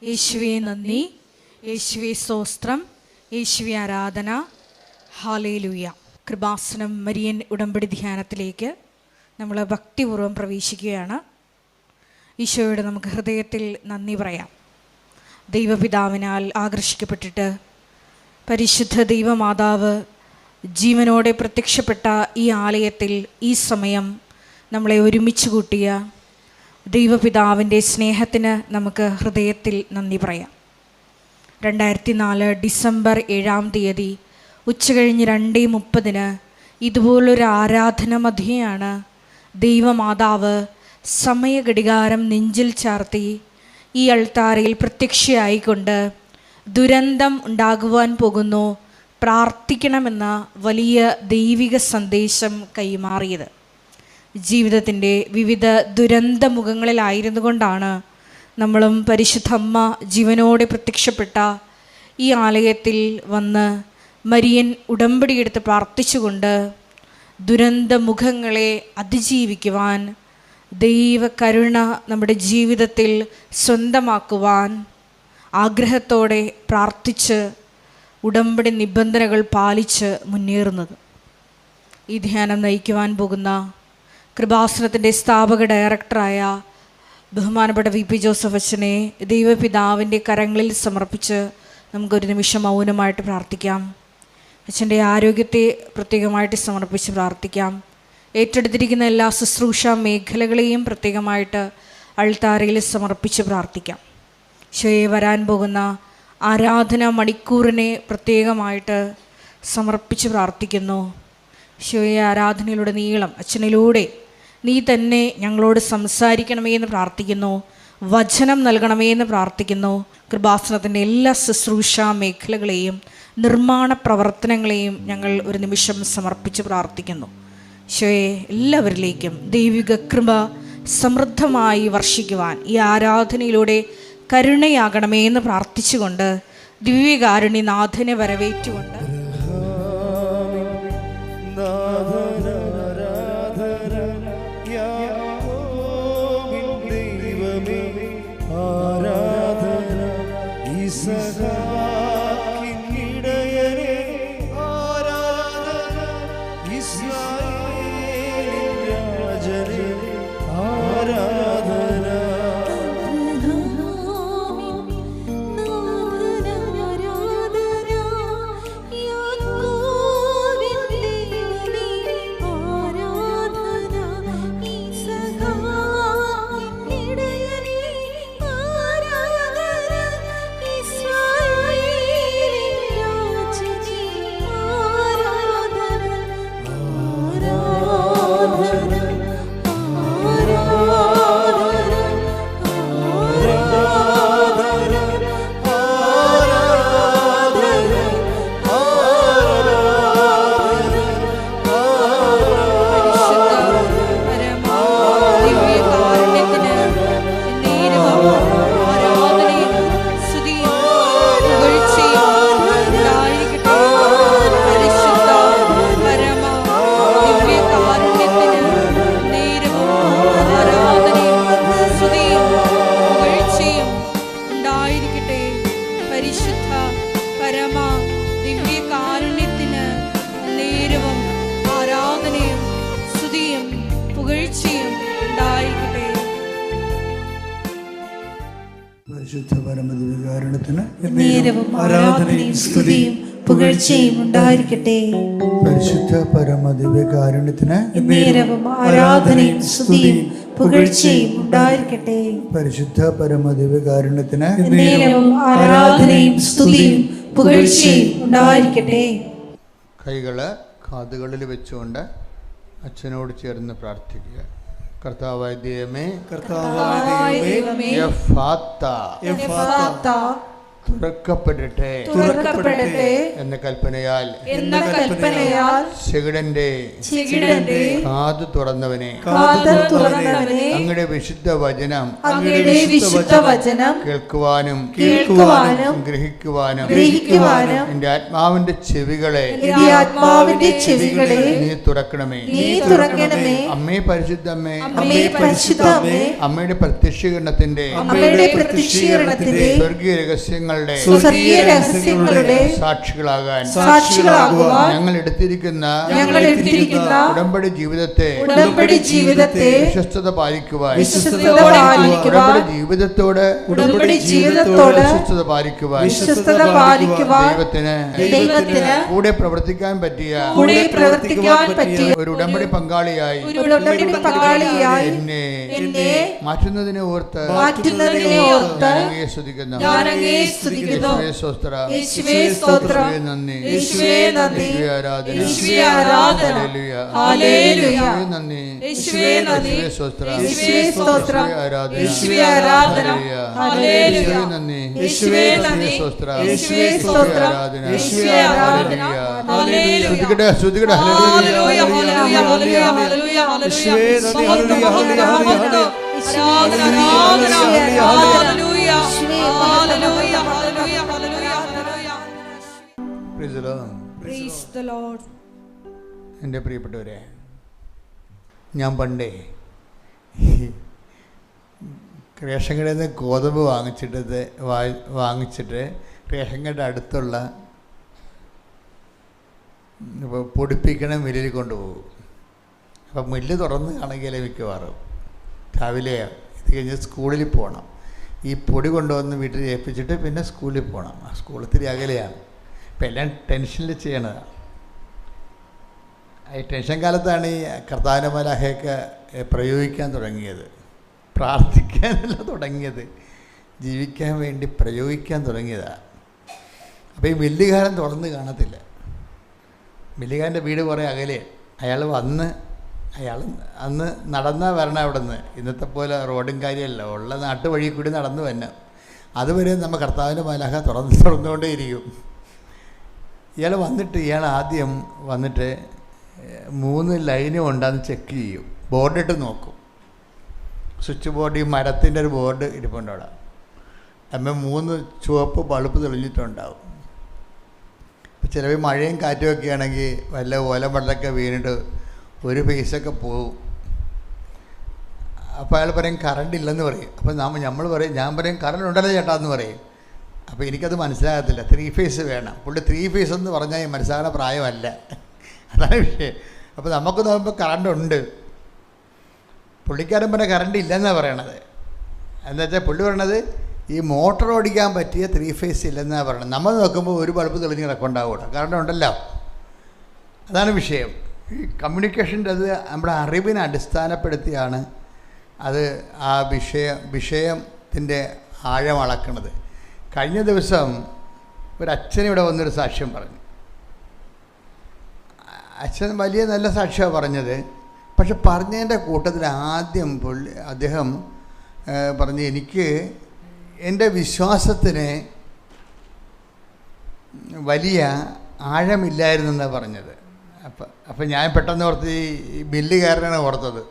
യേശുവേ നന്ദി, യേശുവേ സ്തോത്രം, യേശുവേ ആരാധന. ഹല്ലേലൂയ. കൃപാസനം മരിയൻ ഉടമ്പടി ധ്യാനത്തിലേക്ക് നമ്മൾ ഭക്തിപൂർവ്വം പ്രവേശിക്കുകയാണ്. ഈശോയോട് നമുക്ക് ഹൃദയത്തിൽ നന്ദി പറയാം. ദൈവപിതാവിനാൽ ആകർഷിക്കപ്പെട്ടിട്ട് പരിശുദ്ധ ദൈവമാതാവ് ജീവനോടെ പ്രത്യക്ഷപ്പെട്ട ഈ ആലയത്തിൽ ഈ സമയം നമ്മളെ ഒരുമിച്ച് കൂട്ടിയ ദൈവപിതാവിൻ്റെ സ്നേഹത്തിന് നമുക്ക് ഹൃദയത്തിൽ നന്ദി പറയാം. 2004 ഡിസംബർ 7-ാം തീയതി ഉച്ചകഴിഞ്ഞ് 2:30 ഇതുപോലൊരു ആരാധന മധ്യയാണ് ദൈവമാതാവ് സമയഘടികാരം നെഞ്ചിൽ ചാർത്തി ഈ അൾത്താരയിൽ പ്രത്യക്ഷയായിക്കൊണ്ട് ദുരന്തം ഉണ്ടാകുവാൻ പോകുന്നു, പ്രാർത്ഥിക്കണമെന്ന വലിയ ദൈവിക സന്ദേശം കൈമാറിയത്. ജീവിതത്തിൻ്റെ വിവിധ ദുരന്ത മുഖങ്ങളിലായിരുന്നു കൊണ്ടാണ് നമ്മളും പരിശുദ്ധ അമ്മ ജീവനോടെ പ്രത്യക്ഷപ്പെട്ട ഈ ആലയത്തിൽ വന്ന് മരിയൻ ഉടമ്പടിയെടുത്ത് പ്രാർത്ഥിച്ചുകൊണ്ട് ദുരന്ത മുഖങ്ങളെ അതിജീവിക്കുവാൻ, ദൈവകരുണ നമ്മുടെ ജീവിതത്തിൽ സ്വന്തമാക്കുവാൻ ആഗ്രഹത്തോടെ പ്രാർത്ഥിച്ച് ഉടമ്പടി നിബന്ധനകൾ പാലിച്ച് മുന്നേറുന്നത്. ഈ ധ്യാനം നയിക്കുവാൻ പോകുന്ന കൃപാസനത്തിൻ്റെ സ്ഥാപക ഡയറക്ടറായ ബഹുമാനപ്പെട്ട VP ജോസഫ് അച്ഛനെ ദൈവപിതാവിൻ്റെ കരങ്ങളിൽ സമർപ്പിച്ച് നമുക്കൊരു നിമിഷം മൗനമായിട്ട് പ്രാർത്ഥിക്കാം. അച്ഛൻ്റെ ആരോഗ്യത്തെ പ്രത്യേകമായിട്ട് സമർപ്പിച്ച് പ്രാർത്ഥിക്കാം. ഏറ്റെടുത്തിരിക്കുന്ന എല്ലാ ശുശ്രൂഷ മേഖലകളെയും പ്രത്യേകമായിട്ട് അൾത്താരയിൽ സമർപ്പിച്ച് പ്രാർത്ഥിക്കാം. ഈശോയെ വരാൻ പോകുന്ന ആരാധന മണിക്കൂറിനെ പ്രത്യേകമായിട്ട് സമർപ്പിച്ച് പ്രാർത്ഥിക്കുന്നു. ഈശോയെ ആരാധനയിലൂടെ നീളം അച്ഛനിലൂടെ നീ തന്നെ ഞങ്ങളോട് സംസാരിക്കണമേ എന്ന് പ്രാർത്ഥിക്കുന്നു. വചനം നൽകണമേ എന്ന് പ്രാർത്ഥിക്കുന്നു. കൃപാസനത്തിൻ്റെ എല്ലാ ശുശ്രൂഷ മേഖലകളെയും നിർമ്മാണ പ്രവർത്തനങ്ങളെയും ഞങ്ങൾ ഒരു നിമിഷം സമർപ്പിച്ച് പ്രാർത്ഥിക്കുന്നു. ഈശോയെ എല്ലാവരിലേക്കും ദൈവിക കൃപ സമൃദ്ധമായി വർഷിക്കുവാൻ ഈ ആരാധനയിലൂടെ കരുണയാകണമേ എന്ന് പ്രാർത്ഥിച്ചുകൊണ്ട് ദിവ്യകാരുണ്യനാഥനെ വരവേറ്റുകൊണ്ട് പരിശുദ്ധ പരമദിവ്യകാരുണ്യത്തിന് നേരവും ആരാധനയും സ്തുതിയും പുകഴ്ചയും ഉണ്ടായിരിക്കട്ടെ. പരിശുദ്ധ പരമദിവ്യകാരുണ്യത്തിന് നേരവും ആരാധനയും സ്തുതിയും പുകഴ്ചയും ഉണ്ടായിരിക്കട്ടെ. കൈകള് കാതുകളിൽ വെച്ചുകൊണ്ട് അച്ഛനോട് ചേർന്ന് പ്രാർത്ഥിക്കുക. കർത്താവായ ദൈവമേ, കർത്താവായ ദൈവമേ, എഫ്ഫാത്താ, എഫ്ഫാത്താ, തുറക്കപ്പെടട്ടെ എന്ന കൽപ്പനയാൽ ചെകിടന്റെ കാത് തുറന്നവനെ അങ്ങയുടെ വിശുദ്ധ വചനം കേൾക്കുവാനും ഗ്രഹിക്കുവാനും എന്റെ ആത്മാവിന്റെ ചെവികളെ നീ തുറക്കണമേ. അമ്മേ പരിശുദ്ധമ്മേ, അമ്മയുടെ പ്രത്യക്ഷീകരണത്തിന്റെ സ്വർഗീയ രഹസ്യങ്ങളുടെ സാക്ഷികളാകാൻ ഞങ്ങൾ എടുത്തിരിക്കുന്ന ഉടമ്പടി ജീവിതത്തെ വിശ്വസ്തത പാലിക്കുവാൻ, ഉടമ്പടി ജീവിതത്തോട് വിശ്വസ്തത പാലിക്കുവാൻ ദൈവത്തിന് കൂടെ പ്രവർത്തിക്കാൻ പറ്റിയ ഒരു ഉടമ്പടി പങ്കാളിയായി എന്നെ മാറ്റുന്നതിനെ ഓർത്ത് സ്തുതിക്കുന്നു. എൻ്റെ പ്രിയപ്പെട്ടവരെ, ഞാൻ പണ്ടേ റേഷൻ കടയിൽ നിന്ന് ഗോതമ്പ് വാങ്ങിച്ചിട്ട് റേഷൻ കടയുടെ അടുത്തുള്ള പൊടിപ്പിക്കണ മില്ലിൽ കൊണ്ടുപോകും. അപ്പം മില്ല് തുറന്ന് കാണിക്കലേ മിക്കവാറും രാവിലെ ഇത് കഴിഞ്ഞ് സ്കൂളിൽ പോകണം. ഈ പൊടി കൊണ്ടുവന്ന് വീട്ടിൽ ഏൽപ്പിച്ചിട്ട് പിന്നെ സ്കൂളിൽ പോകണം. ആ സ്കൂൾ ഇത്തിരി അകലെയാണ്. ഇപ്പം എല്ലാം ടെൻഷനിൽ ചെയ്യണതാണ്. ഈ ടെൻഷൻ കാലത്താണ് ഈ കർത്താവിൻ്റെ മലാഖയൊക്കെ പ്രയോഗിക്കാൻ തുടങ്ങിയത്. പ്രാർത്ഥിക്കാനല്ല തുടങ്ങിയത്, ജീവിക്കാൻ വേണ്ടി പ്രയോഗിക്കാൻ തുടങ്ങിയതാണ്. അപ്പോൾ ഈ മില്ലുകാരൻ തുറന്ന് കാണത്തില്ല. മില്ലുകാരൻ്റെ വീട് കുറേ അകലെയാണ്. അയാൾ അന്ന് നടന്നാൽ വരണം അവിടെ നിന്ന്. ഇന്നത്തെ പോലെ റോഡും കാര്യമല്ല, ഉള്ള നാട്ടുവഴി കൂടി നടന്നു തന്നെ. അതുവരെ നമ്മൾ കർത്താവിൻ്റെ മലാഖ തുറന്നുകൊണ്ടേയിരിക്കും. ഇയാൾ ആദ്യം വന്നിട്ട് 3 ലൈനും ഉണ്ടെന്ന് ചെക്ക് ചെയ്യും. ബോർഡിട്ട് നോക്കും. സ്വിച്ച് ബോർഡ്, ഈ മരത്തിൻ്റെ ഒരു ബോർഡ് ഇരിപ്പുണ്ട് അവിടെ. നമ്മൾ 3 ചുവപ്പ് ബൾബ് തെളിഞ്ഞിട്ടുണ്ടാവും. അപ്പോൾ ചിലപ്പോൾ മഴയും കാറ്റുമൊക്കെ ആണെങ്കിൽ വല്ല ഓലമടലൊക്കെ വീണിട്ട് ഒരു പീസൊക്കെ പോവും. അപ്പോൾ അയാൾ പറയും കറണ്ട് ഇല്ലെന്ന് പറയും. അപ്പോൾ ഞാൻ പറയും കറണ്ട് ഉണ്ടല്ലോ ചേട്ടാ എന്ന് പറയും. അപ്പോൾ എനിക്കത് മനസ്സിലാകത്തില്ല. 3 ഫേസ് വേണം. പുള്ളി 3 ഫേസ് എന്ന് പറഞ്ഞാൽ മനസ്സിലാകുന്ന പ്രായമല്ല. അതാണ് വിഷയം. അപ്പോൾ നമുക്ക് നോക്കുമ്പോൾ കറണ്ട് ഉണ്ട്. പുള്ളിക്കാരൻ പറഞ്ഞാൽ കറണ്ട് ഇല്ലെന്നാണ് പറയണത്. എന്താ വെച്ചാൽ പുള്ളി പറയണത് ഈ മോട്ടർ ഓടിക്കാൻ പറ്റിയ 3 ഫേസ് ഇല്ലെന്നാണ് പറയണത്. നമ്മൾ നോക്കുമ്പോൾ ഒരു ബൾബ് തെളിഞ്ഞ് കിടക്കുന്നുണ്ടാവുക, കറണ്ട് ഉണ്ടല്ലോ. അതാണ് വിഷയം. ഈ കമ്മ്യൂണിക്കേഷൻ്റെ അത് നമ്മുടെ അറിവിനെ അടിസ്ഥാനപ്പെടുത്തിയാണ് അത് ആ വിഷയത്തിൻ്റെ ആഴം അളക്കുന്നത്. കഴിഞ്ഞ ദിവസം ഒരച്ഛനിവിടെ വന്നൊരു സാക്ഷ്യം പറഞ്ഞു. അച്ഛൻ വലിയ നല്ല സാക്ഷ്യമാണ് പറഞ്ഞത്. പക്ഷെ പറഞ്ഞതിൻ്റെ കൂട്ടത്തിൽ ആദ്യം അദ്ദേഹം പറഞ്ഞ് എനിക്ക് എൻ്റെ വിശ്വാസത്തിന് വലിയ ആഴമില്ലായിരുന്നെന്നാണ് പറഞ്ഞത്. അപ്പം ഞാൻ പെട്ടെന്ന് ഓർത്ത് ഈ മില്ലുകാരനാണ് ഓർത്തത്.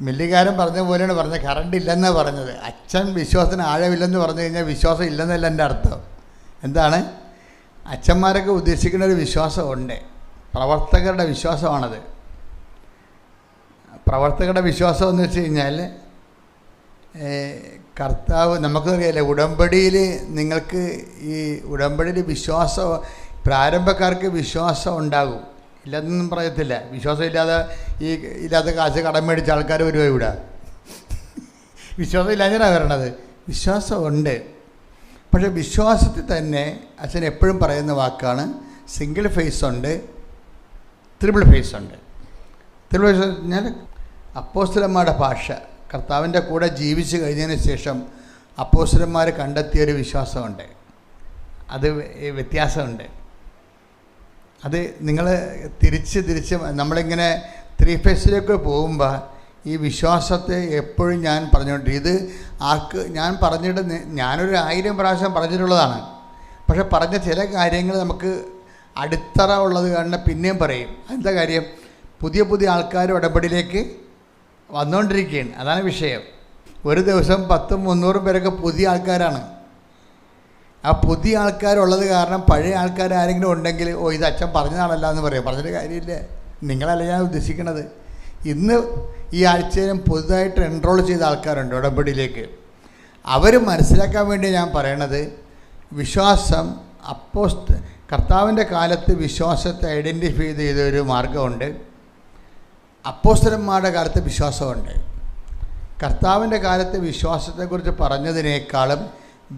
മില്ലുകാരൻ പറഞ്ഞ പോലെയാണ് പറഞ്ഞത്, കറണ്ട് ഇല്ലെന്നാണ് പറഞ്ഞത്. അച്ഛൻ വിശ്വാസത്തിന് ആഴമില്ലെന്ന് പറഞ്ഞു കഴിഞ്ഞാൽ വിശ്വാസം ഇല്ലെന്നല്ല എൻ്റെ അർത്ഥം. എന്താണ്? അച്ഛന്മാരൊക്കെ ഉദ്ദേശിക്കുന്ന ഒരു വിശ്വാസമുണ്ട്, പ്രവർത്തകരുടെ വിശ്വാസമാണത്. പ്രവർത്തകരുടെ വിശ്വാസം എന്ന് വെച്ച് കഴിഞ്ഞാൽ കർത്താവ് നമുക്കറിയാലേ, ഉടമ്പടിയിൽ നിങ്ങൾക്ക് ഈ ഉടമ്പടിയിൽ വിശ്വാസം, പ്രാരംഭക്കാർക്ക് വിശ്വാസം ഉണ്ടാകും, ഇല്ലെന്നൊന്നും പറയത്തില്ല. വിശ്വാസം ഇല്ലാത്ത കാശ് കടം മേടിച്ച ആൾക്കാർ വരുമോ ഇവിടെ? വിശ്വാസം ഇല്ലാഞ്ഞാണ് വരണത്. വിശ്വാസമുണ്ട്. പക്ഷേ വിശ്വാസത്തിൽ തന്നെ അച്ഛൻ എപ്പോഴും പറയുന്ന വാക്കാണ് സിംഗിൾ ഫേസ് ഉണ്ട്, ത്രിപിൾ ഫേസ് ഉണ്ട്. ത്രിപിൾ ഫേസ് പറഞ്ഞാൽ അപ്പോസ്തലന്മാരുടെ ഭാഷ. കർത്താവിൻ്റെ കൂടെ ജീവിച്ച് കഴിഞ്ഞതിന് ശേഷം അപ്പോസ്തലന്മാർ കണ്ടെത്തിയൊരു വിശ്വാസമുണ്ട്. അത് വ്യത്യാസമുണ്ട്. അത് നിങ്ങൾ തിരിച്ച് നമ്മളിങ്ങനെ 3 ഫേസിലേക്ക് പോകുമ്പോൾ ഈ വിശ്വാസത്തെ എപ്പോഴും ഞാൻ പറഞ്ഞുകൊണ്ടിരിക്കും. ഇത് ആർക്ക് ഞാൻ പറഞ്ഞിട്ട് ഞാനൊരു 1000 പ്രാവശ്യം പറഞ്ഞിട്ടുള്ളതാണ്. പക്ഷെ പറഞ്ഞ ചില കാര്യങ്ങൾ നമുക്ക് അടിത്തറ ഉള്ളത് കാരണം പിന്നെയും പറയും. എന്താ കാര്യം? പുതിയ പുതിയ ആൾക്കാർ ഉടമ്പടിയിലേക്ക് വന്നുകൊണ്ടിരിക്കുകയാണ്. അതാണ് വിഷയം. ഒരു ദിവസം 100-300 പേരൊക്കെ പുതിയ ആൾക്കാരാണ്. ആ പുതിയ ആൾക്കാരുള്ളത് കാരണം പഴയ ആൾക്കാർ ആരെങ്കിലും ഉണ്ടെങ്കിൽ ഇത് അച്ഛൻ പറഞ്ഞതാണല്ലോ എന്ന് പറയും. പറഞ്ഞിട്ട് കാര്യമില്ല. നിങ്ങളല്ല ഞാൻ ഉദ്ദേശിക്കുന്നത്. ഇന്ന് ഈ ആഴ്ചയിലും പുതുതായിട്ട് എൻറോൾ ചെയ്ത ആൾക്കാരുണ്ട് ഉടമ്പടിയിലേക്ക്. അവർ മനസ്സിലാക്കാൻ വേണ്ടി ഞാൻ പറയണത്, വിശ്വാസം കർത്താവിൻ്റെ കാലത്ത് വിശ്വാസത്തെ ഐഡൻറ്റിഫൈ ചെയ്തൊരു മാർഗമുണ്ട്. അപ്പോസ്തലന്മാരുടെ കാലത്ത് വിശ്വാസമുണ്ട്. കർത്താവിൻ്റെ കാലത്ത് വിശ്വാസത്തെക്കുറിച്ച് പറഞ്ഞതിനേക്കാളും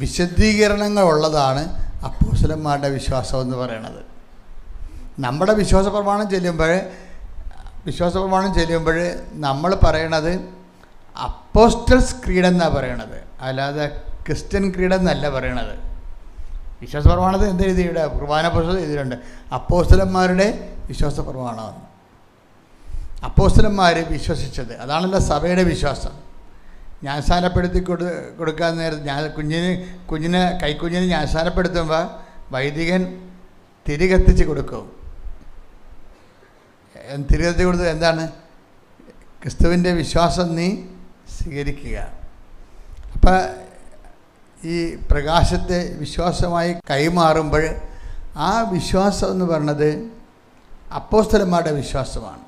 വിശദീകരണങ്ങളുള്ളതാണ് അപ്പോസ്തലന്മാരുടെ വിശ്വാസം എന്ന് പറയുന്നത്. നമ്മുടെ വിശ്വാസ പ്രമാണം ചെല്ലുമ്പോൾ നമ്മൾ പറയണത് അപ്പോസ്റ്റൽസ് ക്രീഡ് എന്നാണ് പറയണത്, അല്ലാതെ ക്രിസ്ത്യൻ ക്രീഡ് എന്നല്ല പറയണത്. വിശ്വാസ പ്രമാണത്തിൽ എന്തെഴുതിയുടെ കുർബാന പുസ്തകം എഴുതിയിട്ടുണ്ട്, അപ്പോസ്തലന്മാരുടെ വിശ്വാസ പ്രമാണമെന്ന്. അപ്പോസ്തലന്മാർ വിശ്വസിച്ചത് അതാണല്ലോ സഭയുടെ വിശ്വാസം. ജ്ഞാനസ്നാനപ്പെടുത്തി കൊടുക്കാൻ നേരത്ത് കൈക്കുഞ്ഞിനെ ജ്ഞാനസ്നാനപ്പെടുത്തുമ്പോൾ വൈദികൻ തിരികത്തിച്ച് കൊടുക്കും. തിരികത്തിച്ച് കൊടുത്തത് എന്താണ്? ക്രിസ്തുവിൻ്റെ വിശ്വാസം നീ സ്വീകരിക്കുക. അപ്പം ഈ പ്രകാശത്തെ വിശ്വാസമായി കൈമാറുമ്പോൾ ആ വിശ്വാസം എന്ന് പറയുന്നത് അപ്പോസ്തലന്മാരുടെ വിശ്വാസമാണ്.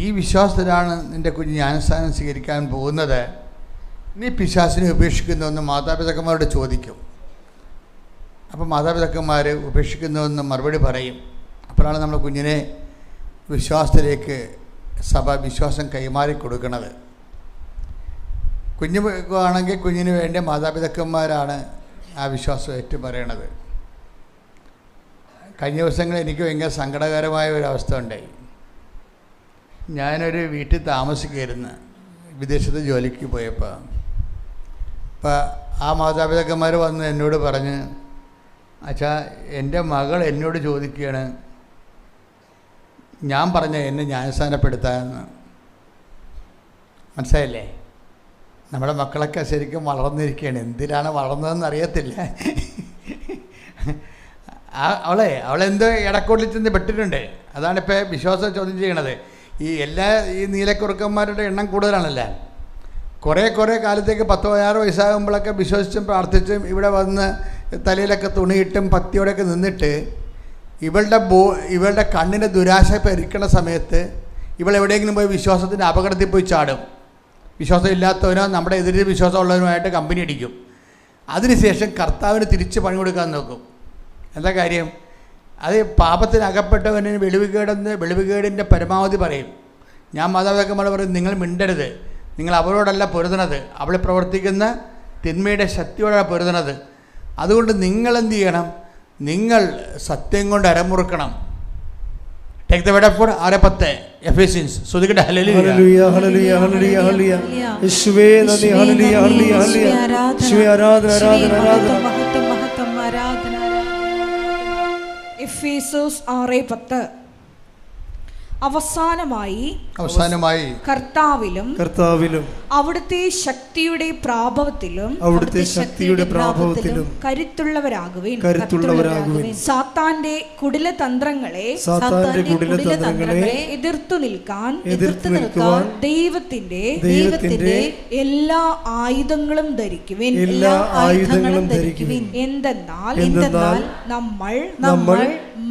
ഈ വിശ്വാസത്തിലാണ് നിൻ്റെ കുഞ്ഞ് ജ്ഞാനസ്നാനം സ്വീകരിക്കാൻ പോകുന്നത്. നീ പിശാചിനെ ഉപേക്ഷിക്കുന്നുവെന്ന് മാതാപിതാക്കന്മാരോട് ചോദിക്കും. അപ്പോൾ മാതാപിതാക്കന്മാർ ഉപേക്ഷിക്കുന്നുവെന്ന് മറുപടി പറയും. അപ്പോഴാണ് നമ്മൾ കുഞ്ഞിനെ വിശ്വാസത്തിലേക്ക് സഭ വിശ്വാസം കൈമാറി കൊടുക്കുന്നത്. കുഞ്ഞാണെങ്കിൽ കുഞ്ഞിന് വേണ്ടി മാതാപിതാക്കന്മാരാണ് ആ വിശ്വാസം ഏറ്റു പറയണത്. കഴിഞ്ഞ ദിവസങ്ങളിൽ എനിക്ക് ഭയങ്കര സങ്കടകരമായ ഒരവസ്ഥ ഉണ്ടായി. ഞാനൊരു വീട്ടിൽ താമസിക്കുകയായിരുന്നു വിദേശത്ത് ജോലിക്ക് പോയപ്പോൾ. അപ്പോൾ ആ മാതാപിതാക്കന്മാർ വന്ന് എന്നോട് പറഞ്ഞ്, അച്ഛാ എൻ്റെ മകൾ എന്നോട് ചോദിക്കുകയാണ്, ഞാൻ പറഞ്ഞ എന്നെ ജ്ഞാനസ്നാനപ്പെടുത്താമെന്ന്. മനസ്സിലായില്ലേ? നമ്മുടെ മക്കളൊക്കെ ശരിക്കും വളർന്നിരിക്കുകയാണ്. എന്തിനാണ് വളർന്നതെന്ന് അറിയത്തില്ല. അവളെന്തോ ഇടക്കോട്ടിൽ ചെന്ന് പെട്ടിട്ടുണ്ട്. അതാണിപ്പോൾ വിശ്വാസം ചോദ്യം ചെയ്യണത്. ഈ നീലക്കുറുക്കന്മാരുടെ എണ്ണം കൂടുതലാണല്ലേ. കുറേ കാലത്തേക്ക് 10-16 വയസ്സാകുമ്പോഴൊക്കെ വിശ്വസിച്ചും പ്രാർത്ഥിച്ചും ഇവിടെ വന്ന് തലയിലൊക്കെ തുണിയിട്ടും ഭക്തിയോടെയൊക്കെ നിന്നിട്ട് ഇവളുടെ കണ്ണിൻ്റെ ദുരാശ പെരുക്കണ സമയത്ത് ഇവളെവിടെയെങ്കിലും പോയി വിശ്വാസത്തിൻ്റെ അപകടത്തിൽ പോയി ചാടും. വിശ്വാസം ഇല്ലാത്തവനോ നമ്മുടെ എതിരെ വിശ്വാസമുള്ളവനുമായിട്ട് കമ്പനി അടിക്കും. അതിനുശേഷം കർത്താവിന് തിരിച്ച് പണി കൊടുക്കാൻ നോക്കും. എന്താ കാര്യം? അത് പാപത്തിനകപ്പെട്ടവന് വെളിവുകേടിൻ്റെ പരമാവധി പറയും. ഞാൻ മാതാപിതാക്കന്മാർ പറയും, നിങ്ങൾ മിണ്ടരുത്, നിങ്ങൾ അവരോടല്ല പൊരുതണത്, അവൾ പ്രവർത്തിക്കുന്ന തിന്മയുടെ ശക്തിയോടാണ് പൊരുതണത്. അതുകൊണ്ട് നിങ്ങളെന്ത് ചെയ്യണം? നിങ്ങൾ സത്യം കൊണ്ട് അരമുറുക്കണം. Take the word of God 6:10 Ephesians. ശ്രുതികട്ടെ ഹല്ലേലൂയ ഹല്ലേലൂയ ഹല്ലേലൂയ ഹല്ലേലൂയ. യേശുവേ നന്ദി. Hallelujah hallelujah hallelujah. യേശുവേ ആരാധന ആരാധന ആരാധന മഹത്വം ആരാധന. എഫേസോസ് 6:10. അവസാനമായി കർത്താവിലും അവിടുത്തെ ശക്തിയുടെ പ്രാഭവത്തിലും കരുത്തുള്ളവരാകുവിൻ. സാത്താന്റെ കുടിലതന്ത്രങ്ങളെ എതിർത്തു നിൽക്കാൻ ദൈവത്തിന്റെ എല്ലാ ആയുധങ്ങളും ധരിക്കുവിൻ. എന്തെന്നാൽ നമ്മൾ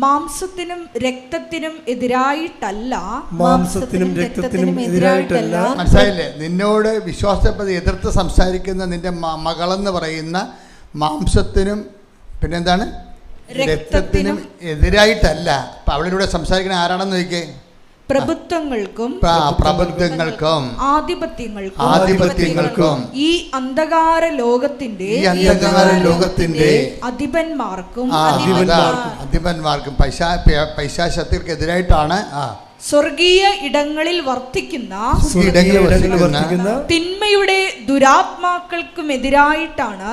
മാംസത്തിനും രക്തത്തിനും എതിരായിട്ടല്ല. മനസ്സിലായില്ലേ? നിന്നോട് വിശ്വാസത്തെ എതിർത്ത് സംസാരിക്കുന്ന നിന്റെ മകളെന്ന് പറയുന്ന മാംസത്തിനും പിന്നെന്താണ് രക്തത്തിനും എതിരായിട്ടല്ല. അപ്പൊ അവളിലൂടെ സംസാരിക്കുന്ന ആരാണെന്ന് ചോദിക്കേ? പ്രഭുത്വങ്ങൾക്കും ആധിപത്യങ്ങൾക്കും ഈ അന്ധകാര ലോകത്തിന്റെ അധിപന്മാർക്കും പൈശാചികൾക്കെതിരായിട്ടാണ് സ്വർഗീയ ഇടങ്ങളിൽ വർത്തിക്കുന്ന തിന്മയുടെ ദുരാത്മാക്കൾക്കും എതിരായിട്ടാണ്.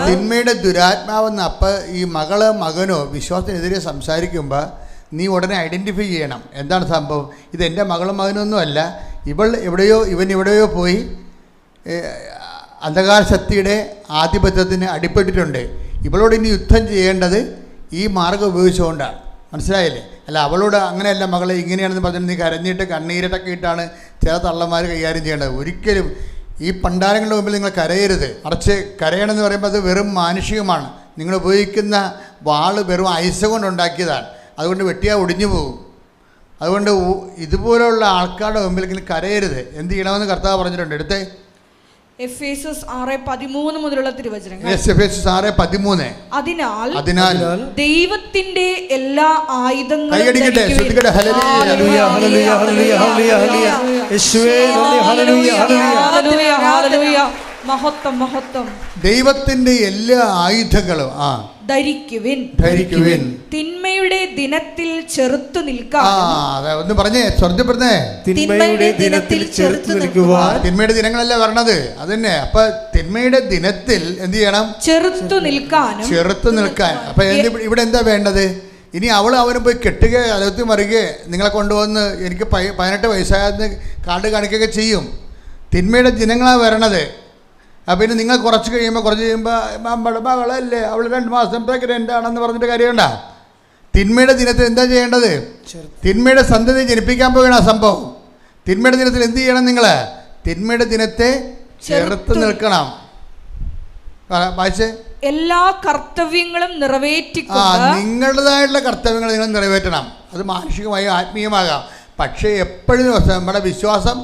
തിന്മയുടെ ദുരാത്മാവെന്ന് ഈ മകളോ മകനോ വിശ്വാസത്തിനെതിരെ സംസാരിക്കുമ്പോൾ നീ ഉടനെ ഐഡൻറ്റിഫൈ ചെയ്യണം. എന്താണ് സംഭവം? ഇത് എൻ്റെ മകളും മകനൊന്നുമല്ല, ഇവൻ എവിടെയോ പോയി അന്ധകാര ശക്തിയുടെ ആധിപത്യത്തിന് അടിപ്പെട്ടിട്ടുണ്ട്. ഇവളോട് ഇനി യുദ്ധം ചെയ്യേണ്ടത് ഈ മാർഗ്ഗം ഉപയോഗിച്ചുകൊണ്ടാണ്. മനസ്സിലായില്ലേ? അല്ല, അവളോട് അങ്ങനെയല്ല മകളെ ഇങ്ങനെയാണെന്ന് പറഞ്ഞിട്ട് നീ കരഞ്ഞിട്ട് കണ്ണീരട്ടൊക്കെ ഇട്ടാണ് ചില തള്ളന്മാർ കൈകാര്യം ചെയ്യേണ്ടത്. ഒരിക്കലും ഈ പണ്ടാരങ്ങളുടെ മുമ്പിൽ നിങ്ങൾ കരയരുത്. മറിച്ച് കരയണമെന്ന് പറയുമ്പോൾ അത് വെറും മാനുഷികമാണ്. നിങ്ങൾ ഉപയോഗിക്കുന്ന വാള് വെറും ഐസ് കൊണ്ടുണ്ടാക്കിയതാണ്. അതുകൊണ്ട് വെട്ടിയാൽ ഒടിഞ്ഞു പോകും. അതുകൊണ്ട് ഇതുപോലുള്ള ആൾക്കാരുടെ മുമ്പിൽ നിങ്ങൾ കരയരുത്. എന്ത് ചെയ്യണമെന്ന് കർത്താവ് പറഞ്ഞിട്ടുണ്ട്. എടുത്തേ എഫേസ്യസ് 6:13 മുതലുള്ള തിരുവചനങ്ങൾ. എഫേസ്യസ് 6:13. അതിനാൽ ദൈവത്തിന്റെ എല്ലാ ആയുധങ്ങളും കൈയടിക്കട്ടെ, ശ്രദ്ധിക്കട്ടെ. ഹല്ലേലൂയ ഹല്ലേലൂയ ഹല്ലേലൂയ ഹല്ലേലൂയ യേശുവേ നന്ദി. Hallelujah hallelujah hallelujah. മഹത്വം മഹത്വം. ദൈവത്തിന്റെ എല്ലാ ആയുധങ്ങളും ധരിക്കുവിൻ. തിന്മയുടെ ദിനത്തിൽ ചെറുത്തു നിൽക്കാൻ. ഒന്ന് പറഞ്ഞേ, സ്വർജ്ജപ്പെടുന്നേ. തിന്മയുടെ ദിനത്തിൽ ചെറുത്തു നിൽക്കുവാൻ. തിന്മയുടെ ദിനങ്ങളല്ല പറഞ്ഞത്, അതന്നെ. അപ്പൊ തിന്മയുടെ ദിനത്തിൽ എന്ത് ചെയ്യണം? ചെറുത്തു നിൽക്കാൻ. അപ്പൊ ഇവിടെ എന്താ വേണ്ടത്? ഇനി അവനും പോയി കെട്ടുക, അലത്തി മറിയുക, നിങ്ങളെ കൊണ്ടുവന്ന് എനിക്ക് 18 വയസ്സായെന്ന് കാർഡ് കാണിക്കുകയൊക്കെ ചെയ്യും. തിന്മയുടെ ദിനങ്ങളാണ് വരണത്. പിന്നെ നിങ്ങൾ കുറച്ച് കഴിയുമ്പോൾ നമ്മുടെ മകളല്ലേ, അവൾ 2 മാസം പ്രഗ്നൻ്റ് ആണെന്ന് പറഞ്ഞിട്ട് കാര്യമുണ്ട. തിന്മയുടെ ദിനത്തിൽ എന്താ ചെയ്യേണ്ടത്? തിന്മയുടെ സന്തതി ജനിപ്പിക്കാൻ പോവുകയാണ് ആ സംഭവം. തിന്മയുടെ ദിനത്തിൽ എന്ത് ചെയ്യണം? നിങ്ങൾ തിന്മയുടെ ദിനത്തെ ചെറുത്ത് നിൽക്കണം. വായിച്ചേ. എല്ലാ കർത്തവ്യങ്ങളും നിറവേറ്റിക്കൊണ്ട് നിങ്ങളുടേതായിട്ടുള്ള കർത്തവ്യങ്ങൾ നിങ്ങൾ നിറവേറ്റണം. അത് മാനുഷികമായോ ആത്മീയമാകാം. പക്ഷേ എപ്പോഴും നമ്മുടെ വിശ്വാസം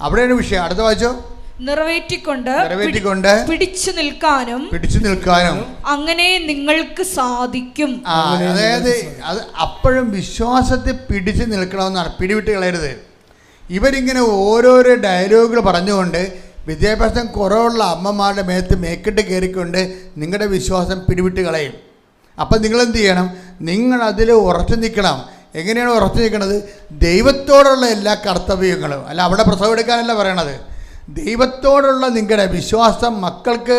അവിടെയാണ് വിഷയം. അടുത്ത വായിച്ചോ. നിറവേറ്റിക്കൊണ്ട് പിടിച്ചു നിൽക്കാനും അങ്ങനെ നിങ്ങൾക്ക് സാധിക്കും. അതായത് അത് അപ്പോഴും വിശ്വാസത്തെ പിടിച്ചു നിൽക്കണമെന്നാണ്. പിടിവിട്ട് കളയരുത്. ഇവരിങ്ങനെ ഓരോരോ ഡയലോഗുകൾ പറഞ്ഞുകൊണ്ട് വിദ്യാഭ്യാസം കുറവുള്ള അമ്മമാരുടെ മേത്ത് മേക്കിട്ട് കയറിക്കൊണ്ട് നിങ്ങളുടെ വിശ്വാസം പിടിവിട്ട് കളയും. അപ്പം നിങ്ങളെന്ത് ചെയ്യണം? നിങ്ങളതിൽ ഉറച്ചു നിൽക്കണം. എങ്ങനെയാണ് ഉറച്ചു നിൽക്കുന്നത്? ദൈവത്തോടുള്ള എല്ലാ കർത്തവ്യങ്ങളും. അല്ല, അവിടെ പ്രസവം എടുക്കാനല്ല പറയണത്. ദൈവത്തോടുള്ള നിങ്ങളുടെ വിശ്വാസം. മക്കൾക്ക്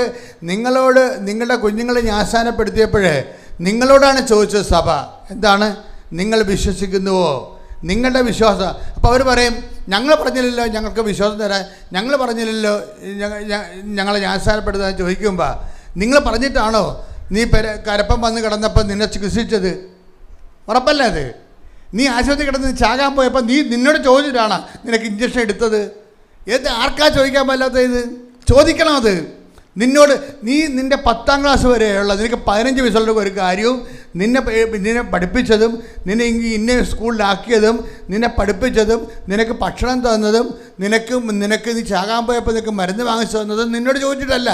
നിങ്ങളോട് നിങ്ങളുടെ കുഞ്ഞുങ്ങളെ ന്യാസാനപ്പെടുത്തിയപ്പോൾ നിങ്ങളോടാണ് ചോദിച്ചത് സഭ. എന്താണ്? നിങ്ങൾ വിശ്വസിക്കുന്നുവോ? നിങ്ങളുടെ വിശ്വാസം. അപ്പോൾ അവർ പറയും, ഞങ്ങൾ പറഞ്ഞില്ലല്ലോ ഞങ്ങൾക്ക് വിശ്വാസം തരാൻ, ഞങ്ങൾ പറഞ്ഞില്ലല്ലോ ഞങ്ങളെ ന്യാസാനപ്പെടുത്താൻ ചോദിക്കുമ്പോൾ, നിങ്ങൾ പറഞ്ഞിട്ടാണോ നീ കരപ്പം വന്ന് കിടന്നപ്പോൾ നിന്നെ ചികിത്സിച്ചത്? ഉറപ്പല്ലേ അത്? നീ ആശുപത്രി കിടന്ന് ചാകാൻ പോയപ്പോൾ നിന്നോട് ചോദിച്ചിട്ടാണ് നിനക്ക് ഇഞ്ചക്ഷൻ എടുത്തത്? ആർക്കാ ചോദിക്കാൻ പറ്റാത്ത ഇത്? ചോദിക്കണം അത് നിന്നോട്. നിൻ്റെ 10ാം ക്ലാസ് വരെയുള്ള നിനക്ക് 15 വയസ്സുള്ള ഒരു കാര്യവും നിന്നെ പഠിപ്പിച്ചതും നിന്നെ ഇന്ന സ്കൂളിലാക്കിയതും നിന്നെ പഠിപ്പിച്ചതും നിനക്ക് ഭക്ഷണം തന്നതും നിനക്ക് നീ ചാകാൻ പോയപ്പോൾ നിനക്ക് മരുന്ന് വാങ്ങിച്ചു തന്നതും നിന്നോട് ചോദിച്ചിട്ടല്ല.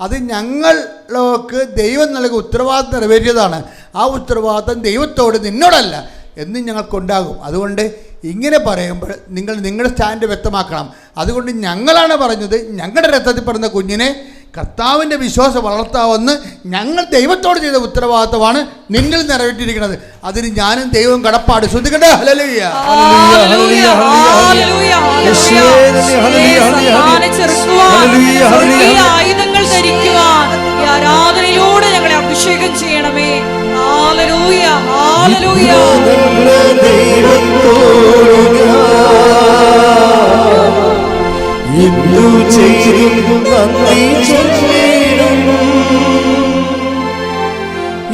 അത് ഞങ്ങൾക്ക് ദൈവം നൽകിയ ഉത്തരവാദിത്വം നിറവേറ്റിയതാണ്. ആ ഉത്തരവാദിത്വം ദൈവത്തോട് നിന്നോടല്ല എന്ന് ഞങ്ങൾക്കുണ്ടാകും. അതുകൊണ്ട് ഇങ്ങനെ പറയുമ്പോൾ നിങ്ങളുടെ സ്റ്റാൻഡ് വ്യക്തമാക്കണം. അതുകൊണ്ട് ഞങ്ങളാണ് പറഞ്ഞത്, ഞങ്ങളുടെ രക്തത്തിൽ പറഞ്ഞ കുഞ്ഞിനെ കർത്താവിൻ്റെ വിശ്വാസം വളർത്താമെന്ന് ഞങ്ങൾ ദൈവത്തോട് ചെയ്ത ഉത്തരവാദിത്തമാണ് നിങ്ങൾ നിറവേറ്റിയിരിക്കുന്നത്. അതിന് ഞാനും ദൈവവും കടപ്പാട്. ശ്രദ്ധിക്കട്ടെ. Hallelujah hallelujah hallelujah. ആയുധങ്ങൾ ധരിക്കുവാൻ ഈ ആരാധനയിലൂടെ ഞങ്ങളെ അഭിഷേകം ചെയ്യണമേ. Hallelujah hallelujah. എന്തു ചെയ്തു നന്ദി ചൊല്ലിടും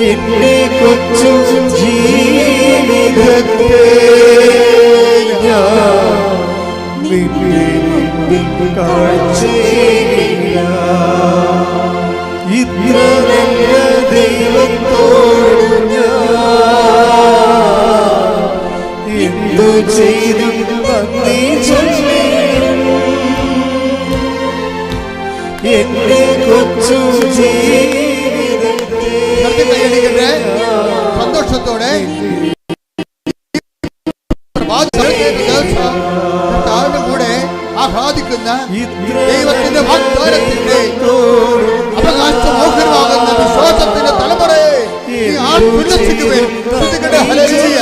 എന്റെ കൊച്ചു ജീവിതത്തെ ഞാൻ നിന്നെ കാഴ്ചയില്ല. ഇത്ര നല്ല ദൈവത്തോട് ഞാൻ എന്തു ചെയ്തു നന്ദി ചൊല്ലിടും എന്റെ കൊച്ചു ജീവിതത്തെ. സന്തോഷത്തോടെ കൂടെ ആഹ്ലാദിക്കുന്ന ദൈവത്തിന്റെ വാഗ്ദാനത്തിന്റെ അവകാശമോഹനമാകുന്ന വിശ്വാസത്തിന്റെ തലമുറയെ ഹല്ലേലൂയ.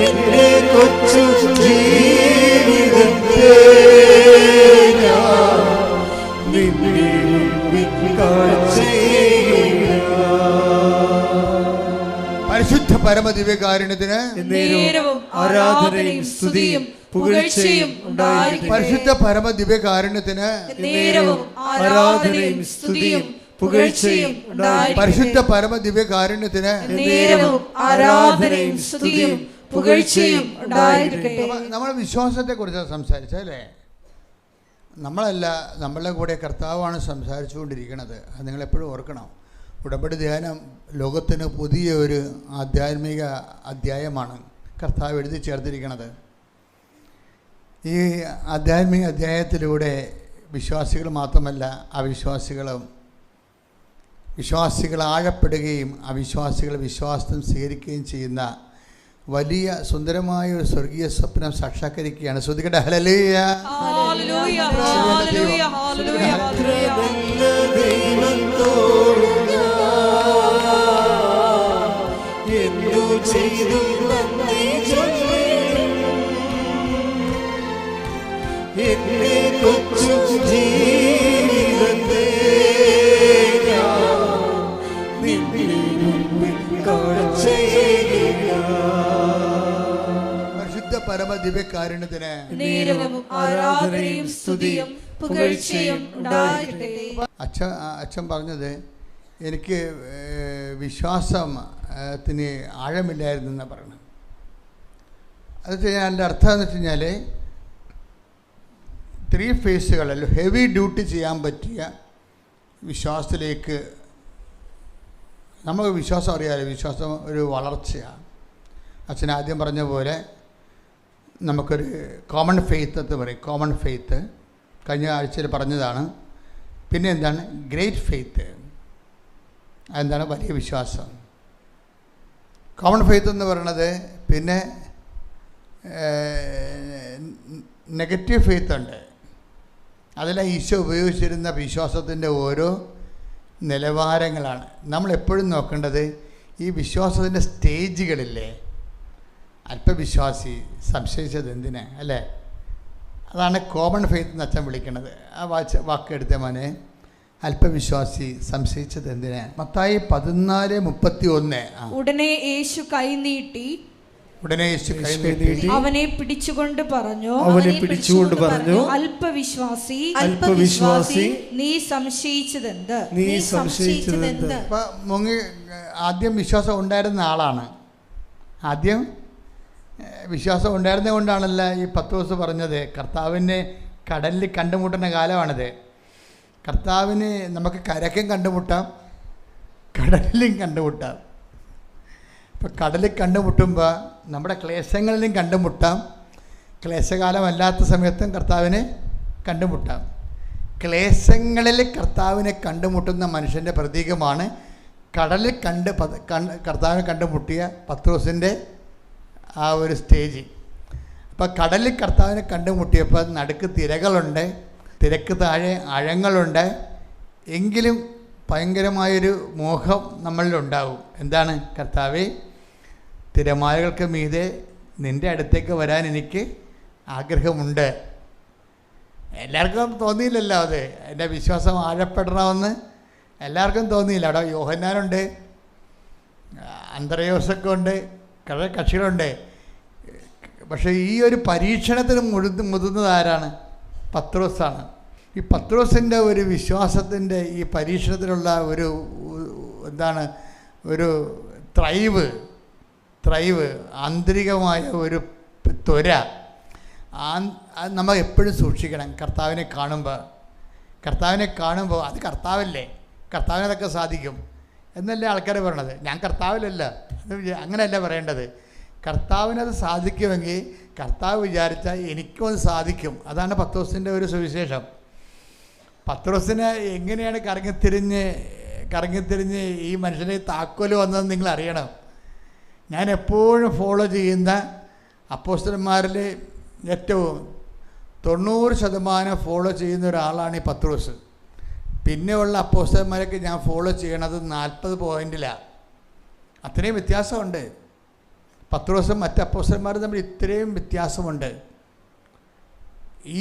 എന്റെ കൊച്ചു ജീവിതത്തെ പരിശുദ്ധ പരമദിവ്യകാരുണ്യത്തിന് നേരവും ആരാധനയും സ്തുതിയും പുകഴ്ചയും ഉണ്ടായിരിക്കട്ടെ. പരിശുദ്ധ പരമദിവ്യകാരുണ്യത്തിന് നേരവും ആരാധനയും സ്തുതിയും പുകഴ്ചയും ഉണ്ടായിരിക്കട്ടെ. പരിശുദ്ധ പരമദിവ്യകാരുണ്യത്തിന് നേരവും ആരാധനയും സ്തുതിയും പുകഴ്ചയും ഉണ്ടായിരിക്കട്ടെ. നമ്മൾ വിശ്വാസത്തെ കുറിച്ചാണ് സംസാരിച്ചല്ലേ. നമ്മളല്ല, നമ്മളുടെ കൂടെ കർത്താവാണ് സംസാരിച്ചുകൊണ്ടിരിക്കുന്നത്. അത് നിങ്ങളെപ്പോഴും ഓർക്കണം. ഉടമ്പടി ധ്യാനം ലോകത്തിന് പുതിയ ഒരു ആധ്യാത്മിക അധ്യായമാണ് കർത്താവ് എഴുതി ചേർത്തിരിക്കുന്നത്. ഈ ആധ്യാത്മിക അധ്യായത്തിലൂടെ വിശ്വാസികൾ മാത്രമല്ല വിശ്വാസികൾ ആഴപ്പെടുകയും അവിശ്വാസികൾ വിശ്വാസം സ്വീകരിക്കുകയും ചെയ്യുന്ന വലിയ സുന്ദരമായ ഒരു സ്വർഗീയ സ്വപ്നം സാക്ഷാത്കരിക്കുകയാണ്. ശ്രുതികട്ടെ ഹല്ലേലൂയ. ഹല്ലേലൂയ ഹല്ലേലൂയ ഹല്ലേലൂയ എന്തു ചെയ്തു നന്ദി എന്റെ കൊച്ചു ജീവിതത്തെ പരിശുദ്ധ പരമദിവ്യകാരുണ്യത്തിന് നേരവും ആരാധനയും സ്തുതിയും പുകഴ്ചയും ഉണ്ടായിരിക്കട്ടെ. അച്ഛൻ പറഞ്ഞത് എനിക്ക് വിശ്വാസത്തിന് ആഴമില്ലായിരുന്നു എന്നാണ് പറയുന്നത്. അത് അതിൻ്റെ അർത്ഥം എന്ന് വെച്ച് കഴിഞ്ഞാൽ 3 ഫേസുകളല്ലോ ഹെവി ഡ്യൂട്ടി ചെയ്യാൻ പറ്റിയ വിശ്വാസത്തിലേക്ക്. നമുക്ക് വിശ്വാസം അറിയാമല്ലോ, വിശ്വാസം ഒരു വളർച്ചയാണ്. അച്ഛൻ ആദ്യം പറഞ്ഞ പോലെ നമുക്കൊരു കോമൺ ഫെയ്ത്ത് എന്ന് പറയും. കോമൺ ഫെയ്ത്ത് കഴിഞ്ഞ ആഴ്ചയിൽ പറഞ്ഞതാണ്. പിന്നെ എന്താണ് ഗ്രേറ്റ് ഫെയ്ത്ത്? അതെന്താണ് വലിയ വിശ്വാസം. കോമൺ ഫെയ്ത്ത് എന്ന് പറയുന്നത്. പിന്നെ നെഗറ്റീവ് ഫെയ്ത്ത് ഉണ്ട്. അതിലാണ് ഈശോ ഉപയോഗിച്ചിരുന്ന വിശ്വാസത്തിൻ്റെ ഓരോ നിലവാരങ്ങളാണ്. നമ്മളെപ്പോഴും നോക്കേണ്ടത് ഈ വിശ്വാസത്തിൻ്റെ സ്റ്റേജുകളില്ലേ. അല്പവിശ്വാസി, സംശയിച്ചത് എന്തിന്, അല്ലേ? അതാണ് കോമൺ ഫെയ്ത്ത് എന്ന് അച്ഛൻ വിളിക്കുന്നത്. ആ വാക്കെടുത്ത മോനെ, അല്പവിശ്വാസി, സംശയിച്ചത് എന്തിന്. മത്തായി 14:31. ഉടനെ യേശു കൈനീട്ടി അവനെ പിടിച്ചുകൊണ്ട് പറഞ്ഞു, അല്പവിശ്വാസി, നീ സംശയിച്ചതെന്ത്? ആദ്യം വിശ്വാസം ഉണ്ടായിരുന്ന ആളാണ്. ആദ്യം വിശ്വാസം ഉണ്ടായിരുന്നത് കൊണ്ടാണല്ല ഈ പത്രോസ് പറഞ്ഞത് കർത്താവിനെ കടലിൽ കണ്ടുമുട്ടുന്ന കാലമാണിത്. കർത്താവിന് നമുക്ക് കരയ്ക്കും കണ്ടുമുട്ടാം, കടലിലും കണ്ടുമുട്ടാം. ഇപ്പം കടലിൽ കണ്ടുമുട്ടുമ്പോൾ നമ്മുടെ ക്ലേശങ്ങളിലും കണ്ടുമുട്ടാം. ക്ലേശകാലമല്ലാത്ത സമയത്തും കർത്താവിനെ കണ്ടുമുട്ടാം. ക്ലേശങ്ങളിൽ കർത്താവിനെ കണ്ടുമുട്ടുന്ന മനുഷ്യൻ്റെ പ്രതീകമാണ് കടലിൽ കർത്താവിനെ കണ്ടുമുട്ടിയ പത്രോസിൻ്റെ ആ ഒരു സ്റ്റേജ്. അപ്പോൾ കടലിൽ കർത്താവിനെ കണ്ടുമുട്ടിയപ്പോൾ നടുക്ക് തിരകളുണ്ട്, തിരക്ക് താഴെ ആഴങ്ങളുണ്ട്. എങ്കിലും ഭയങ്കരമായൊരു മോഹം നമ്മളിലുണ്ടാവും. എന്താണ്? കർത്താവേ, തിരമാലകൾക്ക് മീതെ നിൻ്റെ അടുത്തേക്ക് വരാൻ എനിക്ക് ആഗ്രഹമുണ്ട്. എല്ലാവർക്കും തോന്നിയില്ലല്ലോ അത്. എൻ്റെ വിശ്വാസം ആഴപ്പെടണമെന്ന് എല്ലാവർക്കും തോന്നിയില്ല. അവിടെ യോഹന്നാനുണ്ട്, അന്ത്രയോസൊക്കെ ഉണ്ട്, കുറേ കക്ഷികളുണ്ട്. പക്ഷേ ഈ ഒരു പരീക്ഷണത്തിന് മുതിർന്നത് ആരാണ്? പത്രോസാണ്. ഈ പത്രോസിൻ്റെ ഒരു വിശ്വാസത്തിൻ്റെ ഈ പരീക്ഷണത്തിലുള്ള ഒരു എന്താണ് ഒരു ത്രൈവ് ആന്തരികമായ ഒരു ത്വര നമ്മൾ എപ്പോഴും സൂക്ഷിക്കണം. കർത്താവിനെ കാണുമ്പോൾ അത് കർത്താവല്ലേ, കർത്താവിനതൊക്കെ സാധിക്കും എന്നല്ലേ ആൾക്കാർ പറയണത്. ഞാൻ കർത്താവിലല്ല, അങ്ങനെയല്ല പറയേണ്ടത്. കർത്താവിനത് സാധിക്കുമെങ്കിൽ കർത്താവ് വിചാരിച്ചാൽ എനിക്കും അത് സാധിക്കും. അതാണ് പത്രോസിൻ്റെ ഒരു സുവിശേഷം. പത്രോസിന് എങ്ങനെയാണ് കറങ്ങിത്തിരിഞ്ഞ് ഈ മനുഷ്യനെ താക്കോല് വന്നതെന്ന് നിങ്ങൾ അറിയണം. ഞാൻ എപ്പോഴും ഫോളോ ചെയ്യുന്ന അപ്പോസ്തലന്മാരിൽ ഏറ്റവും 90% ഫോളോ ചെയ്യുന്ന ഒരാളാണ് ഈ പത്രോസ്. പിന്നെയുള്ള അപ്പോസ്തലന്മാരൊക്കെ ഞാൻ ഫോളോ ചെയ്യണത് 40 പോയിൻറ്റിലാണ്. അത്രയും വ്യത്യാസമുണ്ട്. പത്രോസും മറ്റ് അപ്പോസ്തലന്മാരും തമ്മിൽ ഇത്രയും വ്യത്യാസമുണ്ട്.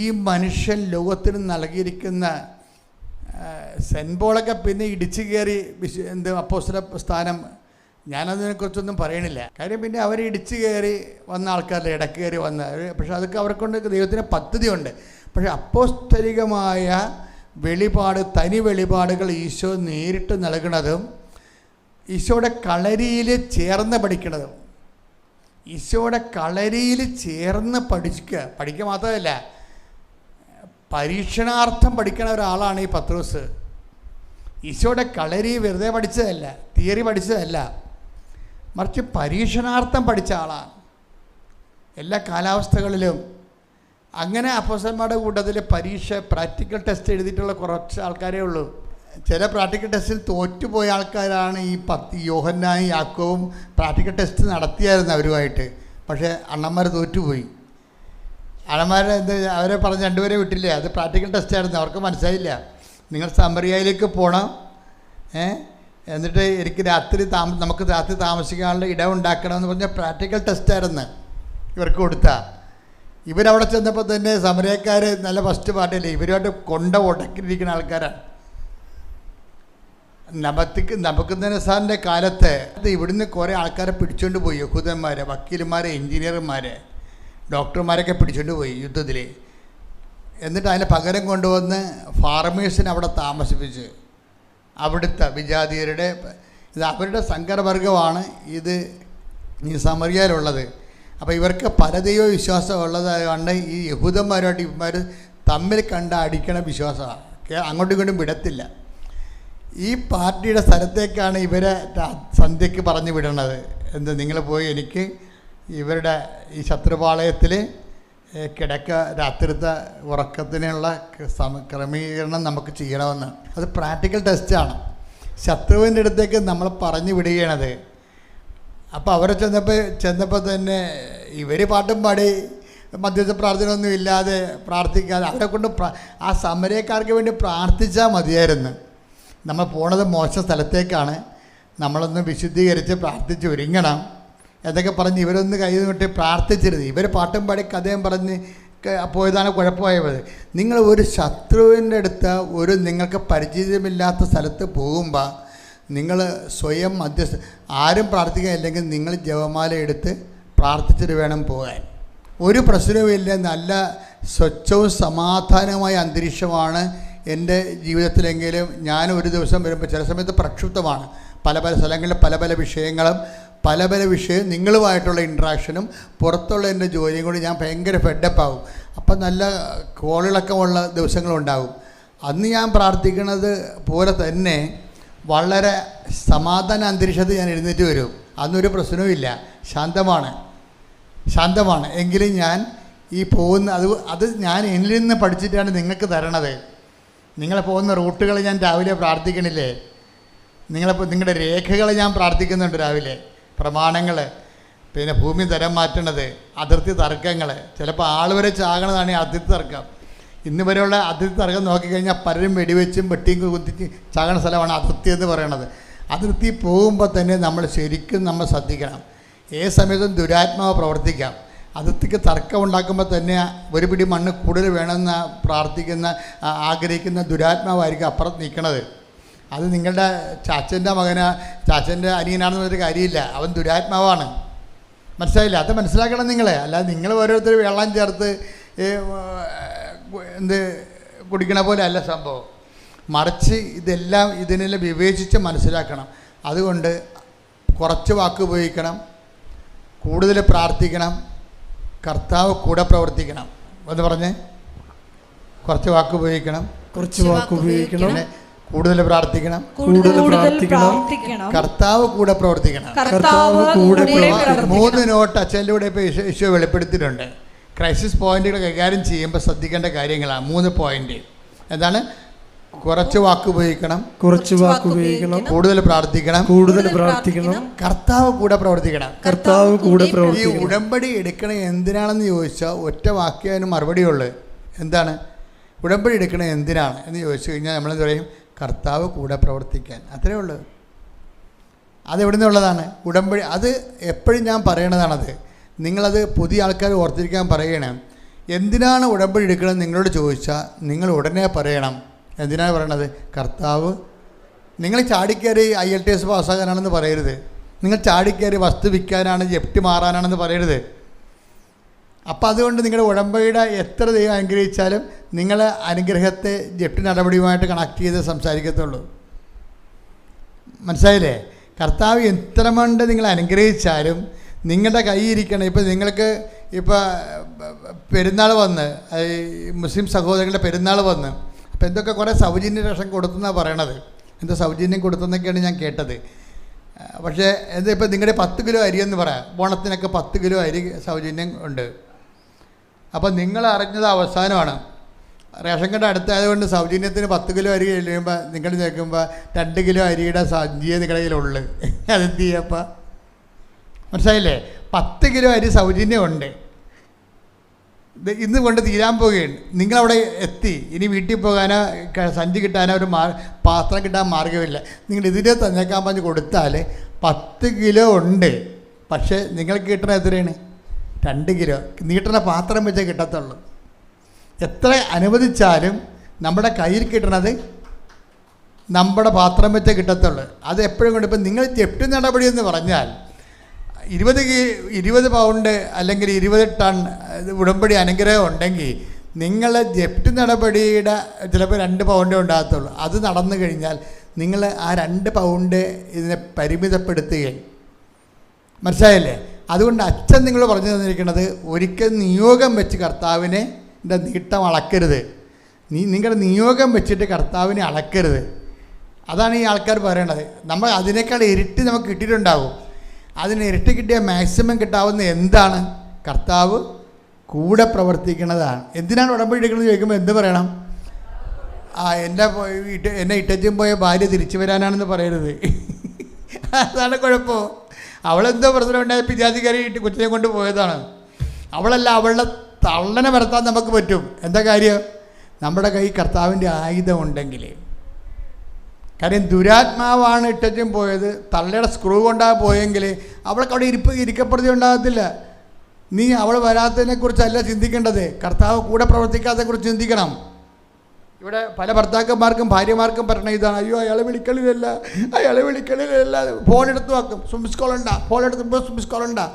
ഈ മനുഷ്യൻ ലോകത്തിന് നൽകിയിരിക്കുന്ന സെൻറ്റ് പോളൊക്കെ പിന്നെ ഇടിച്ചു കയറി അപ്പോസ്തല സ്ഥാനം ഞാനതിനെക്കുറിച്ചൊന്നും പറയണില്ല. കാര്യം പിന്നെ അവർ ഇടിച്ചു കയറി വന്ന ആൾക്കാരല്ലേ, ഇടക്ക് കയറി വന്ന. പക്ഷെ അതൊക്കെ അവർക്കൊണ്ട് ദൈവത്തിന് പദ്ധതിയുണ്ട്. പക്ഷെ അപ്പോസ്തലികമായ വെളിപാട്, തനി വെളിപാടുകൾ ഈശോ നേരിട്ട് നൽകുന്നതും ഈശോയുടെ കളരിയിൽ ചേർന്ന് പഠിക്കണതും, ഈശോയുടെ കളരിയിൽ ചേർന്ന് പഠിക്കുക മാത്രമല്ല, പരീക്ഷണാർത്ഥം പഠിക്കണ ഒരാളാണ് ഈ പത്രോസ്. ഈശോയുടെ കളരി വെറുതെ പഠിച്ചതല്ല, തിയറി പഠിച്ചതല്ല, മറിച്ച് പരീക്ഷണാർത്ഥം പഠിച്ച ആളാണ് എല്ലാ കാലാവസ്ഥകളിലും. അങ്ങനെ അപ്പോസ്തലന്മാരുടെ കൂട്ടത്തിൽ പ്രാക്ടിക്കൽ ടെസ്റ്റ് എഴുതിയിട്ടുള്ള കുറച്ച് ആൾക്കാരേ ഉള്ളൂ. ചില പ്രാക്ടിക്കൽ ടെസ്റ്റിൽ തോറ്റുപോയ ആൾക്കാരാണ് ഈ യോഹന്നാനും യാക്കോവും. പ്രാക്ടിക്കൽ ടെസ്റ്റ് നടത്തിയായിരുന്നു അവരുമായിട്ട്, പക്ഷേ അണ്ണന്മാർ തോറ്റുപോയി. അണ്ണന്മാരെ അവരെ പറഞ്ഞ് രണ്ടുപേരെ വിട്ടില്ലേ, അത് പ്രാക്ടിക്കൽ ടെസ്റ്റായിരുന്നു. അവർക്ക് മനസ്സിലായില്ല. നിങ്ങൾ സമറിയയിലേക്ക് പോകണം, എന്നിട്ട് എനിക്ക് നമുക്ക് രാത്രി താമസിക്കാനുള്ള ഇടം ഉണ്ടാക്കണമെന്ന് പറഞ്ഞാൽ പ്രാക്ടിക്കൽ ടെസ്റ്റായിരുന്നു ഇവർക്ക് കൊടുത്താൽ. ഇവരവിടെ ചെന്നപ്പോൾ തന്നെ സമരക്കാർ നല്ല ഫസ്റ്റ് പാർട്ടിയല്ലേ, ഇവരുമായിട്ട് ഉടക്കിയിരിക്കുന്ന ആൾക്കാരാണ്. നബൂഖദ്നേസറിൻ്റെ കാലത്ത് ഇവിടുന്ന് കുറേ ആൾക്കാരെ പിടിച്ചുകൊണ്ട് പോയി, യഹൂദന്മാരെ, വക്കീലന്മാരെ, എഞ്ചിനീയർമാരെ, ഡോക്ടർമാരൊക്കെ പിടിച്ചുകൊണ്ട് പോയി യുദ്ധത്തിൽ. എന്നിട്ട് അതിന് പകരം കൊണ്ടുവന്ന് ഫാർമേഴ്സിനെ അവിടെ താമസിപ്പിച്ച്, അവിടുത്തെ വിജാതീയരുടെ ഇത് അവരുടെ സങ്കരവർഗമാണ് ഇത് ഈ സമറിയയിലുള്ളത്. അപ്പോൾ ഇവർക്ക് പരദൈവ വിശ്വാസം ഉള്ളതായതുകൊണ്ട് ഈ യഹൂദന്മാരുമായിട്ട് ഇവന്മാർ തമ്മിൽ അടിക്കണ വിശ്വാസമാണ്, അങ്ങോട്ടും ഇങ്ങോട്ടും വിടത്തില്ല. ഈ പാർട്ടിയുടെ സ്ഥലത്തേക്കാണ് ഇവരെ സന്ധ്യയ്ക്ക് പറഞ്ഞു വിടണത്. നിങ്ങൾ പോയി എനിക്ക് ഇവരുടെ ഈ ശത്രുപാളയത്തിൽ രാത്രിത്തെ ഉറക്കത്തിനുള്ള ക്രമീകരണം നമുക്ക് ചെയ്യണമെന്ന്. അത് പ്രാക്ടിക്കൽ ടെസ്റ്റാണ്. ശത്രുവിൻ്റെ അടുത്തേക്ക് നമ്മൾ പറഞ്ഞു വിടുകയാണത്. അപ്പോൾ അവരെ ചെന്നപ്പോൾ തന്നെ ഇവർ പാട്ടും പാടി മധ്യസ്ഥ പ്രാർത്ഥനയൊന്നും ഇല്ലാതെ പ്രാർത്ഥിക്കാതെ അവരെ കൊണ്ട് ആ സമരക്കാർക്ക് വേണ്ടി പ്രാർത്ഥിച്ചാൽ മതിയായിരുന്നു. നമ്മൾ പോണത് മോശം സ്ഥലത്തേക്കാണ്, നമ്മളൊന്ന് വിശുദ്ധീകരിച്ച് പ്രാർത്ഥിച്ച് ഒരുങ്ങണം എന്നൊക്കെ പറഞ്ഞ് ഇവരൊന്ന് കൈ നീട്ടി പ്രാർത്ഥിച്ചിരുത്. ഇവർ പാട്ടും പാടി കഥയും പറഞ്ഞ് പോയതാണ് കുഴപ്പമായത്. നിങ്ങൾ ഒരു ശത്രുവിൻ്റെ അടുത്ത് നിങ്ങൾക്ക് പരിചയമില്ലാത്ത സ്ഥലത്ത് പോകുമ്പോൾ നിങ്ങൾ സ്വയം ആരും പ്രാർത്ഥിക്കാനില്ലെങ്കിൽ നിങ്ങൾ ജപമാല എടുത്ത് പ്രാർത്ഥിച്ചിട്ട് വേണം പോകാൻ. ഒരു പ്രശ്നവുമില്ല, നല്ല സ്വച്ഛവും സമാധാനമായ അന്തരീക്ഷമാണ് എൻ്റെ ജീവിതത്തിലെങ്കിലും. ഞാൻ ഒരു ദിവസം വരുമ്പോൾ ചില സമയത്ത് പ്രക്ഷുബ്ധമാണ്, പല സ്ഥലങ്ങളിൽ പല വിഷയങ്ങളും നിങ്ങളുമായിട്ടുള്ള ഇൻട്രാക്ഷനും പുറത്തുള്ള എൻ്റെ ജോലിയും കൂടി ഞാൻ ഭയങ്കര ഫെഡപ്പാവും. അപ്പം നല്ല കോളിളക്കമുള്ള ദിവസങ്ങളുണ്ടാകും. അന്ന് ഞാൻ പ്രാർത്ഥിക്കുന്നത് പോലെ തന്നെ വളരെ സമാധാന അന്തരീക്ഷത്തിൽ ഞാൻ എഴുന്നേറ്റ് വരും. അന്നൊരു പ്രശ്നവുമില്ല, ശാന്തമാണ്. എങ്കിലും ഞാൻ ഈ പോകുന്ന അത് ഞാൻ എന്നിൽ നിന്ന് പഠിച്ചിട്ടാണ് നിങ്ങൾക്ക് തരണത്. നിങ്ങൾ പോകുന്ന റൂട്ടുകൾ ഞാൻ രാവിലെ പ്രാർത്ഥിക്കണില്ലേ, നിങ്ങളുടെ രേഖകൾ ഞാൻ പ്രാർത്ഥിക്കുന്നുണ്ട് രാവിലെ, പ്രമാണങ്ങൾ, പിന്നെ ഭൂമി തരം മാറ്റണത്, അതിർത്തി തർക്കങ്ങൾ, ചിലപ്പോൾ ആൾ വരെ ചാകണതാണ് ഈ അതിർത്തി തർക്കം. ഇന്ന് വരെയുള്ള അതിർത്തി തർക്കം നോക്കിക്കഴിഞ്ഞാൽ പലരും വെടിവെച്ചും വെട്ടിയും കുത്തിച്ച് ചാകണ സ്ഥലമാണ് അതിർത്തി എന്ന് പറയണത്. അതിർത്തി പോകുമ്പോൾ തന്നെ നമ്മൾ ശരിക്കും ശ്രദ്ധിക്കണം. ഏത് സമയത്തും ദുരാത്മാവ് പ്രവർത്തിക്കാം. അതിർത്തിക്ക് തർക്കം ഉണ്ടാക്കുമ്പോൾ തന്നെ ഒരു പിടി മണ്ണ് കൂടുതൽ വേണമെന്ന് ആഗ്രഹിക്കുന്ന ദുരാത്മാവായിരിക്കും അപ്പുറത്ത് നിൽക്കണത്. അത് നിങ്ങളുടെ ചാച്ചൻ്റെ അനിയനാണെന്ന് പറഞ്ഞൊരു കാര്യമില്ല, അവൻ ദുരാത്മാവാണ്. മനസ്സിലായില്ല? അത് മനസ്സിലാക്കണം നിങ്ങൾ. അല്ലാതെ നിങ്ങൾ ഓരോരുത്തർ വെള്ളം ചേർത്ത് കുടിക്കണ പോലെ അല്ല സംഭവം. മറിച്ച് ഇതിനെല്ലാം വിവേചിച്ച് മനസ്സിലാക്കണം. അതുകൊണ്ട് കുറച്ച് വാക്ക് ഉപയോഗിക്കണം, കൂടുതൽ പ്രാർത്ഥിക്കണം, കർത്താവ് കൂടെ പ്രവർത്തിക്കണം എന്ന് പറഞ്ഞ് കുറച്ച് വാക്ക് ഉപയോഗിക്കണം, കൂടുതൽ പ്രാർത്ഥിക്കണം, കർത്താവ് കൂടെ പ്രവർത്തിക്കണം. 3 നോട്ട് അച്ഛനിലൂടെ ഇപ്പോൾ ഈശോ വെളിപ്പെടുത്തിയിട്ടുണ്ട്. ക്രൈസിസ് പോയിന്റുകൾ കൈകാര്യം ചെയ്യുമ്പോൾ ശ്രദ്ധിക്കേണ്ട കാര്യങ്ങളാണ് 3 പോയിന്റ്. എന്താണ്? കുറച്ച് വാക്ക് ഉപയോഗിക്കണം, കൂടുതൽ പ്രാർത്ഥിക്കണം, കർത്താവ് കൂടെ പ്രവർത്തിക്കണം. ഈ ഉടമ്പടി എടുക്കണേ എന്തിനാണെന്ന് ചോദിച്ചാൽ ഒറ്റ വാക്കേ അതിന് മറുപടിയുള്ളൂ. എന്താണ് ഉടമ്പടി എടുക്കണേ എന്തിനാണ് എന്ന് ചോദിച്ചു കഴിഞ്ഞാൽ നമ്മളെന്ത് പറയും? കർത്താവ് കൂടെ പ്രവർത്തിക്കാൻ. അത്രേ ഉള്ളൂ. അതെവിടെ നിന്നുള്ളതാണ് ഉടമ്പടി? അത് എപ്പോഴും ഞാൻ പറയണതാണത്. നിങ്ങളത് പുതിയ ആൾക്കാർ ഓർത്തിരിക്കാൻ പറയണം. എന്തിനാണ് ഉടമ്പടി എടുക്കണമെന്ന് നിങ്ങളോട് ചോദിച്ചാൽ നിങ്ങൾ ഉടനെ പറയണം. എന്തിനാണ് പറയണത്? കർത്താവ്. നിങ്ങൾ ചാടിക്കയറി IELTS പാസ്സാകാനാണെന്ന് പറയരുത്. നിങ്ങൾ ചാടിക്കയറി വസ്തു വിൽക്കാനാണ്, ജപ്തി മാറാനാണെന്ന് പറയരുത്. അപ്പോൾ അതുകൊണ്ട് നിങ്ങളുടെ ഉടമ്പടിയുടെ എത്ര ദൈവം അനുഗ്രഹിച്ചാലും നിങ്ങൾ അനുഗ്രഹത്തെ ജപ്തി നടപടിയുമായിട്ട് കണക്ട് ചെയ്ത് സംസാരിക്കത്തുള്ളൂ. മനസ്സിലായില്ലേ? കർത്താവ് എത്ര കൊണ്ട് നിങ്ങൾ അനുഗ്രഹിച്ചാലും നിങ്ങളുടെ കയ്യിരിക്കണം. ഇപ്പോൾ നിങ്ങൾക്ക് ഇപ്പോൾ പെരുന്നാൾ വന്ന്, മുസ്ലിം സഹോദരങ്ങളുടെ പെരുന്നാൾ വന്ന്, അപ്പോൾ എന്തൊക്കെ കുറേ സൗജന്യ റേഷൻ കൊടുത്തെന്നാണ് പറയണത്. എന്തോ സൗജന്യം കൊടുത്തെന്നൊക്കെയാണ് ഞാൻ കേട്ടത്. പക്ഷേ എന്താ ഇപ്പോൾ നിങ്ങളുടെ 10 കിലോ അരി എന്ന് പറയാം, ഓണത്തിനൊക്കെ 10 കിലോ അരി സൗജന്യം ഉണ്ട്. അപ്പോൾ നിങ്ങൾ അറിഞ്ഞത് അവസാനമാണ്. റേഷൻ കട അടുത്തായതുകൊണ്ട് സൗജന്യത്തിന് 10 കിലോ അരി കഴിയുമ്പോൾ നിങ്ങൾ നോക്കുമ്പോൾ 2 കിലോ അരിയുടെ സഞ്ചിയെ നിങ്ങളുടെ കയ്യിലുള്ളു. അതെന്ത് ചെയ്യപ്പോൾ? മനസ്സിലായില്ലേ? 10 കിലോ അരി സൗജന്യമുണ്ട്. ഇന്ന് കൊണ്ട് തീരാൻ പോവുകയാണ്. നിങ്ങളവിടെ എത്തി, ഇനി വീട്ടിൽ പോകാനോ സഞ്ചി കിട്ടാനോ ഒരു പാത്രം കിട്ടാൻ മാർഗ്ഗമില്ല. നിങ്ങൾ ഇതിനെ തന്നേക്കാൻ പറഞ്ഞ് കൊടുത്താൽ 10 കിലോ ഉണ്ട്. പക്ഷേ നിങ്ങൾക്ക് കിട്ടണ എത്രയാണ്? 2 കിലോ. നീട്ടണ പാത്രം വെച്ചേ കിട്ടത്തുള്ളൂ. എത്ര അനുവദിച്ചാലും നമ്മുടെ കയ്യിൽ കിട്ടണത് നമ്മുടെ പാത്രം വെച്ചേ കിട്ടത്തുള്ളൂ. അത് എപ്പോഴും കൊണ്ട് ഇപ്പം നിങ്ങൾ ജപ്തി നടപടി എന്ന് പറഞ്ഞാൽ 20 പൗണ്ട് അല്ലെങ്കിൽ 20 ടൺ ഉടമ്പടി അനുഗ്രഹം ഉണ്ടെങ്കിൽ നിങ്ങളെ ജപ്തി നടപടിയുടെ ചിലപ്പോൾ 2 പൗണ്ടേ ഉണ്ടാകത്തുള്ളൂ. അത് നടന്നു കഴിഞ്ഞാൽ നിങ്ങൾ ആ 2 പൗണ്ട് ഇതിനെ പരിമിതപ്പെടുത്തുകയും. മനസ്സിലായല്ലേ? അതുകൊണ്ട് അച്ഛൻ നിങ്ങൾ പറഞ്ഞു തന്നിരിക്കുന്നത് ഒരിക്കൽ നിയോഗം വെച്ച് കർത്താവിനെ നീട്ടം അളക്കരുത്. നിങ്ങളുടെ നിയോഗം വെച്ചിട്ട് കർത്താവിനെ അളക്കരുത്. അതാണ് ഈ ആൾക്കാർ പറയണത്. നമ്മൾ അതിനേക്കാൾ ഇരട്ടി നമുക്ക് കിട്ടിയിട്ടുണ്ടാവും. അതിന് ഇരട്ടി കിട്ടിയ മാക്സിമം കിട്ടാവുന്ന എന്താണ്? കർത്താവ് കൂടെ പ്രവർത്തിക്കുന്നതാണ്. എന്തിനാണ് ഉടമ്പടി എടുക്കുന്നത് ചോദിക്കുമ്പോൾ എന്ത് പറയണം? എന്നെ ഇട്ടച്ചും പോയ ഭാര്യ തിരിച്ചു വരാനാണെന്ന് പറയരുത്. അതാണ് കുഴപ്പം. അവളെന്തോ പ്രശ്നം ഉണ്ടായ പിജാതിക്കാരി കുറ്റം കൊണ്ട് പോയതാണ്. അവളല്ല, അവളുടെ തള്ളനെ വരുത്താൻ നമുക്ക് പറ്റും. എന്താ കാര്യം? നമ്മുടെ കൈ കർത്താവിൻ്റെ ആയുധം ഉണ്ടെങ്കിൽ. കാര്യം ദുരാത്മാവാണ് ഇട്ടച്ചും പോയത്, തള്ളയുടെ സ്ക്രൂ കൊണ്ടാണ് പോയെങ്കിൽ അവൾക്ക് അവിടെ ഇരിക്കപ്പെടുത്തി ഉണ്ടാകത്തില്ല. നീ അവൾ വരാത്തതിനെക്കുറിച്ചല്ല ചിന്തിക്കേണ്ടത്, കർത്താവ് കൂടെ പ്രവർത്തിക്കാത്തതിനെക്കുറിച്ച് ചിന്തിക്കണം. ഇവിടെ പല ഭർത്താക്കന്മാർക്കും ഭാര്യമാർക്കും പറഞ്ഞ ഇതാണ്, അയ്യോ അയാളെ വിളിക്കലില്ല, അയാളെ വിളിക്കലില്ല, ഫോണെടുത്ത് വെക്കും, മിസ് കോൾ ഉണ്ടാ, ഫോണെടുത്ത് മിസ് കോൾ ഉണ്ടാ.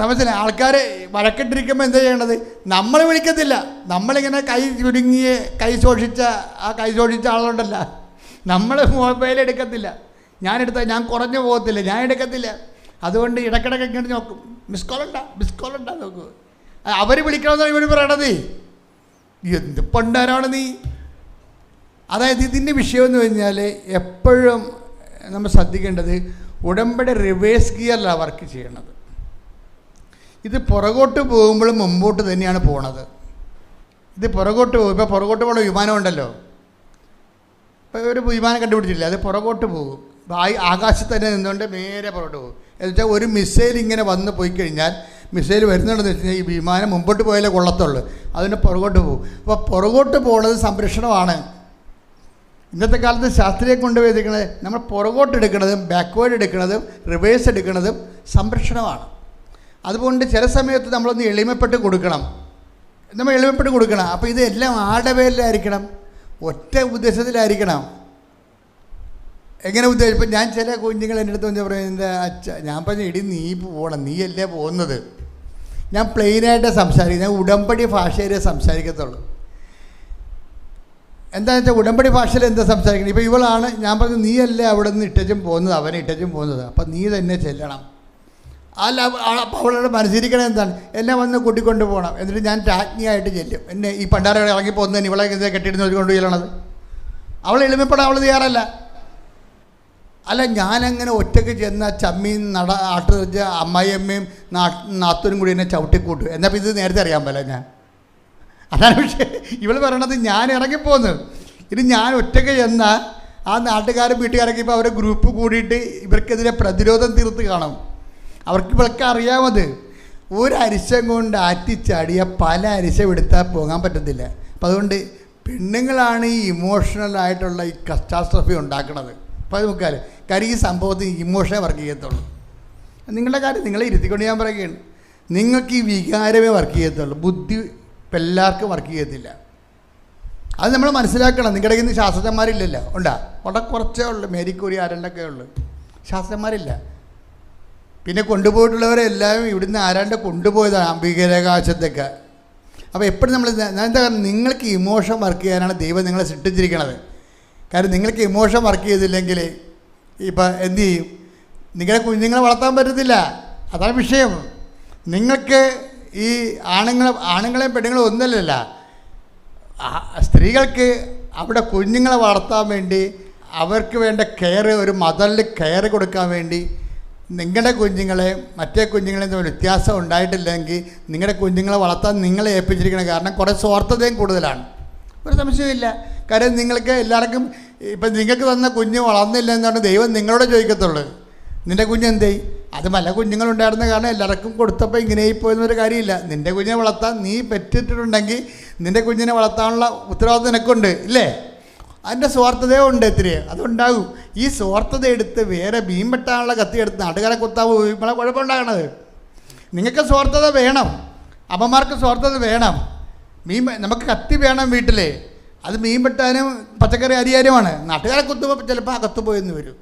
മനസ്സിലായി? ആൾക്കാരെ വഴക്കിട്ടിരിക്കുമ്പോൾ എന്താ ചെയ്യേണ്ടത്? നമ്മൾ വിളിക്കത്തില്ല, നമ്മളിങ്ങനെ കൈ ചുരുങ്ങിയ കൈ സൂക്ഷിച്ച ആളുണ്ടല്ല, നമ്മൾ മൊബൈൽ എടുക്കത്തില്ല. ഞാൻ കുറഞ്ഞു പോകത്തില്ല, ഞാൻ എടുക്കത്തില്ല. അതുകൊണ്ട് ഇടയ്ക്കിടയ്ക്ക് ഇങ്ങനെ നോക്കും, മിസ് കോൾ ഉണ്ടാ നോക്കൂ. അവർ വിളിക്കണമെന്നാണ് ഇവർ പറയണത്. എന്ത് പണ്ടാരാണ് നീ? അതായത് ഇതിൻ്റെ വിഷയമെന്ന് കഴിഞ്ഞാൽ എപ്പോഴും നമ്മൾ ശ്രദ്ധിക്കേണ്ടത് ഉടമ്പടി റിവേഴ്സ് ഗിയറിലാണ് വർക്ക് ചെയ്യണത്. ഇത് പുറകോട്ട് പോകുമ്പോഴും മുമ്പോട്ട് തന്നെയാണ് പോണത്. ഇത് പുറകോട്ട് പോകും. ഇപ്പോൾ പുറകോട്ട് പോകുന്ന വിമാനം ഉണ്ടല്ലോ, ഇപ്പോൾ ഒരു വിമാനം കണ്ടുപിടിച്ചില്ല, അത് പുറകോട്ട് പോകും. ആകാശത്ത് തന്നെ നിന്നുകൊണ്ട് നേരെ പുറകോട്ട് പോകും. എന്ന് വെച്ചാൽ ഒരു മിസൈൽ ഇങ്ങനെ വന്ന് പോയി കഴിഞ്ഞാൽ, മിസൈൽ വരുന്നുണ്ടെന്ന് വെച്ച് കഴിഞ്ഞാൽ ഈ വിമാനം മുമ്പോട്ട് പോയാലേ കൊള്ളത്തുള്ളൂ, അതിന് പുറകോട്ട് പോകും. അപ്പോൾ പുറകോട്ട് പോകുന്നത് സംരക്ഷണമാണ്. ഇന്നത്തെ കാലത്ത് ശാസ്ത്രീയം കൊണ്ടുപോയിരിക്കുന്നത് നമ്മൾ പുറകോട്ട് എടുക്കുന്നതും ബാക്ക്വേർഡ് എടുക്കുന്നതും റിവേഴ്സ് എടുക്കുന്നതും സംരക്ഷണമാണ്. അതുകൊണ്ട് ചില സമയത്ത് നമ്മളൊന്ന് എളിമപ്പെട്ട് കൊടുക്കണം. അപ്പോൾ ഇതെല്ലാം ആരുടെ പേരിലായിരിക്കണം? ഒറ്റ ഉദ്ദേശത്തിലായിരിക്കണം. എങ്ങനെ ഉദ്ദേശം? ഇപ്പം ഞാൻ ചില കുഞ്ഞുങ്ങൾ എൻ്റെ അടുത്ത് വന്ന് പറയും, എൻ്റെ ഞാൻ പറഞ്ഞു, ഇടി നീ പോകണം, നീ അല്ലേ പോകുന്നത്. ഞാൻ പ്ലെയിനായിട്ട് സംസാരിക്കും, ഞാൻ ഉടമ്പടി ഭാഷയിലേ സംസാരിക്കത്തുള്ളൂ. എന്താണെന്ന് വെച്ചാൽ ഉടമ്പടി ഭാഷയിൽ എന്താ സംസാരിക്കുന്നത്? ഇപ്പോൾ ഇവളാണ്, ഞാൻ പറഞ്ഞു നീ അല്ലേ അവിടെ നിന്ന് ഇട്ടച്ചും പോകുന്നത്, അവനെ ഇട്ടച്ചും പോകുന്നത്, അപ്പം നീ തന്നെ ചെല്ലണം. അല്ല, അപ്പോൾ അവളുടെ മനസ്സിരിക്കണത് എന്താണ്? എന്നെ വന്ന് കൂട്ടിക്കൊണ്ട് പോകണം, എന്നിട്ട് ഞാൻ രാജ്ഞിയായിട്ട് ചെല്ലും. എന്നെ ഈ പണ്ടാരകളെ ഇറങ്ങി പോകുന്നതിന് ഇവളെ കെട്ടിയിരുന്ന് കൊണ്ട് ചെല്ലണത്. അവൾ എളിമപ്പെടാൻ അവൾ തയ്യാറല്ല. അല്ല, ഞാനങ്ങനെ ഒറ്റയ്ക്ക് ചെന്ന ചമ്മീൻ ആട്ടുവെച്ച അമ്മായിയമ്മയും നാത്തൂരും കൂടി എന്നെ ചവിട്ടിക്കൂട്ടു. എന്നാൽ ഇത് നേരത്തെ അറിയാൻ പറ്റില്ല ഞാൻ. അതാണ് പക്ഷേ ഇവൾ പറയണത് ഞാൻ ഇറങ്ങിപ്പോന്ന്. ഇനി ഞാൻ ഒറ്റയ്ക്ക് ചെന്ന ആ നാട്ടുകാരും വീട്ടുകാരൊക്കെ ഇപ്പോൾ അവരെ ഗ്രൂപ്പ് കൂടിയിട്ട് ഇവർക്കെതിരെ പ്രതിരോധം തീർത്ത് കാണും. ഇവൾക്ക് അറിയാമത് ഒരു അരിശം കൊണ്ട് ആറ്റിച്ചാടിയ പല അരിശം എടുത്താൽ പോകാൻ പറ്റത്തില്ല. അപ്പം അതുകൊണ്ട് പെണ്ണുങ്ങളാണ് ഈ ഇമോഷണലായിട്ടുള്ള ഈ കറ്റാസ്ട്രഫി ഉണ്ടാക്കുന്നത്. അപ്പോൾ അത് നോക്കാൽ കാര്യം ഈ സംഭവത്തിന് ഇമോഷനെ വർക്ക് ചെയ്യത്തുള്ളൂ. നിങ്ങളുടെ കാര്യം നിങ്ങളെ ഇരുത്തിക്കൊണ്ട് ഞാൻ പറയുകയാണ്, നിങ്ങൾക്ക് ഈ വികാരമേ വർക്ക് ചെയ്യത്തുള്ളൂ, ബുദ്ധി ഇപ്പം എല്ലാവർക്കും വർക്ക് ചെയ്യത്തില്ല. അത് നമ്മൾ മനസ്സിലാക്കണം. നിങ്ങളുടെ ഇന്ന് ശാസ്ത്രജ്ഞന്മാരില്ലല്ലോ, ഉണ്ടാ വളരെ കുറച്ചേ ഉള്ളൂ, മേരി ക്യൂറി ആരണ്ടൊക്കെ ഉള്ളു. ശാസ്ത്രന്മാരില്ല. പിന്നെ കൊണ്ടുപോയിട്ടുള്ളവരെല്ലാം ഇവിടുന്ന് ആരാണ്ട് കൊണ്ടുപോയതാണ് ബഹിരാകാശത്തേക്ക്. അപ്പോൾ എപ്പോഴും നമ്മൾ എന്താ, നിങ്ങൾക്ക് ഇമോഷൻ വർക്ക് ചെയ്യാനാണ് ദൈവം നിങ്ങളെ സൃഷ്ടിച്ചിരിക്കണത്. കാരണം നിങ്ങൾക്ക് ഇമോഷൻ വർക്ക് ചെയ്തില്ലെങ്കിൽ ഇപ്പം എന്തു ചെയ്യും? നിങ്ങളുടെ കുഞ്ഞുങ്ങളെ വളർത്താൻ പറ്റത്തില്ല. അതാണ് വിഷയം. നിങ്ങൾക്ക് ഈ ആണുങ്ങളെയും പെണ്ണുങ്ങളെയും ഒന്നല്ലല്ല, സ്ത്രീകൾക്ക് അവിടെ കുഞ്ഞുങ്ങളെ വളർത്താൻ വേണ്ടി അവർക്ക് വേണ്ട കെയർ, ഒരു മദറിൽ കെയർ കൊടുക്കാൻ വേണ്ടി നിങ്ങളുടെ കുഞ്ഞുങ്ങളെ മറ്റേ കുഞ്ഞുങ്ങളെ തമ്മിൽ വ്യത്യാസം ഉണ്ടായിട്ടില്ലെങ്കിൽ നിങ്ങളുടെ കുഞ്ഞുങ്ങളെ വളർത്താൻ നിങ്ങളെ ഏൽപ്പിച്ചിരിക്കണം. കാരണം കുറേ സ്വാർത്ഥതയും കൂടുതലാണ്, ഒരു സംശയമില്ല. കാര്യം നിങ്ങൾക്ക് എല്ലാവർക്കും ഇപ്പം നിങ്ങൾക്ക് തന്ന കുഞ്ഞ് വളർന്നില്ല എന്നാണ് ദൈവം നിങ്ങളോട് ചോദിക്കത്തുള്ളൂ. നിൻ്റെ കുഞ്ഞ് എന്തേ? അത് പല കുഞ്ഞുങ്ങളുണ്ടായിരുന്ന കാരണം എല്ലാവർക്കും കൊടുത്തപ്പോൾ ഇങ്ങനെ പോയെന്നൊരു കാര്യമില്ല. നിൻ്റെ കുഞ്ഞിനെ വളർത്താൻ നീ പെറ്റിട്ടുണ്ടെങ്കിൽ നിൻ്റെ കുഞ്ഞിനെ വളർത്താനുള്ള ഉത്തരവാദിത്വം നിനക്കുണ്ട്, ഇല്ലേ? അതിൻ്റെ സ്വാർത്ഥതയോ ഉണ്ട്, ഇത്തിരി അതുണ്ടാകും. ഈ സ്വാർത്ഥത എടുത്ത് വേറെ മീൻ വെട്ടാനുള്ള കത്തി എടുത്ത് നാട്ടുകാരെ കുത്താവ് നമ്മളെ കുഴപ്പമുണ്ടാകണത്. നിങ്ങൾക്ക് സ്വാർത്ഥത വേണം, അമ്മമാർക്ക് സ്വാർത്ഥത വേണം. നമുക്ക് കത്തി വേണം വീട്ടിൽ, അത് മീൻ വെട്ടാനും പച്ചക്കറി അരിയാനുമാണ്. നാട്ടുകാരെ കുത്തുമ്പോൾ ചിലപ്പോൾ അകത്ത് പോയെന്ന് വരും.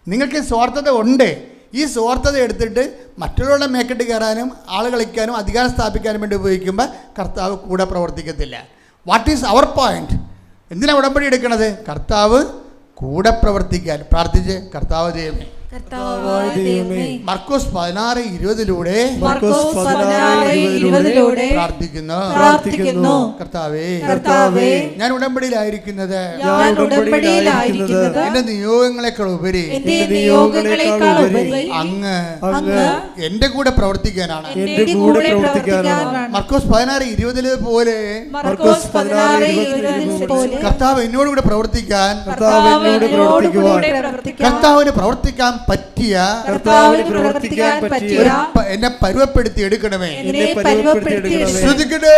നിങ്ങൾക്ക് സ്വാർത്ഥത ഉണ്ട്. ഈ സ്വാർത്ഥത എടുത്തിട്ട് മറ്റുള്ളവരുടെ മേക്കെട്ട് കയറാനും ആൾ കളിക്കാനും അധികാരം സ്ഥാപിക്കാനും വേണ്ടി ഉപയോഗിക്കുമ്പോൾ കർത്താവ് കൂടെ പ്രവർത്തിക്കത്തില്ല. What is our point? എന്തിനാണ് ഉടമ്പടി എടുക്കണത്? കർത്താവ് കൂടെ പ്രവർത്തിക്കാൻ. പ്രാർത്ഥിച്ച് കർത്താവ് ദൈവമേ, മർക്കോസ് 16:20 പ്രാർത്ഥിക്കുന്നു. കർത്താവേ, ഞാൻ ഉടമ്പടിയിലായിരിക്കുന്നത് എന്റെ നിയോഗങ്ങളെക്കാൾ ഉപരി അങ്ങ് എന്റെ കൂടെ പ്രവർത്തിക്കാനാണ്. മർക്കോസ് 16:20 പോലെ കർത്താവ് എന്നോട് കൂടെ പ്രവർത്തിക്കാൻ, കർത്താവിന് പ്രവർത്തിക്കാൻ പറ്റിയ എന്നെ പരുവപ്പെടുത്തി എടുക്കണമേ. ശ്രദ്ധിക്കട്ടെ.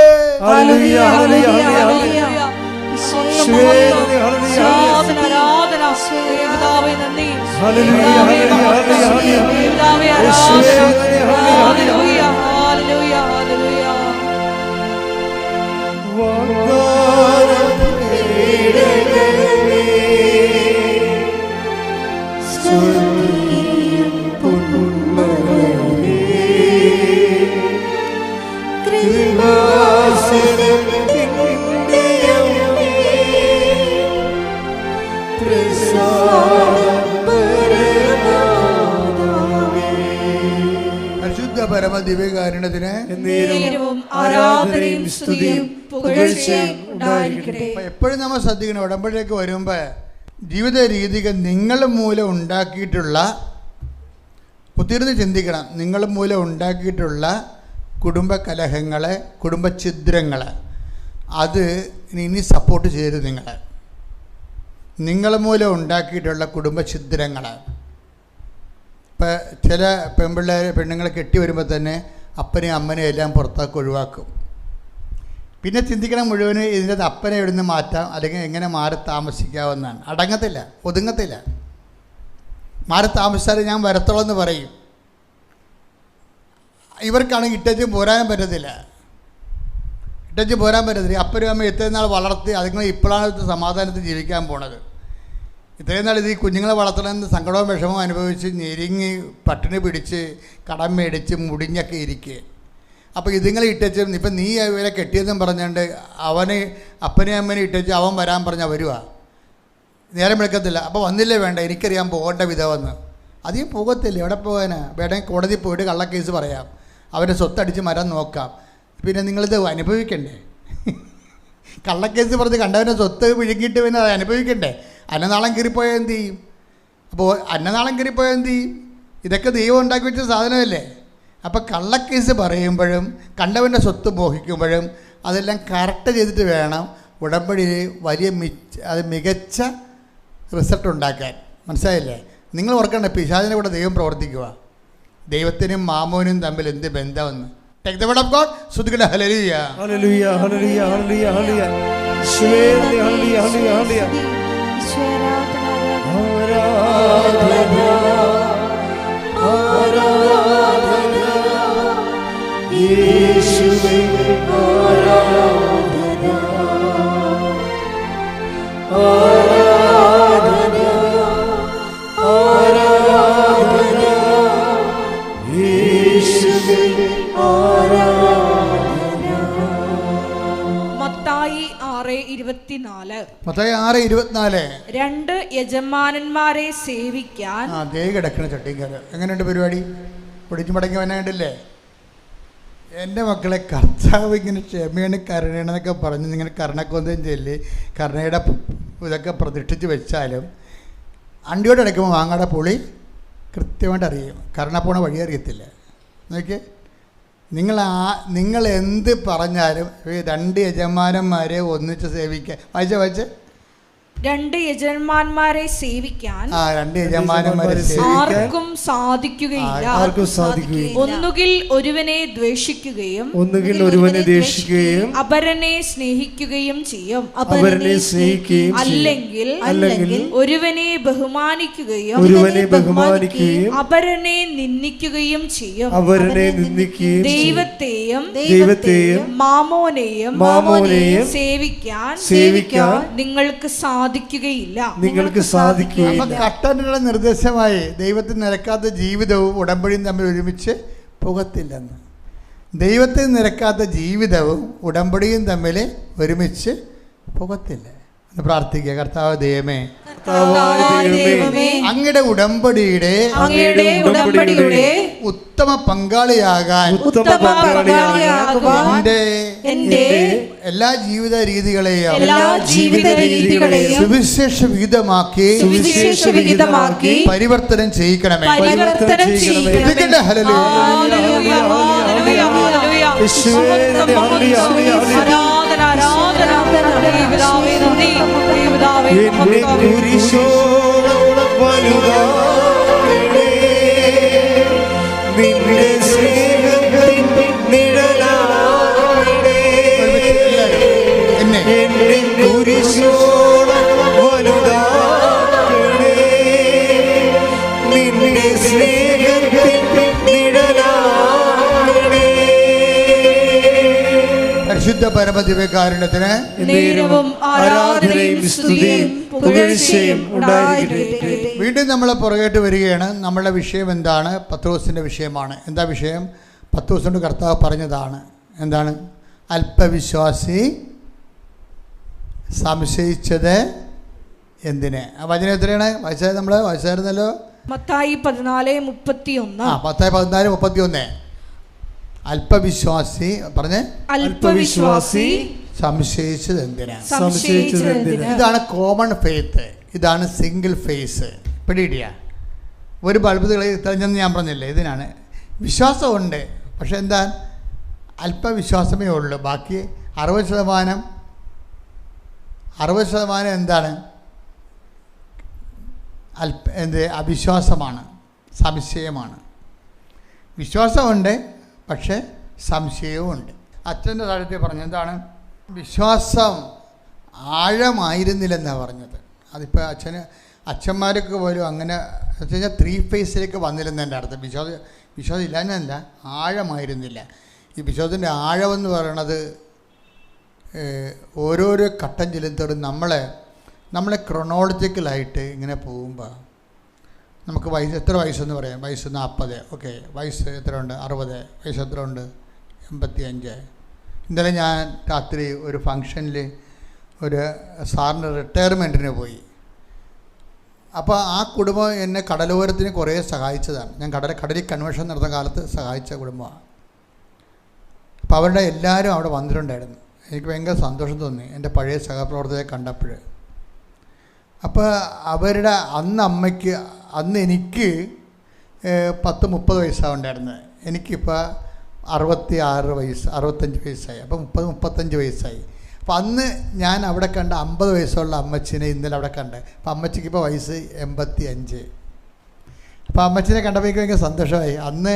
പരമദിവ്യകാരുണ്യത്തിന് ആരാധനയും സ്തുതിയും പുകഴ്ചയും ഉണ്ടായിരിക്കട്ടെ. എപ്പോഴും നമ്മൾ ശ്രദ്ധിക്കണം, ഉടമ്പടിയിലേക്ക് വരുമ്പോൾ ജീവിത രീതികൾ നിങ്ങൾ മൂലം ഉണ്ടാക്കിയിട്ടുള്ള, കുത്തിയിരുന്ന് ചിന്തിക്കണം, നിങ്ങൾ മൂലം ഉണ്ടാക്കിയിട്ടുള്ള കുടുംബ കലഹങ്ങളെ, കുടുംബ ഛിദ്രങ്ങൾ, അത് ഇനി സപ്പോർട്ട് ചെയ്യരുത്. നിങ്ങൾ മൂലം ഉണ്ടാക്കിയിട്ടുള്ള കുടുംബ ഛിദ്രങ്ങൾ. ഇപ്പം ചില പെണ്ണുങ്ങളെ കെട്ടി വരുമ്പോൾ തന്നെ അപ്പനെയും അമ്മനെയും എല്ലാം പുറത്താക്കി ഒഴിവാക്കും. പിന്നെ ചിന്തിക്കണം മുഴുവനും ഇതിൻ്റെ അപ്പനെ എവിടുന്ന് മാറ്റാം, അല്ലെങ്കിൽ എങ്ങനെ മാറി താമസിക്കാമെന്നാണ്. ഒതുങ്ങത്തില്ല. മാറി താമസിച്ചാൽ ഞാൻ വരത്തോളം എന്ന് പറയും. ഇവർക്കാണെങ്കിൽ ഇട്ടേച്ച് പോരാൻ പറ്റത്തില്ല. അപ്പനും അമ്മ ഇത്രയും നാൾ വളർത്തി അതുങ്ങൾ ഇപ്പോഴാണ് സമാധാനത്തിൽ ജീവിക്കാൻ പോണത്. ഇത്രയും നാൾ ഇത് ഈ കുഞ്ഞുങ്ങളെ വളർത്തണമെന്ന് സങ്കടവും വിഷമവും അനുഭവിച്ച് ഞെരുങ്ങി പട്ടിണി പിടിച്ച് കടം മേടിച്ച് മുടിഞ്ഞൊക്കെ ഇരിക്കുക. അപ്പോൾ ഇതുങ്ങളെ ഇട്ടേച്ച് ഇപ്പം നീ ഇവരെ കെട്ടിയെന്നും പറഞ്ഞുകൊണ്ട് അവന് അപ്പനെയും അമ്മനെ ഇട്ടേച്ച് അവൻ വരാൻ പറഞ്ഞാൽ വരുക, നേരം വിളിക്കത്തില്ല. അപ്പോൾ വന്നില്ലേ വേണ്ട, എനിക്കറിയാൻ പോകേണ്ട വിധമെന്ന്. അധികം പോകത്തില്ല. എവിടെ പോകാനാ? വേണമെങ്കിൽ കോടതി പോയിട്ട് കള്ളക്കേസ് പറയാം, അവരെ സ്വത്തടിച്ച് മരം നോക്കാം. പിന്നെ നിങ്ങളിത് അനുഭവിക്കണ്ടേ? കള്ളക്കേസ് പറഞ്ഞ് കണ്ടവൻ്റെ സ്വത്ത് വിഴുങ്ങിയിട്ട് പിന്നെ അത് അനുഭവിക്കണ്ടേ? അന്നനാളം കീറിപ്പോയാൽ എന്ത് ചെയ്യും? അപ്പോൾ അന്നനാളം കീറിപ്പോയാൽ എന്ത് ചെയ്യും? ഇതൊക്കെ ദൈവം ഉണ്ടാക്കി വെച്ച സാധനമല്ലേ. അപ്പോൾ കള്ളക്കേസ് പറയുമ്പോഴും കണ്ടവൻ്റെ സ്വത്ത് മോഹിക്കുമ്പോഴും അതെല്ലാം കറക്റ്റ് ചെയ്തിട്ട് വേണം ഉടമ്പടിയിൽ മികച്ച റിസൾട്ട് ഉണ്ടാക്കാൻ. മനസ്സിലായില്ലേ? നിങ്ങൾ ഓർക്കണ്ട, പിശാചിൻ്റെ കൂടെ ദൈവം പ്രവർത്തിക്കുക. ദൈവത്തിനും മാമോനും തമ്മിൽ എന്ത് ബന്ധമെന്ന്. Take the word of God. Sudhikala hallelujah. Hallelujah, hallelujah, hallelujah, hallelujah. Shweli hallelujah, hallelujah, hallelujah. Yeshuve aradhana, aradhana, aradhana. Mathai 6:24. 2 യജമാനന്മാരെ സേവിക്കാൻ. ദേ കിടക്കണ ചട്ടിക്കാർ. എങ്ങനെയുണ്ട് പരിപാടി? പിടിച്ചു മടങ്ങി വന്നെ കണ്ടില്ലേ? എൻ്റെ മക്കളെ, കർത്താവ് ഇങ്ങനെ ക്ഷമയാണ് കരുണയെന്നൊക്കെ പറഞ്ഞ് ഇങ്ങനെ കരുണക്കൊന്തയും ചൊല്ലി കരുണയുടെ ഇതൊക്കെ പ്രതിഷ്ഠിച്ച് വെച്ചാലും അണ്ടിയോട് അടയ്ക്കുമ്പോൾ മാങ്ങയുടെ പുളി കൃത്യമായിട്ട് അറിയും. കരുണ പോണ വഴി അറിയത്തില്ല. നോക്കിയേ, നിങ്ങൾ എന്ത് പറഞ്ഞാലും 2 യജമാനന്മാരെ ഒന്നിച്ച് സേവിക്കാൻ. വായിച്ച 2 യജമാനന്മാരെ സേവിക്കാൻ 2 യജമാനന്മാരെ ആർക്കും സാധിക്കുകയില്ല. ഒന്നുകിൽ ഒരുവനെ ദ്വേഷിക്കുകയും അപരനെ സ്നേഹിക്കുകയും ചെയ്യും. അല്ലെങ്കിൽ ഒരുവനെ ബഹുമാനിക്കുകയും അപരനെ നിന്ദിക്കുകയും ചെയ്യും. ദൈവത്തെയും മാമോനെയും സേവിക്കാൻ നിങ്ങൾക്ക് സാധിക്കുകയില്ല. കട്ടനുള്ള നിർദ്ദേശമായി ദൈവത്തിന് നിരക്കാത്ത ജീവിതവും ഉടമ്പടിയും തമ്മിൽ ഒരുമിച്ച് പോകത്തില്ലെന്ന്. ദൈവത്തിന് നിരക്കാത്ത ജീവിതവും ഉടമ്പടിയും തമ്മിൽ ഒരുമിച്ച് പോകത്തില്ല. പ്രാർത്ഥിക്കുക. കർത്താവ് ദൈവമേ, അങ്ങയുടെ ഉടമ്പടിയുടെ ഉത്തമ പങ്കാളിയാകാൻ എന്റെ എല്ലാ ജീവിത രീതികളെയും സുവിശേഷ വിഹിതമാക്കി പരിവർത്തനം ചെയ്യിക്കണമേ. പരിശുദ്ധ പരമദിവ്യകാരുണ്യത്തിന് വീണ്ടും നമ്മളെ പുറകേട്ട് വരികയാണ്. നമ്മളുടെ വിഷയം എന്താണ്? പത്രോസിൻ്റെ വിഷയമാണ്. എന്താ വിഷയം? പത്രോസിനോട് കർത്താവ് പറഞ്ഞതാണ്. എന്താണ്? അല്പവിശ്വാസി സംശയിച്ചത് എന്തിന്? ആ വചനം എത്രയാണ് വായിച്ചത്? നമ്മൾ വായിച്ചായിരുന്നല്ലോ. മത്തായി 14:31. മത്തായി 14:31. അല്പവിശ്വാസി പറഞ്ഞേ, അല്പവിശ്വാസി സംശയിച്ചത് എന്തിനാ? ഇതാണ് കോമൺ ഫെയ്ത്ത്. ഇതാണ് സിംഗിൾ ഫേസ്. പിടിയിടിയ ഒരു ബൾബ് തെളിഞ്ഞെന്ന് ഞാൻ പറഞ്ഞില്ലേ? ഇതിനാണ് വിശ്വാസമുണ്ട്. പക്ഷെ എന്താ? അല്പവിശ്വാസമേ ഉള്ളൂ. ബാക്കി 60% എന്താണ്? അവിശ്വാസമാണ്, സംശയമാണ്. വിശ്വാസമുണ്ട്, പക്ഷേ സംശയവുമുണ്ട്. അച്ഛൻ്റെ താഴത്തെ പറഞ്ഞത് എന്താണ്? വിശ്വാസം ആഴമായിരുന്നില്ലെന്നാണ് പറഞ്ഞത്. അതിപ്പോൾ അച്ഛന്മാർക്ക് പോലും അങ്ങനെ വെച്ച് കഴിഞ്ഞാൽ 3 ഫേസിലേക്ക് വന്നില്ലെന്ന് എൻ്റെ അർത്ഥം. വിശ്വാസം ഇല്ലാന്നല്ല, ആഴമായിരുന്നില്ല. ഈ വിശ്വാസത്തിൻ്റെ ആഴമെന്ന് പറയണത് ഓരോരോ ഘട്ടം ചെല്ലുന്നതോടും നമ്മളെ ക്രൊണോളജിക്കലായിട്ട് ഇങ്ങനെ പോകുമ്പോൾ നമുക്ക് എത്ര വയസ്സെന്ന് പറയാം? വയസ്സ് 40. ഓക്കെ, വയസ്സ് എത്ര ഉണ്ട്? 60. വയസ്സ് എത്ര ഉണ്ട്? 85. ഇന്നലെ ഞാൻ രാത്രി ഒരു ഫങ്ഷനിൽ ഒരു സാറിൻ്റെ റിട്ടയർമെൻറ്റിന് പോയി. അപ്പോൾ ആ കുടുംബം എന്നെ കടലോരത്തിന് കുറേ സഹായിച്ചതാണ്. ഞാൻ കടലിൽ കൺവെൻഷൻ നടത്തുന്ന കാലത്ത് സഹായിച്ച കുടുംബമാണ്. അപ്പോൾ അവരുടെ എല്ലാവരും അവിടെ വന്നിട്ടുണ്ടായിരുന്നു. എനിക്ക് ഭയങ്കര സന്തോഷം തോന്നി എൻ്റെ പഴയ സഹപ്രവർത്തകരെ കണ്ടപ്പോൾ. അപ്പോൾ അവരുടെ അന്ന് എനിക്ക് 30 വയസ്സാണ് ഉണ്ടായിരുന്നത്. എനിക്കിപ്പോൾ 65 വയസ്സായി. അപ്പോൾ 35 വയസ്സായി. അപ്പോൾ അന്ന് ഞാൻ അവിടെ കണ്ട 50 വയസ്സുള്ള അമ്മച്ചിനെ ഇന്നലെ അവിടെ കണ്ട്. അപ്പോൾ അമ്മച്ചിക്ക് ഇപ്പോൾ വയസ്സ് 85. അപ്പോൾ അമ്മച്ചിനെ കണ്ടപ്പോൾ എനിക്ക് ഭയങ്കര സന്തോഷമായി. അന്ന്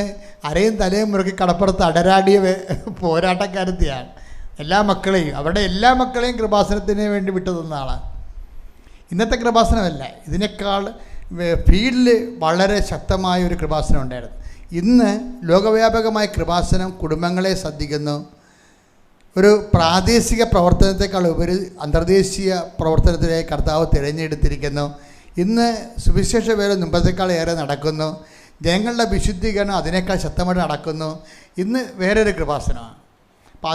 അരയും തലയും മുറുക്കി കടപ്പുറത്ത് അടരാടിയ പോരാട്ടക്കാരത്തിയാണ്. എല്ലാ മക്കളെയും കൃപാസനത്തിന് വേണ്ടി വിട്ടു തന്ന ആളാണ്. ഇന്നത്തെ കൃപാസനമല്ല, ഇതിനേക്കാൾ ഫീൽഡിൽ വളരെ ശക്തമായ ഒരു കൃപാസനം ഉണ്ടായിരുന്നു. ഇന്ന് ലോകവ്യാപകമായ കൃപാസനം കുടുംബങ്ങളെ ശ്രദ്ധിക്കുന്നു. ഒരു പ്രാദേശിക പ്രവർത്തനത്തെക്കാൾ ഉപരി അന്തർദേശീയ പ്രവർത്തനത്തിലേക്ക് കർത്താവ് തിരഞ്ഞെടുത്തിരിക്കുന്നു. ഇന്ന് സുവിശേഷ വേല മുമ്പത്തേക്കാൾ ഏറെ നടക്കുന്നു. ജനങ്ങളുടെ വിശുദ്ധീകരണം അതിനേക്കാൾ ശക്തമായിട്ട് നടക്കുന്നു. ഇന്ന് വേറൊരു കൃപാസനമാണ്. അപ്പം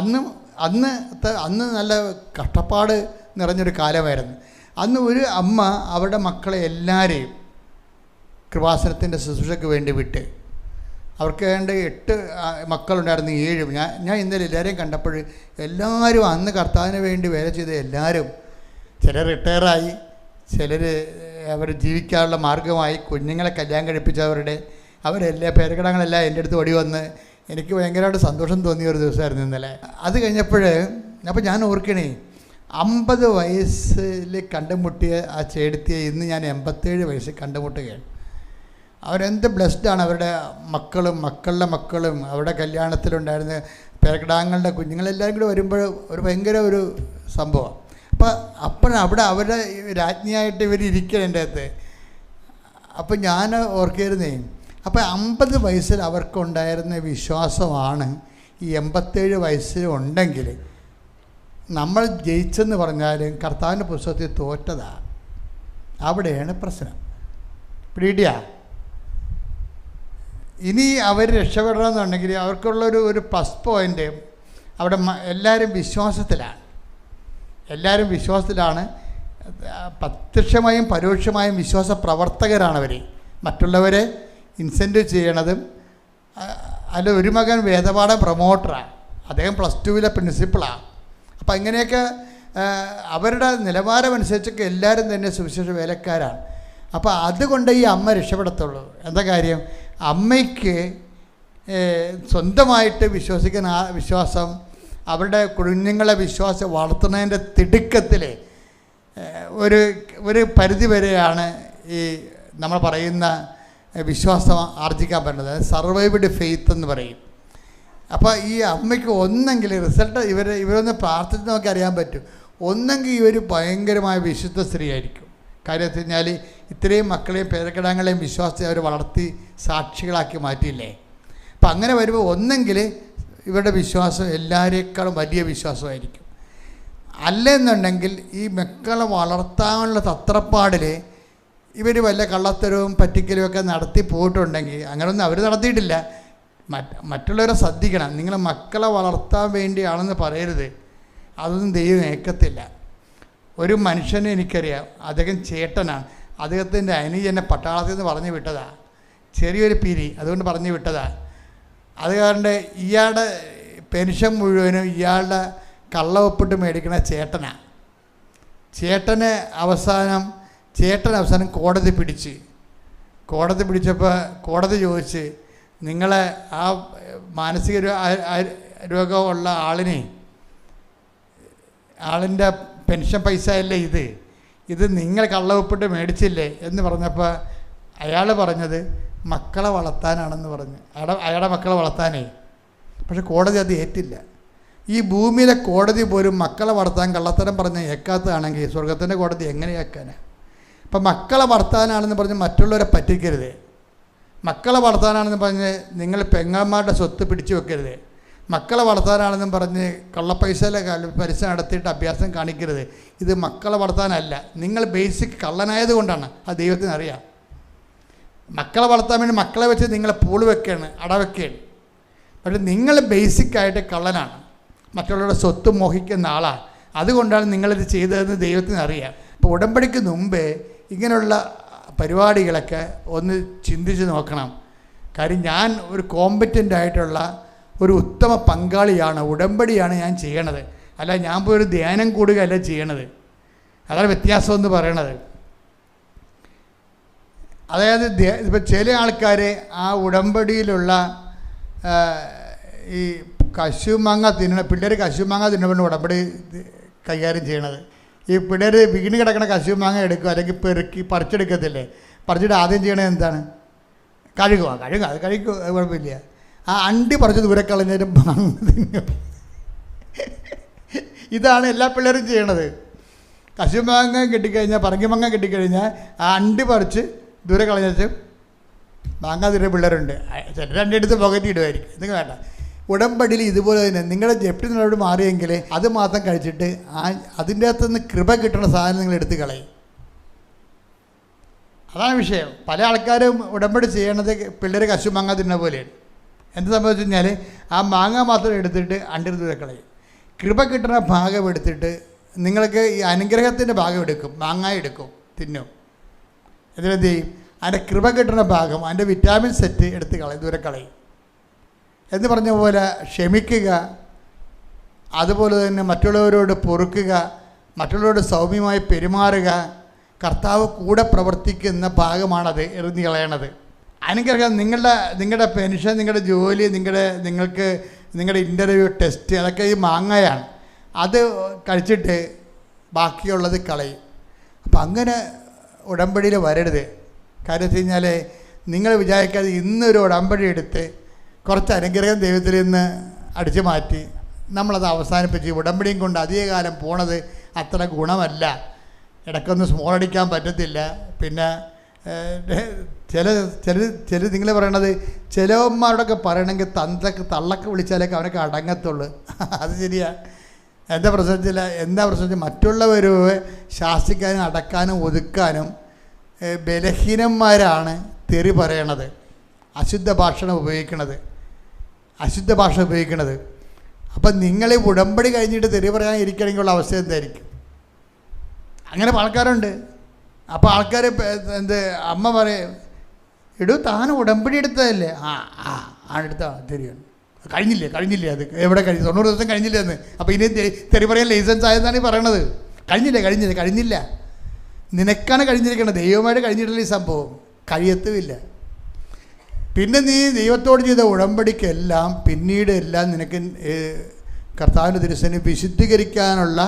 അന്ന് നല്ല കഷ്ടപ്പാട് നിറഞ്ഞൊരു കാലമായിരുന്നു. അന്ന് ഒരു അമ്മ അവരുടെ മക്കളെ എല്ലാവരെയും കൃപാസനത്തിൻ്റെ ശുശ്രൂഷയ്ക്ക് വേണ്ടി വിട്ട്, അവർക്ക് വേണ്ട 8 മക്കളുണ്ടായിരുന്നു, 7. ഞാൻ ഇന്നലെ എല്ലാവരെയും കണ്ടപ്പോൾ എല്ലാവരും അന്ന് കർത്താവിന് വേണ്ടി വേല ചെയ്ത എല്ലാവരും, ചിലർ റിട്ടയറായി, ചിലർ അവർ ജീവിക്കാനുള്ള മാർഗമായി, കുഞ്ഞുങ്ങളെ കല്യാണം കഴിപ്പിച്ചവരുടെ അവരെല്ലാം പേരക്കിടങ്ങളെല്ലാം എൻ്റെ അടുത്ത് ഓടി വന്ന് എനിക്ക് ഭയങ്കരമായിട്ട് സന്തോഷം തോന്നിയ ഒരു ദിവസമായിരുന്നു ഇന്നലെ. അത് കഴിഞ്ഞപ്പോൾ അപ്പോൾ ഞാൻ ഓർക്കണേ, 50 വയസ്സിൽ കണ്ടുമുട്ടിയ ആ ചേടത്തിയെ ഇന്ന് ഞാൻ 87 വയസ്സിൽ കണ്ടുമുട്ടുകയാണ്. അവരെന്ത് ബ്ലെസ്ഡാണ്. അവരുടെ മക്കളുടെ മക്കളും അവരുടെ കല്യാണത്തിലുണ്ടായിരുന്ന പേരക്കിടാങ്ങളുടെ കുഞ്ഞുങ്ങളെല്ലാവരും കൂടെ വരുമ്പോൾ ഒരു ഭയങ്കര ഒരു സംഭവം. അപ്പോഴവിടെ അവരുടെ രാജ്ഞിയായിട്ട് ഇവരിയ്ക്കണം എൻ്റെ അടുത്ത്. അപ്പം ഞാൻ ഓർക്കായിരുന്നേ, അപ്പം 50 വയസ്സിൽ അവർക്കുണ്ടായിരുന്ന വിശ്വാസമാണ് ഈ 87 വയസ്സിൽ ഉണ്ടെങ്കിൽ നമ്മൾ ജയിച്ചെന്ന് പറഞ്ഞാലും കർത്താവിൻ്റെ പുസ്തകത്തിൽ തോറ്റതാണ്. അവിടെയാണ് പ്രശ്നം. പിടിയിടിയാ. ഇനി അവർ രക്ഷപ്പെടണമെന്നുണ്ടെങ്കിൽ അവർക്കുള്ളൊരു പ്ലസ് പോയിൻ്റ് അവിടെ എല്ലാവരും വിശ്വാസത്തിലാണ്. പ്രത്യക്ഷമായും പരോക്ഷമായും വിശ്വാസ പ്രവർത്തകരാണവർ. മറ്റുള്ളവരെ ഇൻസെൻറ്റീവ് ചെയ്യണതും. അതിൽ ഒരു മകൻ വേദപാഠ പ്രൊമോട്ടറാണ്, അദ്ദേഹം +2 പ്രിൻസിപ്പളാണ്. അപ്പം ഇങ്ങനെയൊക്കെ അവരുടെ നിലവാരമനുസരിച്ചൊക്കെ എല്ലാവരും തന്നെ സുവിശേഷ വേലക്കാരാണ്. അപ്പോൾ അതുകൊണ്ട് ഈ അമ്മ രക്ഷപ്പെടത്തുള്ളൂ. എന്താ കാര്യം? അമ്മയ്ക്ക് സ്വന്തമായിട്ട് വിശ്വസിക്കുന്ന ആ വിശ്വാസം, അവരുടെ കുഞ്ഞുങ്ങളെ വിശ്വാസം വളർത്തുന്നതിൻ്റെ തിടുക്കത്തിൽ ഒരു പരിധി വരെയാണ് ഈ നമ്മൾ പറയുന്ന വിശ്വാസം ആർജിക്കാൻ പറ്റുന്നത്. സർവൈവ്ഡ് ഫെയ്ത്ത് എന്ന് പറയും. അപ്പോൾ ഈ അമ്മയ്ക്ക് ഒന്നെങ്കിൽ റിസൾട്ട് ഇവരൊന്ന് പ്രാർത്ഥിച്ച് നമുക്ക് അറിയാൻ പറ്റും. ഒന്നെങ്കിൽ ഇവർ ഭയങ്കരമായ വിശുദ്ധ സ്ത്രീ ആയിരിക്കും. കാര്യം വെച്ച് കഴിഞ്ഞാൽ ഇത്രയും മക്കളെയും പേരക്കിടാങ്ങളെയും വിശ്വാസത്തെ അവർ വളർത്തി സാക്ഷികളാക്കി മാറ്റിയില്ലേ. അപ്പം അങ്ങനെ വരുമ്പോൾ ഒന്നെങ്കിൽ ഇവരുടെ വിശ്വാസം എല്ലാവരേക്കാളും വലിയ വിശ്വാസമായിരിക്കും. അല്ലെന്നുണ്ടെങ്കിൽ ഈ മക്കളെ വളർത്താനുള്ള തത്രപ്പാടിൽ ഇവർ വല്ല കള്ളത്തരവും പറ്റിക്കലും ഒക്കെ നടത്തി പോയിട്ടുണ്ടെങ്കിൽ, അങ്ങനെയൊന്നും അവർ നടത്തിയിട്ടില്ല. മറ്റുള്ളവരെ ശ്രദ്ധിക്കണം. നിങ്ങൾ മക്കളെ വളർത്താൻ വേണ്ടിയാണെന്ന് പറയരുത്. അതൊന്നും ദൈവം ഏക്കത്തില്ല. ഒരു മനുഷ്യനെ എനിക്കറിയാം, അദ്ദേഹം ചേട്ടനാണ്. അദ്ദേഹത്തിൻ്റെ അനുജനെ പട്ടാളത്തിൽ നിന്ന് പറഞ്ഞു വിട്ടതാണ്. ചെറിയൊരു പിരി, അതുകൊണ്ട് പറഞ്ഞു വിട്ടതാണ്. അത് കാരണം ഇയാളുടെ പെൻഷൻ മുഴുവനും ഇയാളുടെ കള്ളവൊപ്പിട്ട് മേടിക്കുന്ന ചേട്ടനാണ്. ചേട്ടൻ അവസാനം കോടതി പിടിച്ചപ്പോൾ കോടതി ചോദിച്ച്, നിങ്ങളെ ആ മാനസിക രോഗമുള്ള ആളിൻ്റെ പെൻഷൻ പൈസ അല്ലേ ഇത് നിങ്ങൾ കള്ളവൊപ്പിട്ട് മേടിച്ചില്ലേ എന്ന് പറഞ്ഞപ്പോൾ അയാൾ പറഞ്ഞത് മക്കളെ വളർത്താനാണെന്ന് പറഞ്ഞു. അയാളുടെ മക്കളെ വളർത്താനേ. പക്ഷെ കോടതി അത് ഏറ്റില്ല. ഈ ഭൂമിയിലെ കോടതി പോലും മക്കളെ വളർത്താൻ കള്ളത്തരം പറഞ്ഞ് ഏക്കാത്തതാണെങ്കിൽ സ്വർഗത്തിൻ്റെ കോടതി എങ്ങനെ ഏക്കാനാണ്? അപ്പം മക്കളെ വളർത്താനാണെന്ന് പറഞ്ഞ് മറ്റുള്ളവരെ പറ്റിക്കരുത്. മക്കളെ വളർത്താനാണെന്ന് പറഞ്ഞ് നിങ്ങൾ പെങ്ങന്മാരുടെ സ്വത്ത് പിടിച്ചു വെക്കരുത്. മക്കളെ വളർത്താനാണെന്നും പറഞ്ഞ് കള്ളപ്പൈസയിലെ പലിശ നടത്തിയിട്ട് അഭ്യാസം കാണിക്കരുത്. ഇത് മക്കളെ വളർത്താനല്ല, നിങ്ങൾ ബേസിക് കള്ളനായത് കൊണ്ടാണ്. അത് ദൈവത്തിന് അറിയാം. മക്കളെ വളർത്താൻ വേണ്ടി മക്കളെ വെച്ച് നിങ്ങളെ പൂള് വെക്കുകയാണ്, അടവെക്കുകയാണ്. പക്ഷെ നിങ്ങൾ ബേസിക്കായിട്ട് കള്ളനാണ്, മറ്റുള്ളവരുടെ സ്വത്ത് മോഹിക്കുന്ന ആളാണ്. അതുകൊണ്ടാണ് നിങ്ങളിത് ചെയ്തതെന്ന് ദൈവത്തിന് അറിയാം. അപ്പോൾ ഉടമ്പടിക്ക് മുമ്പേ ഇങ്ങനെയുള്ള പരിപാടികളൊക്കെ ഒന്ന് ചിന്തിച്ച് നോക്കണം. കാര്യം ഞാൻ ഒരു കോമ്പറ്റൻ്റ് ആയിട്ടുള്ള ഒരു ഉത്തമ പങ്കാളിയാണ്, ഉടമ്പടിയാണ് ഞാൻ ചെയ്യണത്. അല്ല ഞാൻ പോയി ഒരു ധ്യാനം കൂടുകയല്ല ചെയ്യണത്. അതാണ് വ്യത്യാസം എന്ന് പറയണത്. അതായത് ഇപ്പം ചില ആൾക്കാർ ആ ഉടമ്പടിയിലുള്ള ഈ കശുമാങ്ങ പിള്ളേർ കശുമാങ്ങ തിന്നപ്പോൾ ഉടമ്പടി കൈകാര്യം ചെയ്യണത്. ഈ പിള്ളേർ വീണ് കിടക്കണ കശുമാങ്ങ എടുക്കുക, അല്ലെങ്കിൽ പെറുക്കി പറിച്ചെടുക്കത്തില്ലേ, പറിച്ചിട്ട് ആദ്യം ചെയ്യണത് എന്താണ്? കഴുകുക. അത് കഴിക്കുക, കുഴപ്പമില്ല. ആ അണ്ടി പറിച്ച് ദൂരെ കളഞ്ഞാലും മാങ്ങ തിന്നും. ഇതാണ് എല്ലാ പിള്ളേരും ചെയ്യണത്. കശുമാങ്ങ കിട്ടിക്കഴിഞ്ഞാൽ, പറങ്കിമാങ്ങ കിട്ടിക്കഴിഞ്ഞാൽ ആ അണ്ടി പറിച്ച് ദൂരെ കളഞ്ഞിട്ട് മാങ്ങാ തിരുന്ന പിള്ളേരുണ്ട്. ചിലർ രണ്ടെടുത്ത് പോക്കറ്റ് ഇടുമായിരിക്കും. നിങ്ങൾ വേണ്ട. ഉടമ്പടിയിൽ ഇതുപോലെ തന്നെ നിങ്ങളുടെ ജപ്തി നിന്നോട് മാറിയെങ്കിൽ അത് മാത്രം കഴിച്ചിട്ട് അതിൻ്റെ അകത്തുനിന്ന് കൃപ കിട്ടുന്ന സാധനം നിങ്ങൾ എടുത്ത് കളയും. അതാണ് വിഷയം. പല ആൾക്കാരും ഉടമ്പടി ചെയ്യണത് പിള്ളേർ കശുമാങ്ങ തിന്ന പോലെയാണ്. എന്ത് സംഭവിച്ചു കഴിഞ്ഞാൽ ആ മാങ്ങ മാത്രം എടുത്തിട്ട് അണ്ടിരുത് കളയും. കൃപ കിട്ടുന്ന ഭാഗം എടുത്തിട്ട് നിങ്ങൾക്ക് ഈ അനുഗ്രഹത്തിൻ്റെ ഭാഗം എടുക്കും, മാങ്ങ എടുക്കും, തിന്നും. എന്നിട്ട് ചെയ്യും, അതിൻ്റെ കൃപ കിട്ടുന്ന ഭാഗം, അതിൻ്റെ വിറ്റാമിൻ സെറ്റ് എടുത്ത് കളയും, ദൂരെ കളയും. എന്ന് പറഞ്ഞ പോലെ ക്ഷമിക്കുക, അതുപോലെ തന്നെ മറ്റുള്ളവരോട് പൊറുക്കുക, മറ്റുള്ളവരോട് സൗമ്യമായി പെരുമാറുക, കർത്താവ് കൂടെ പ്രവർത്തിക്കുന്ന ഭാഗമാണത് എറിഞ്ഞു കളയണത്. അനുഗ്രഹം നിങ്ങളുടെ പെൻഷൻ, നിങ്ങളുടെ ജോലി, നിങ്ങളുടെ ഇൻ്റർവ്യൂ, ടെസ്റ്റ്, അതൊക്കെ ഈ മാങ്ങയാണ്. അത് കഴിച്ചിട്ട് ബാക്കിയുള്ളത് കളയും. അപ്പം അങ്ങനെ ഉടമ്പടിയിൽ വരരുത്. കാര്യം വെച്ച് കഴിഞ്ഞാൽ നിങ്ങൾ വിചാരിക്കാതെ ഇന്നൊരു ഉടമ്പടി എടുത്ത് കുറച്ച് അനുഗ്രഹം ദൈവത്തിൽ നിന്ന് അടിച്ചു മാറ്റി നമ്മളത് അവസാനിപ്പിച്ച് ഉടമ്പടിയും കൊണ്ട് അധികകാലം പോണത് അത്ര ഗുണമല്ല. ഇടയ്ക്കൊന്ന് സ്മോൾ അടിക്കാൻ പറ്റത്തില്ല. പിന്നെ ചില നിങ്ങൾ പറയണത് ചിലവന്മാരോടൊക്കെ പറയണമെങ്കിൽ തള്ളക്ക് വിളിച്ചാലൊക്കെ അവനൊക്കെ അടങ്ങത്തുള്ളൂ. അത് ശരിയാ. എന്താ പ്രശ്നം മറ്റുള്ളവരെ ശാസിക്കാനും അടക്കാനും ഒതുക്കാനും ബലഹീനന്മാരാണ് തെറി പറയണത്, അശുദ്ധ ഭാഷ ഉപയോഗിക്കണത്. അപ്പം നിങ്ങൾ ഉടമ്പടി കഴിഞ്ഞിട്ട് തെറി പറയാൻ ഇരിക്കണമെങ്കിലുള്ള അവസ്ഥ എന്തായിരിക്കും? അങ്ങനെ ആൾക്കാരുണ്ട്. അപ്പോൾ ആൾക്കാർ അമ്മ പറയും, ഇടൂ താൻ ഉടമ്പടി എടുത്തതല്ലേ? എടുത്താ തെറിയാണ്. കഴിഞ്ഞില്ലേ അത് എവിടെ 90 ദിവസം കഴിഞ്ഞില്ല എന്ന്. അപ്പോൾ ഇനി തെറി പറയാൻ ലൈസൻസ് ആയതാണ് ഈ പറയണത്. കഴിഞ്ഞില്ല. നിനക്കാണ് കഴിഞ്ഞിരിക്കുന്നത്, ദൈവമായിട്ട് കഴിഞ്ഞിട്ടില്ല ഈ സംഭവം, കഴിയത്തുമില്ല. പിന്നെ നീ ദൈവത്തോട് ചെയ്ത ഉടമ്പടിക്കെല്ലാം പിന്നീട് എല്ലാം നിനക്ക് കർത്താവിൻ്റെ തിരുസന്നിധിയിൽ വിശുദ്ധീകരിക്കാനുള്ള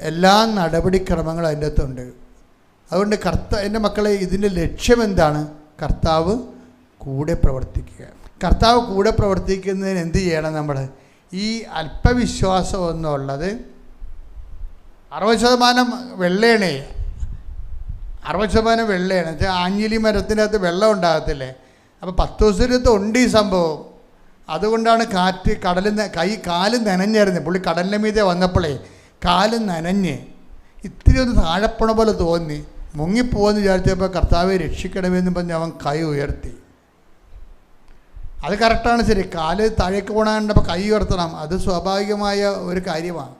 എല്ലാ നടപടിക്രമങ്ങളും അതിൻ്റെ അകത്തുണ്ട്. അതുകൊണ്ട് എൻ്റെ മക്കളെ, ഇതിൻ്റെ ലക്ഷ്യം എന്താണ്? കർത്താവ് കൂടെ പ്രവർത്തിക്കുക. കർത്താവ് കൂടെ പ്രവർത്തിക്കുന്നതിന് എന്ത് ചെയ്യണം? നമ്മൾ ഈ അല്പവിശ്വാസം എന്നുള്ളത് 60% വെള്ളയാണ്. 60% വെള്ളയാണ്. വെച്ചാൽ ആഞ്ഞിലി മരത്തിൻ്റെ അകത്ത് വെള്ളം ഉണ്ടാകത്തില്ലേ? അപ്പോൾ 10 ദിവസത്തിനകത്ത് ഉണ്ട് ഈ സംഭവം. അതുകൊണ്ടാണ് കാറ്റ് കാല് നനഞ്ഞായിരുന്നു. പുള്ളി കടലിൻ്റെ മീതെ വന്നപ്പോഴേ കാല് നനഞ്ഞ് ഇത്തിരി ഒന്ന് താഴപ്പണ പോലെ തോന്നി. മുങ്ങിപ്പോവെന്ന് വിചാരിച്ചപ്പോൾ കർത്താവെ രക്ഷിക്കണമെന്ന് പറഞ്ഞ് അവൻ കൈ ഉയർത്തി. അത് കറക്റ്റാണ്, ശരി. കാല് താഴേക്ക് പോകണ കണ്ടപ്പോൾ കൈ ഉയർത്തണം, അത് സ്വാഭാവികമായ ഒരു കാര്യമാണ്.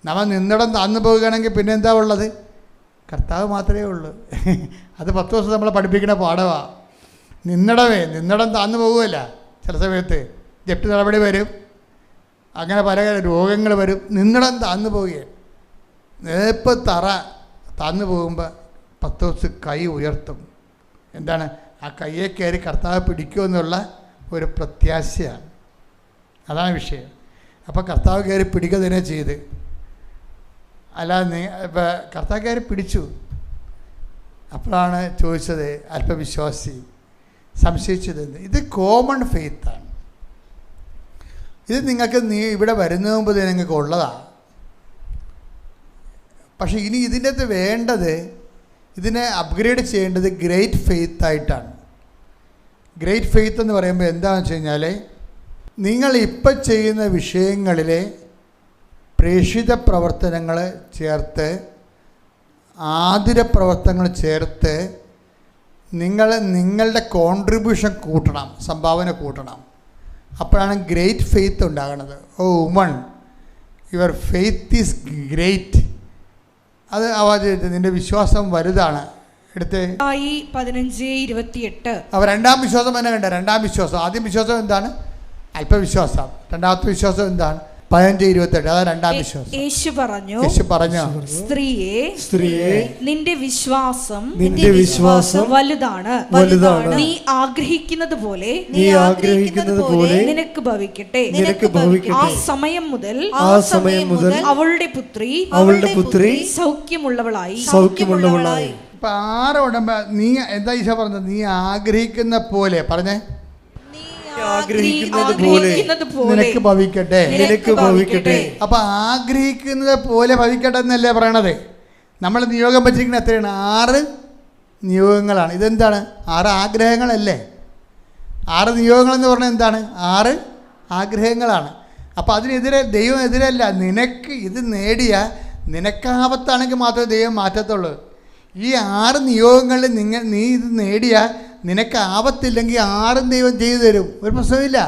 നമ്മൾ നിന്നിടം താന്നു പോവുകയാണെങ്കിൽ പിന്നെ എന്താ ഉള്ളത്? കർത്താവ് മാത്രമേ ഉള്ളൂ. അത് 10 ദിവസം നമ്മളെ പഠിപ്പിക്കുന്ന പാഠമാണ്. നിന്നിടം താന്നു പോകുമല്ല. ചില സമയത്ത് ജപ്തി നടപടി വരും, അങ്ങനെ പല രോഗങ്ങൾ വരും. നിന്നിടം താന്നു പോവുകയാണ്. നേപ്പം തറ താന്നു പോകുമ്പോൾ 10 ദിവസം കൈ ഉയർത്തും. എന്താണ്? ആ കയ്യെ കയറി കർത്താവ് പിടിക്കുമെന്നുള്ള ഒരു പ്രത്യാശയാണ്. അതാണ് വിഷയം. അപ്പോൾ കർത്താവ് കയറി പിടിക്കുക തന്നെ ചെയ്ത്. അല്ലാതെ ഇപ്പം കർത്താവ് കയറി പിടിച്ചു. അപ്പോഴാണ് ചോദിച്ചത്, അല്പവിശ്വാസി സംശയിച്ചത്. ഇത് കോമൺ ഫെയ്ത്താണ്. ഇത് നിങ്ങൾക്ക് ഇവിടെ വരുന്നതിന് മുമ്പ് നിങ്ങൾക്ക് ഉള്ളതാണ്. പക്ഷേ ഇനി ഇതിൻ്റെ അകത്ത് വേണ്ടത്, ഇതിനെ അപ്ഗ്രേഡ് ചെയ്യേണ്ടത് ഗ്രേറ്റ് ഫെയ്ത്തായിട്ടാണ്. ഗ്രേറ്റ് ഫെയ്ത്ത് എന്ന് പറയുമ്പോൾ എന്താണെന്ന് വെച്ച് കഴിഞ്ഞാൽ, നിങ്ങളിപ്പം ചെയ്യുന്ന വിഷയങ്ങളിലെ പ്രേക്ഷിത പ്രവർത്തനങ്ങൾ ചേർത്ത്, ആതുര പ്രവർത്തനങ്ങൾ ചേർത്ത് നിങ്ങളുടെ കോൺട്രിബ്യൂഷൻ കൂട്ടണം, സംഭാവന കൂട്ടണം. അപ്പോഴാണ് ഗ്രേറ്റ് ഫെയ്ത്ത് ഉണ്ടാകുന്നത്. O woman, your faith is great. അത് ആവാജ് നിൻ്റെ വിശ്വാസം വലുതാണ്. എടുത്ത് 15:28. അപ്പോൾ രണ്ടാം വിശ്വാസം തന്നെ കണ്ട. രണ്ടാം വിശ്വാസം, ആദ്യം വിശ്വാസം എന്താണ്? അല്പവിശ്വാസം. രണ്ടാമത്തെ വിശ്വാസം എന്താണ്? 15:28. അതാണ് രണ്ടാം വിശ്വാസം. യേശു പറഞ്ഞു, സ്ത്രീയെ നിന്റെ വിശ്വാസം വലുതാണ്. നീ ആഗ്രഹിക്കുന്നത് പോലെ നിനക്ക് ഭവിക്കട്ടെ. ആ സമയം മുതൽ അവളുടെ പുത്രി സൗഖ്യമുള്ളവളായി. ഇപ്പൊ ആരോടമ്പ നീ എന്താ ഈശോ പറഞ്ഞത്? നീ ആഗ്രഹിക്കുന്ന പോലെ പറഞ്ഞേ, നിനക്ക് ഭവിക്കട്ടെ. അപ്പൊ ആഗ്രഹിക്കുന്നത് പോലെ ഭവിക്കട്ടെ എന്നല്ലേ പറയണത്? നമ്മൾ നിയോഗം വെച്ചിരിക്കുന്നത് എത്രയാണ്? 6 നിയോഗങ്ങളാണ്. ഇതെന്താണ്? 6 ആഗ്രഹങ്ങളല്ലേ? 6 നിയോഗങ്ങളെന്ന് പറഞ്ഞാൽ എന്താണ്? 6 ആഗ്രഹങ്ങളാണ്. അപ്പോൾ അതിനെതിരെ ദൈവം എതിരല്ല. നിനക്ക് ഇത് നേടിയ നിനക്കാപത്താണെങ്കിൽ മാത്രമേ ദൈവം മാറ്റത്തുള്ളൂ. ഈ 6 നിയോഗങ്ങളിൽ നീ ഇത് നേടിയ നിനക്ക് ആപത്തില്ലെങ്കിൽ 6 ദൈവം ചെയ്തു തരും, ഒരു പ്രശ്നമില്ല.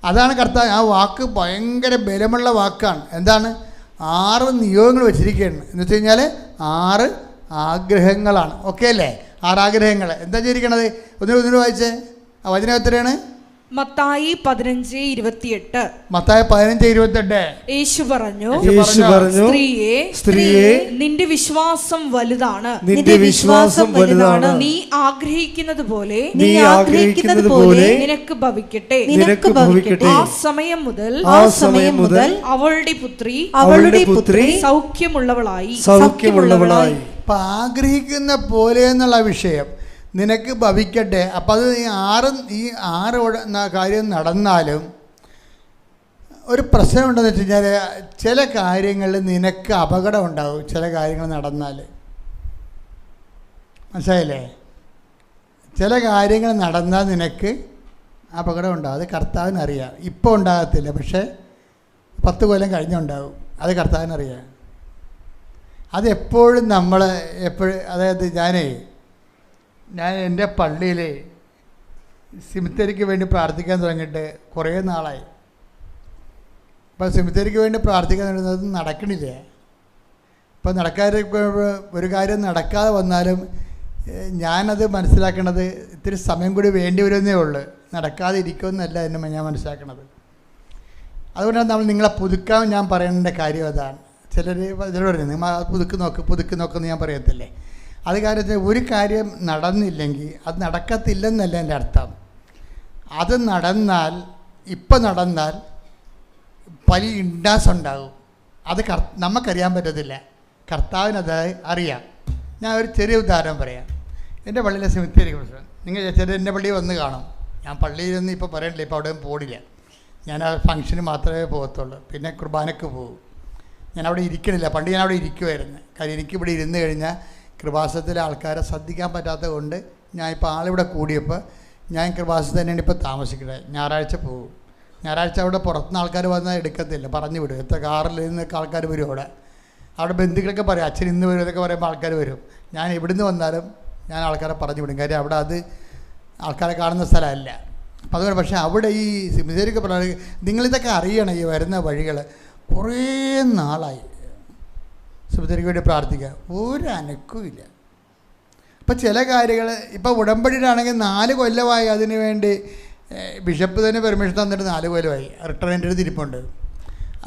അതാണ് കർത്താവ്. ആ വാക്ക് ഭയങ്കര ബലമുള്ള വാക്കാണ്. എന്താണ്? 6 നിയോഗങ്ങൾ വെച്ചിരിക്കുകയാണ്. എന്ന് വെച്ച് കഴിഞ്ഞാൽ 6 ആഗ്രഹങ്ങളാണ്. ഓക്കെ അല്ലേ? 6 ആഗ്രഹങ്ങൾ. എന്താ ചെയ്തിരിക്കണത്? ഒന്നിനു വായിച്ചേ. ആ വചനം എത്രയാണ്? മത്തായി 15:28. മത്തായി 15:28. യേശു പറഞ്ഞു, സ്ത്രീയെ നിന്റെ വിശ്വാസം വലുതാണ്, നിന്റെ വിശ്വാസം വലുതാണ്. നീ ആഗ്രഹിക്കുന്നത് പോലെ നിനക്ക് ഭവിക്കട്ടെ. ആ സമയം മുതൽ അവളുടെ പുത്രി സൗഖ്യമുള്ളവളായി. അപ്പം ആഗ്രഹിക്കുന്ന പോലെ എന്നുള്ള വിഷയം നിനക്ക് ഭവിക്കട്ടെ. അപ്പം അത് ഈ ആറ് കാര്യം നടന്നാലും ഒരു പ്രശ്നമുണ്ടെന്ന് വെച്ച് കഴിഞ്ഞാൽ ചില കാര്യങ്ങളിൽ നിനക്ക് അപകടം ഉണ്ടാകും. ചില കാര്യങ്ങൾ നടന്നാൽ മനസ്സിലായില്ലേ? ചില കാര്യങ്ങൾ നടന്നാൽ നിനക്ക് അപകടം ഉണ്ടാകും. അത് കർത്താവിനറിയാം. ഇപ്പോൾ ഉണ്ടാകത്തില്ല, പക്ഷേ 10 കൊല്ലം കഴിഞ്ഞുണ്ടാകും. അത് കർത്താവിനറിയാം. അതെപ്പോഴും നമ്മൾ അതായത് ഞാൻ എൻ്റെ പള്ളിയിൽ സിമിത്തേരിക്ക് വേണ്ടി പ്രാർത്ഥിക്കാൻ തുടങ്ങിയിട്ട് കുറേ നാളായി. അപ്പോൾ സിമിത്തേരിക്ക് വേണ്ടി പ്രാർത്ഥിക്കാൻ തുടങ്ങുന്നത് നടക്കണില്ല. അപ്പോൾ ഒരു കാര്യം നടക്കാതെ വന്നാലും ഞാനത് മനസ്സിലാക്കണത് ഇത്തിരി സമയം കൂടി വേണ്ടി വരുന്നേ ഉള്ളൂ, നടക്കാതെ ഇരിക്കുമെന്നല്ല എന്നെ ഞാൻ മനസ്സിലാക്കണത്. അതുകൊണ്ടാണ് നിങ്ങളെ പുതുക്കാൻ ഞാൻ പറയേണ്ട കാര്യം അതാണ്. ചിലർ പറഞ്ഞു നിങ്ങൾ പുതുക്കി നോക്കെന്ന് ഞാൻ പറയത്തില്ലേ. അത് കാര്യത്തിൽ ഒരു കാര്യം നടന്നില്ലെങ്കിൽ അത് നടക്കത്തില്ലെന്നല്ല എൻ്റെ അർത്ഥം. അത് നടന്നാൽ വലിയ ഇൻഡാസ് ഉണ്ടാകും. അത് നമുക്കറിയാൻ പറ്റത്തില്ല, കർത്താവിനത് അറിയാം. ഞാൻ ഒരു ചെറിയ ഉദാഹരണം പറയാം. എൻ്റെ പള്ളിയിലെ സെമിത്തേരി പ്രശ്നം നിങ്ങൾ ചിലർ എൻ്റെ പള്ളിയിൽ വന്ന് കാണും. ഞാൻ പള്ളിയിലൊന്നും ഇപ്പോൾ പറയണില്ല, ഇപ്പോൾ അവിടെ പോടില്ല. ഞാൻ ആ ഫംഗ്ഷന് മാത്രമേ പോകത്തുള്ളൂ, പിന്നെ കുർബാനയ്ക്ക് പോകും. ഞാൻ അവിടെ ഇരിക്കണില്ല. പണ്ട് ഞാൻ അവിടെ ഇരിക്കുമായിരുന്നു. കാര്യം എനിക്കിവിടെ ഇരുന്ന് കഴിഞ്ഞാൽ കൃപാസനത്തിലെ ആൾക്കാരെ ശ്രദ്ധിക്കാൻ പറ്റാത്തത് കൊണ്ട് ഞാൻ ഇപ്പോൾ ആളിവിടെ കൂടിയപ്പോൾ ഞാൻ കൃപാസനത്തിൽ തന്നെയാണ് ഇപ്പോൾ താമസിക്കുന്നത്. ഞായറാഴ്ച പോകും. ഞായറാഴ്ച അവിടെ പുറത്തുനിന്ന് ആൾക്കാർ വന്നാൽ എടുക്കത്തില്ല, പറഞ്ഞു വിടും. എത്ര കാറിൽ നിന്നൊക്കെ ആൾക്കാർ വരും. അവിടെ ബന്ധുക്കളൊക്കെ പറയും അച്ഛൻ ഇന്ന് വരും എന്നൊക്കെ പറയുമ്പോൾ ആൾക്കാർ വരും. ഞാൻ എവിടുന്ന് വന്നാലും ഞാൻ ആൾക്കാരെ പറഞ്ഞു വിടും. കാര്യം അവിടെ അത് ആൾക്കാരെ കാണുന്ന സ്ഥലമല്ല. അപ്പം അതുകൊണ്ട് പക്ഷേ അവിടെ ഈ സിമിത്തേരിയൊക്കെ പറഞ്ഞാൽ നിങ്ങളിതൊക്കെ അറിയണം. ഈ വരുന്ന വഴികൾ കുറേ നാളായി സിമിത്തേരിക്ക് വേണ്ടി പ്രാർത്ഥിക്കുക, ഒരു അനക്കവും ഇല്ല. അപ്പം ചില കാര്യങ്ങൾ ഇപ്പോൾ ഉടമ്പടിയിലാണെങ്കിൽ 4 കൊല്ലമായി അതിന് വേണ്ടി ബിഷപ്പ് തന്നെ പെർമിഷൻ തന്നിട്ട് 4 കൊല്ലമായി. റിട്ടേൺ എടുത്ത് ഇരിപ്പുണ്ട്.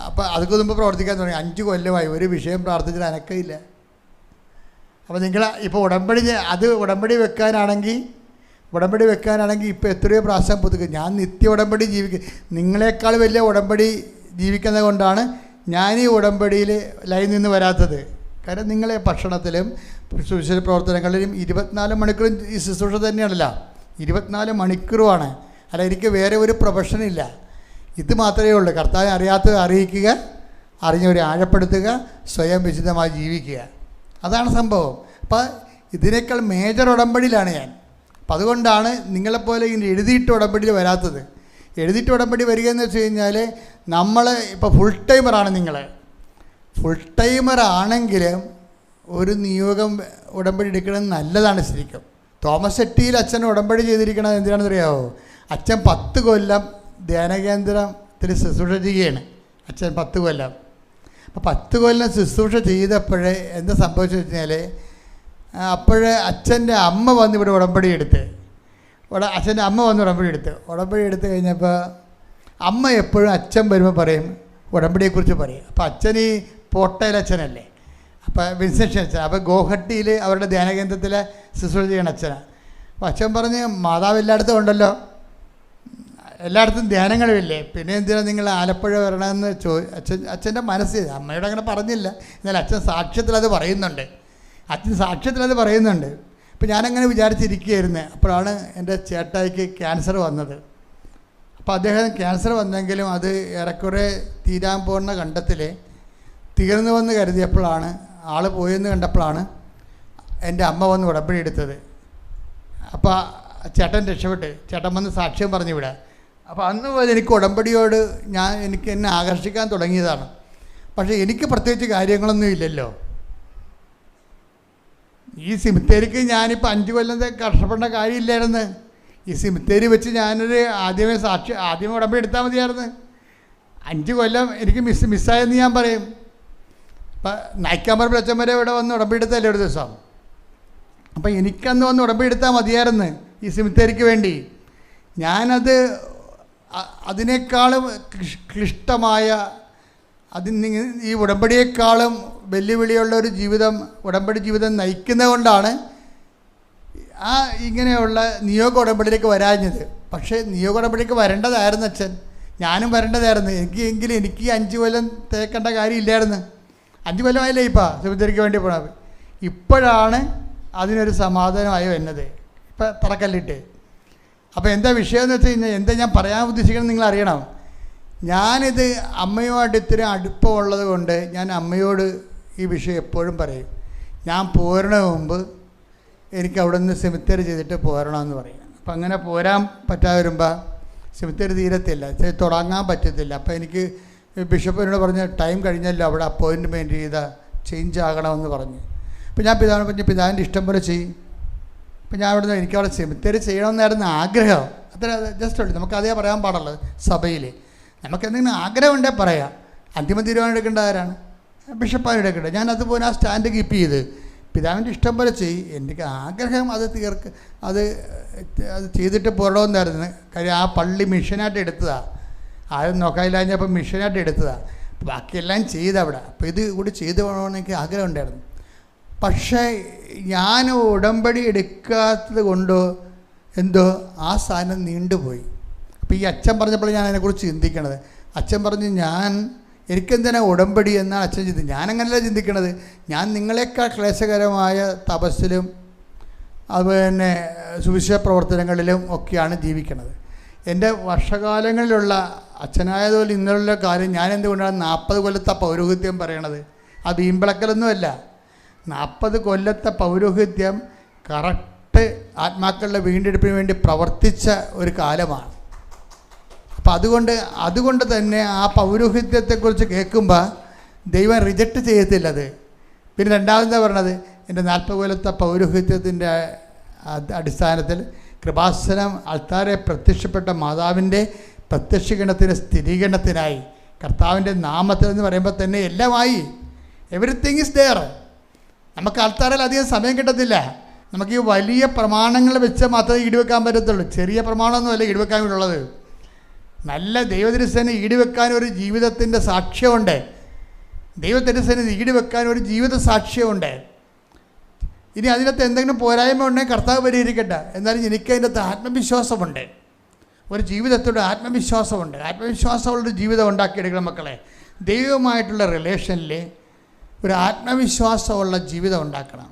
അപ്പോൾ അതൊക്കെ മുമ്പ് പ്രവർത്തിക്കാൻ തുടങ്ങി. 5 കൊല്ലമായി ഒരു വിഷയം പ്രാർത്ഥിച്ചിട്ട് അനക്കമില്ല. അപ്പോൾ നിങ്ങൾ ഇപ്പോൾ ഉടമ്പടി വെക്കാനാണെങ്കിൽ ഇപ്പോൾ എത്രയോ പ്രാവശ്യം പുതുക്കും. ഞാൻ നിത്യ ഉടമ്പടി നിങ്ങളെക്കാൾ വലിയ ഉടമ്പടി ജീവിക്കുന്നത് കൊണ്ടാണ് ഞാൻ ഈ ഉടമ്പടിയിൽ ലൈൻ നിന്ന് വരാത്തത്. കാരണം നിങ്ങളെ ഭക്ഷണത്തിലും സുവിശേഷ പ്രവർത്തനങ്ങളിലും 24 മണിക്കൂറും ഈ ശുശ്രൂഷ തന്നെയാണല്ലോ. 24 മണിക്കൂറുമാണ്. അല്ല, എനിക്ക് വേറെ ഒരു പ്രൊഫഷനില്ല. ഇത് മാത്രമേ ഉള്ളൂ. കർത്താവിനെ അറിയാത്തത് അറിയിക്കുക, അറിഞ്ഞവരെ ആഴപ്പെടുത്തുക, സ്വയം വിശുദ്ധമായി ജീവിക്കുക. അതാണ് സംഭവം. അപ്പോൾ ഇതിനേക്കാൾ മേജർ ഉടമ്പടിയിലാണ് ഞാൻ. അപ്പം അതുകൊണ്ടാണ് നിങ്ങളെപ്പോലെ ഇങ്ങനെ എഴുതിയിട്ട് ഉടമ്പടിയിൽ വരാത്തത്. എഴുതിയിട്ട് ഉടമ്പടി വരിക എന്ന് വെച്ച് കഴിഞ്ഞാൽ നമ്മൾ ഇപ്പോൾ ഫുൾ ടൈമറാണ്. നിങ്ങൾ ഫുൾ ടൈമറാണെങ്കിലും ഒരു നിയോഗം ഉടമ്പടി എടുക്കുന്നത് നല്ലതാണ് ശരിക്കും. തോമസ് എട്ടിയിൽ അച്ഛൻ ഉടമ്പടി ചെയ്തിരിക്കണത് എന്തിനാണെന്ന് അറിയാമോ? അച്ഛൻ 10 കൊല്ലം ധ്യാനകേന്ദ്രത്തിൽ ശുശ്രൂഷ ചെയ്യുകയാണ്. അച്ഛൻ 10 കൊല്ലം. അപ്പോൾ 10 കൊല്ലം ശുശ്രൂഷ ചെയ്തപ്പോഴേ എന്താ സംഭവിച്ചു വെച്ചാൽ അച്ഛൻ്റെ അമ്മ വന്ന് ഇവിടെ ഉടമ്പടി എടുത്ത് അച്ഛൻ്റെ അമ്മ വന്ന് ഉടമ്പടി എടുത്ത് കഴിഞ്ഞപ്പോൾ അമ്മ എപ്പോഴും അച്ഛൻ വരുമ്പോൾ പറയും ഉടമ്പടിയെക്കുറിച്ച് പറയും. അപ്പോൾ അച്ഛൻ ഈ പോട്ടയിൽ അച്ഛനല്ലേ, അപ്പോൾ വിൻസെൻഷൻ അച്ഛൻ. അപ്പോൾ ഗോഹട്ടിയിൽ അവരുടെ ധ്യാനകേന്ദ്രത്തിലെ ശുശ്രൂഷ ചെയ്യണ അച്ഛനാണ്. അപ്പോൾ അച്ഛൻ പറഞ്ഞ് മാതാവ് എല്ലായിടത്തും ഉണ്ടല്ലോ, എല്ലായിടത്തും ധ്യാനങ്ങളുമില്ലേ, പിന്നെ എന്തിനാണ് നിങ്ങൾ ആലപ്പുഴ വരണമെന്ന് അച്ഛൻ്റെ മനസ്സ്. അമ്മയോട് അങ്ങനെ പറഞ്ഞില്ല, എന്നാൽ അച്ഛൻ സാക്ഷ്യത്തിൽ അത് പറയുന്നുണ്ട്. അപ്പോൾ ഞാനങ്ങനെ വിചാരിച്ചിരിക്കുകയായിരുന്നു. അപ്പോഴാണ് എൻ്റെ ചേട്ടായിക്ക് ക്യാൻസർ വന്നത്. അപ്പോൾ അദ്ദേഹം ക്യാൻസർ വന്നെങ്കിലും അത് ഏറെക്കുറെ തീരാൻ പോകുന്ന ഘട്ടത്തിൽ തീർന്നു വന്ന് കരുതിയപ്പോഴാണ്, ആൾ പോയെന്ന് കണ്ടപ്പോഴാണ് എൻ്റെ അമ്മ വന്ന് ഉടമ്പടി എടുത്തത്. അപ്പോൾ ചേട്ടൻ രക്ഷപ്പെട്ട് ചേട്ടൻ വന്ന് സാക്ഷ്യം പറഞ്ഞു വിടാം. അപ്പോൾ അന്ന് മുതൽ എനിക്ക് ഉടമ്പടിയോട് എന്നെ ആകർഷിക്കാൻ തുടങ്ങിയതാണ്. പക്ഷേ എനിക്ക് പ്രത്യേകിച്ച് കാര്യങ്ങളൊന്നും ഇല്ലല്ലോ. ഈ സിമിത്തേരിക്ക് ഞാനിപ്പോൾ 5 കൊല്ലത്തെ കഷ്ടപ്പെടേണ്ട കാര്യമില്ലായിരുന്നു. ഈ സിമിത്തേരി വെച്ച് ഞാനൊരു ആദ്യമേ ഉടമ്പടി എടുത്താൽ മതിയായിരുന്നു. 5 കൊല്ലം എനിക്ക് മിസ്സായെന്ന് ഞാൻ പറയും. ഇപ്പം നായ്ക്കാമ്പറമ്പ് അച്ഛൻ വരെ ഇവിടെ വന്ന് ഉടമ്പടി എടുത്തല്ലേ ഒരു ദിവസം. അപ്പം എനിക്കന്ന് വന്ന് ഉടമ്പടി എടുത്താൽ മതിയായിരുന്നു ഈ സിമിത്തേരിക്ക് വേണ്ടി. ഞാനത് അതിനേക്കാളും ക്ലിഷ്ടമായ ഈ ഉടമ്പടിയേക്കാളും വെല്ലുവിളിയുള്ള ഒരു ജീവിതം, ഉടമ്പടി ജീവിതം നയിക്കുന്നത് കൊണ്ടാണ് ഇങ്ങനെയുള്ള നിയോഗ ഉടമ്പടിയിലേക്ക് വരാഞ്ഞത്. പക്ഷേ നിയോഗ ഉടമ്പടിക്ക് വരേണ്ടതായിരുന്നു അച്ഛൻ, ഞാനും വരേണ്ടതായിരുന്നു. എങ്കിലും എനിക്ക് 5 കൊല്ലം തേക്കേണ്ട കാര്യമില്ലായിരുന്നു. 5 കൊല്ലമായില്ലേ ഇപ്പം സെമിത്തേരിക്ക് വേണ്ടി പോകണം. ഇപ്പോഴാണ് അതിനൊരു സമാധാനമായി വരുന്നത്, ഇപ്പം തറക്കല്ലിട്ട്. അപ്പോൾ എന്താ വിഷയമെന്ന് വെച്ച് കഴിഞ്ഞാൽ, എന്താ ഞാൻ പറയാൻ ഉദ്ദേശിക്കുന്നത് നിങ്ങൾ അറിയണം. ഞാനിത് അമ്മയുമായിട്ട് ഇത്രയും അടുപ്പമുള്ളത് കൊണ്ട് ഞാൻ അമ്മയോട് ഈ വിഷയം എപ്പോഴും പറയും. ഞാൻ പോരണ മുമ്പ് എനിക്ക് അവിടെ നിന്ന് സെമിത്തേരി ചെയ്തിട്ട് പോരണമെന്ന് പറയും. അപ്പം അങ്ങനെ പോരാൻ പറ്റാതെ വരുമ്പോൾ സെമിത്തേരി തീരത്തില്ല, തുടങ്ങാൻ പറ്റത്തില്ല. അപ്പോൾ എനിക്ക് ബിഷപ്പിനോട് പറഞ്ഞ് ടൈം കഴിഞ്ഞല്ലോ, അവിടെ അപ്പോയിൻറ്റ്മെൻറ്റ് ചെയ്താൽ ചേഞ്ച് ആകണമെന്ന് പറഞ്ഞു. അപ്പോൾ ഞാൻ പിതാവിനെ പറഞ്ഞ് പിതാവിൻ്റെ ഇഷ്ടം പോലെ ചെയ്യും. അപ്പോൾ ഞാൻ അവിടെ നിന്ന് എനിക്കവിടെ സെമിത്തേരി ചെയ്യണമെന്നായിരുന്നു ആഗ്രഹം. അത്ര ജസ്റ്റ് ഉള്ളൂ, നമുക്കതേ പറയാൻ പാടുള്ളത്. സഭയിൽ നമുക്ക് എന്തെങ്കിലും ആഗ്രഹം ഉണ്ടെങ്കിൽ പറയാം. അന്തിമ തീരുമാനം എടുക്കേണ്ട ആരാണ്? ബിഷപ്പാണ് എടുക്കേണ്ടത്. ഞാൻ അതുപോലെ ആ സ്റ്റാൻഡ് കീപ്പ് ചെയ്ത് പിതാവിൻ്റെ ഇഷ്ടം പോലെ ചെയ്യും. എനിക്ക് ആഗ്രഹം അത് അത് ചെയ്തിട്ട് പോരണമെന്നായിരുന്നു. കാര്യം ആ പള്ളി മിഷനായിട്ട് എടുത്തതാണ്, ആരും നോക്കാനില്ലാഞ്ഞപ്പോൾ മിഷനായിട്ട് എടുത്തതാണ്. ബാക്കിയെല്ലാം ചെയ്തവിടെ. അപ്പോൾ ഇത് കൂടി ചെയ്തു പോകണമെന്ന് എനിക്ക് ആഗ്രഹം ഉണ്ടായിരുന്നു. പക്ഷേ ഞാൻ ഉടമ്പടി എടുക്കാത്തത് കൊണ്ടോ എന്തോ ആ സാധനം നീണ്ടുപോയി. അപ്പോൾ ഈ അച്ഛൻ പറഞ്ഞപ്പോൾ ഞാൻ അതിനെക്കുറിച്ച് ചിന്തിക്കണത്. അച്ഛൻ പറഞ്ഞു എനിക്കെന്തിനാ ഉടമ്പടി എന്നാണ് അച്ഛൻ ചിന്തിക്കുന്നത്. ഞാനങ്ങനെയല്ല ചിന്തിക്കണത്. ഞാൻ നിങ്ങളെക്കാൾ ക്ലേശകരമായ തപസ്സിലും അതുപോലെ തന്നെ സുവിശേഷ പ്രവർത്തനങ്ങളിലും ഒക്കെയാണ് ജീവിക്കണത്. എൻ്റെ വർഷകാലങ്ങളിലുള്ള അച്ഛനായതുപോലെ ഇന്നലുള്ള കാര്യം ഞാൻ എന്തുകൊണ്ടാണ് 40 കൊല്ലത്തെ പൗരോഹിത്യം പറയണത്. അത് വീമ്പിളക്കലൊന്നുമല്ല. 40 കൊല്ലത്തെ പൗരോഹിത്യം കറക്റ്റ് ആത്മാക്കളുടെ വീണ്ടെടുപ്പിന് വേണ്ടി പ്രവർത്തിച്ച ഒരു കാലമാണ്. അപ്പം അതുകൊണ്ട് തന്നെ ആ പൗരോഹിത്യത്തെക്കുറിച്ച് കേൾക്കുമ്പോൾ ദൈവം റിജക്റ്റ് ചെയ്യത്തില്ലത്. പിന്നെ രണ്ടാമതെന്താ പറയണത്, എൻ്റെ 40 കൊല്ലത്തെ പൗരോഹിത്യത്തിൻ്റെ അടിസ്ഥാനത്തിൽ കൃപാസനം അൾത്താരെ പ്രത്യക്ഷപ്പെട്ട മാതാവിൻ്റെ പ്രത്യക്ഷീകരണത്തിന് സ്ഥിരീകരണത്തിനായി കർത്താവിൻ്റെ നാമത്തിൽ എന്ന് പറയുമ്പോൾ തന്നെ എല്ലാമായി. Everything is there. നമുക്ക് ആൾത്താരിൽ അധികം സമയം കിട്ടത്തില്ല. നമുക്ക് ഈ വലിയ പ്രമാണങ്ങൾ വെച്ച് മാത്രമേ ഈടുവെക്കാൻ പറ്റത്തുള്ളൂ. ചെറിയ പ്രമാണമൊന്നുമല്ല ഈടുവെക്കാൻ വേണ്ടിയുള്ളത്. നല്ല ദൈവത്തിരുസേന ഈടുവെക്കാൻ ഒരു ജീവിതത്തിൻ്റെ സാക്ഷ്യമുണ്ട്. ദൈവത്തിരുസേന ഈടുവെക്കാൻ ഒരു ജീവിത സാക്ഷ്യമുണ്ട്. ഇനി അതിനകത്ത് എന്തെങ്കിലും പോരായ്മ ഉണ്ടെങ്കിൽ കർത്താവ് പരിഹരിക്കട്ടെ. എന്നാലും എനിക്ക് അതിനകത്ത് ആത്മവിശ്വാസമുണ്ട്. ഒരു ജീവിതത്തോട് ആത്മവിശ്വാസമുണ്ട്. ആത്മവിശ്വാസമുള്ളൊരു ജീവിതം ഉണ്ടാക്കിയെടുക്കണം മക്കളെ. ദൈവവുമായിട്ടുള്ള റിലേഷനിൽ ഒരു ആത്മവിശ്വാസമുള്ള ജീവിതം ഉണ്ടാക്കണം.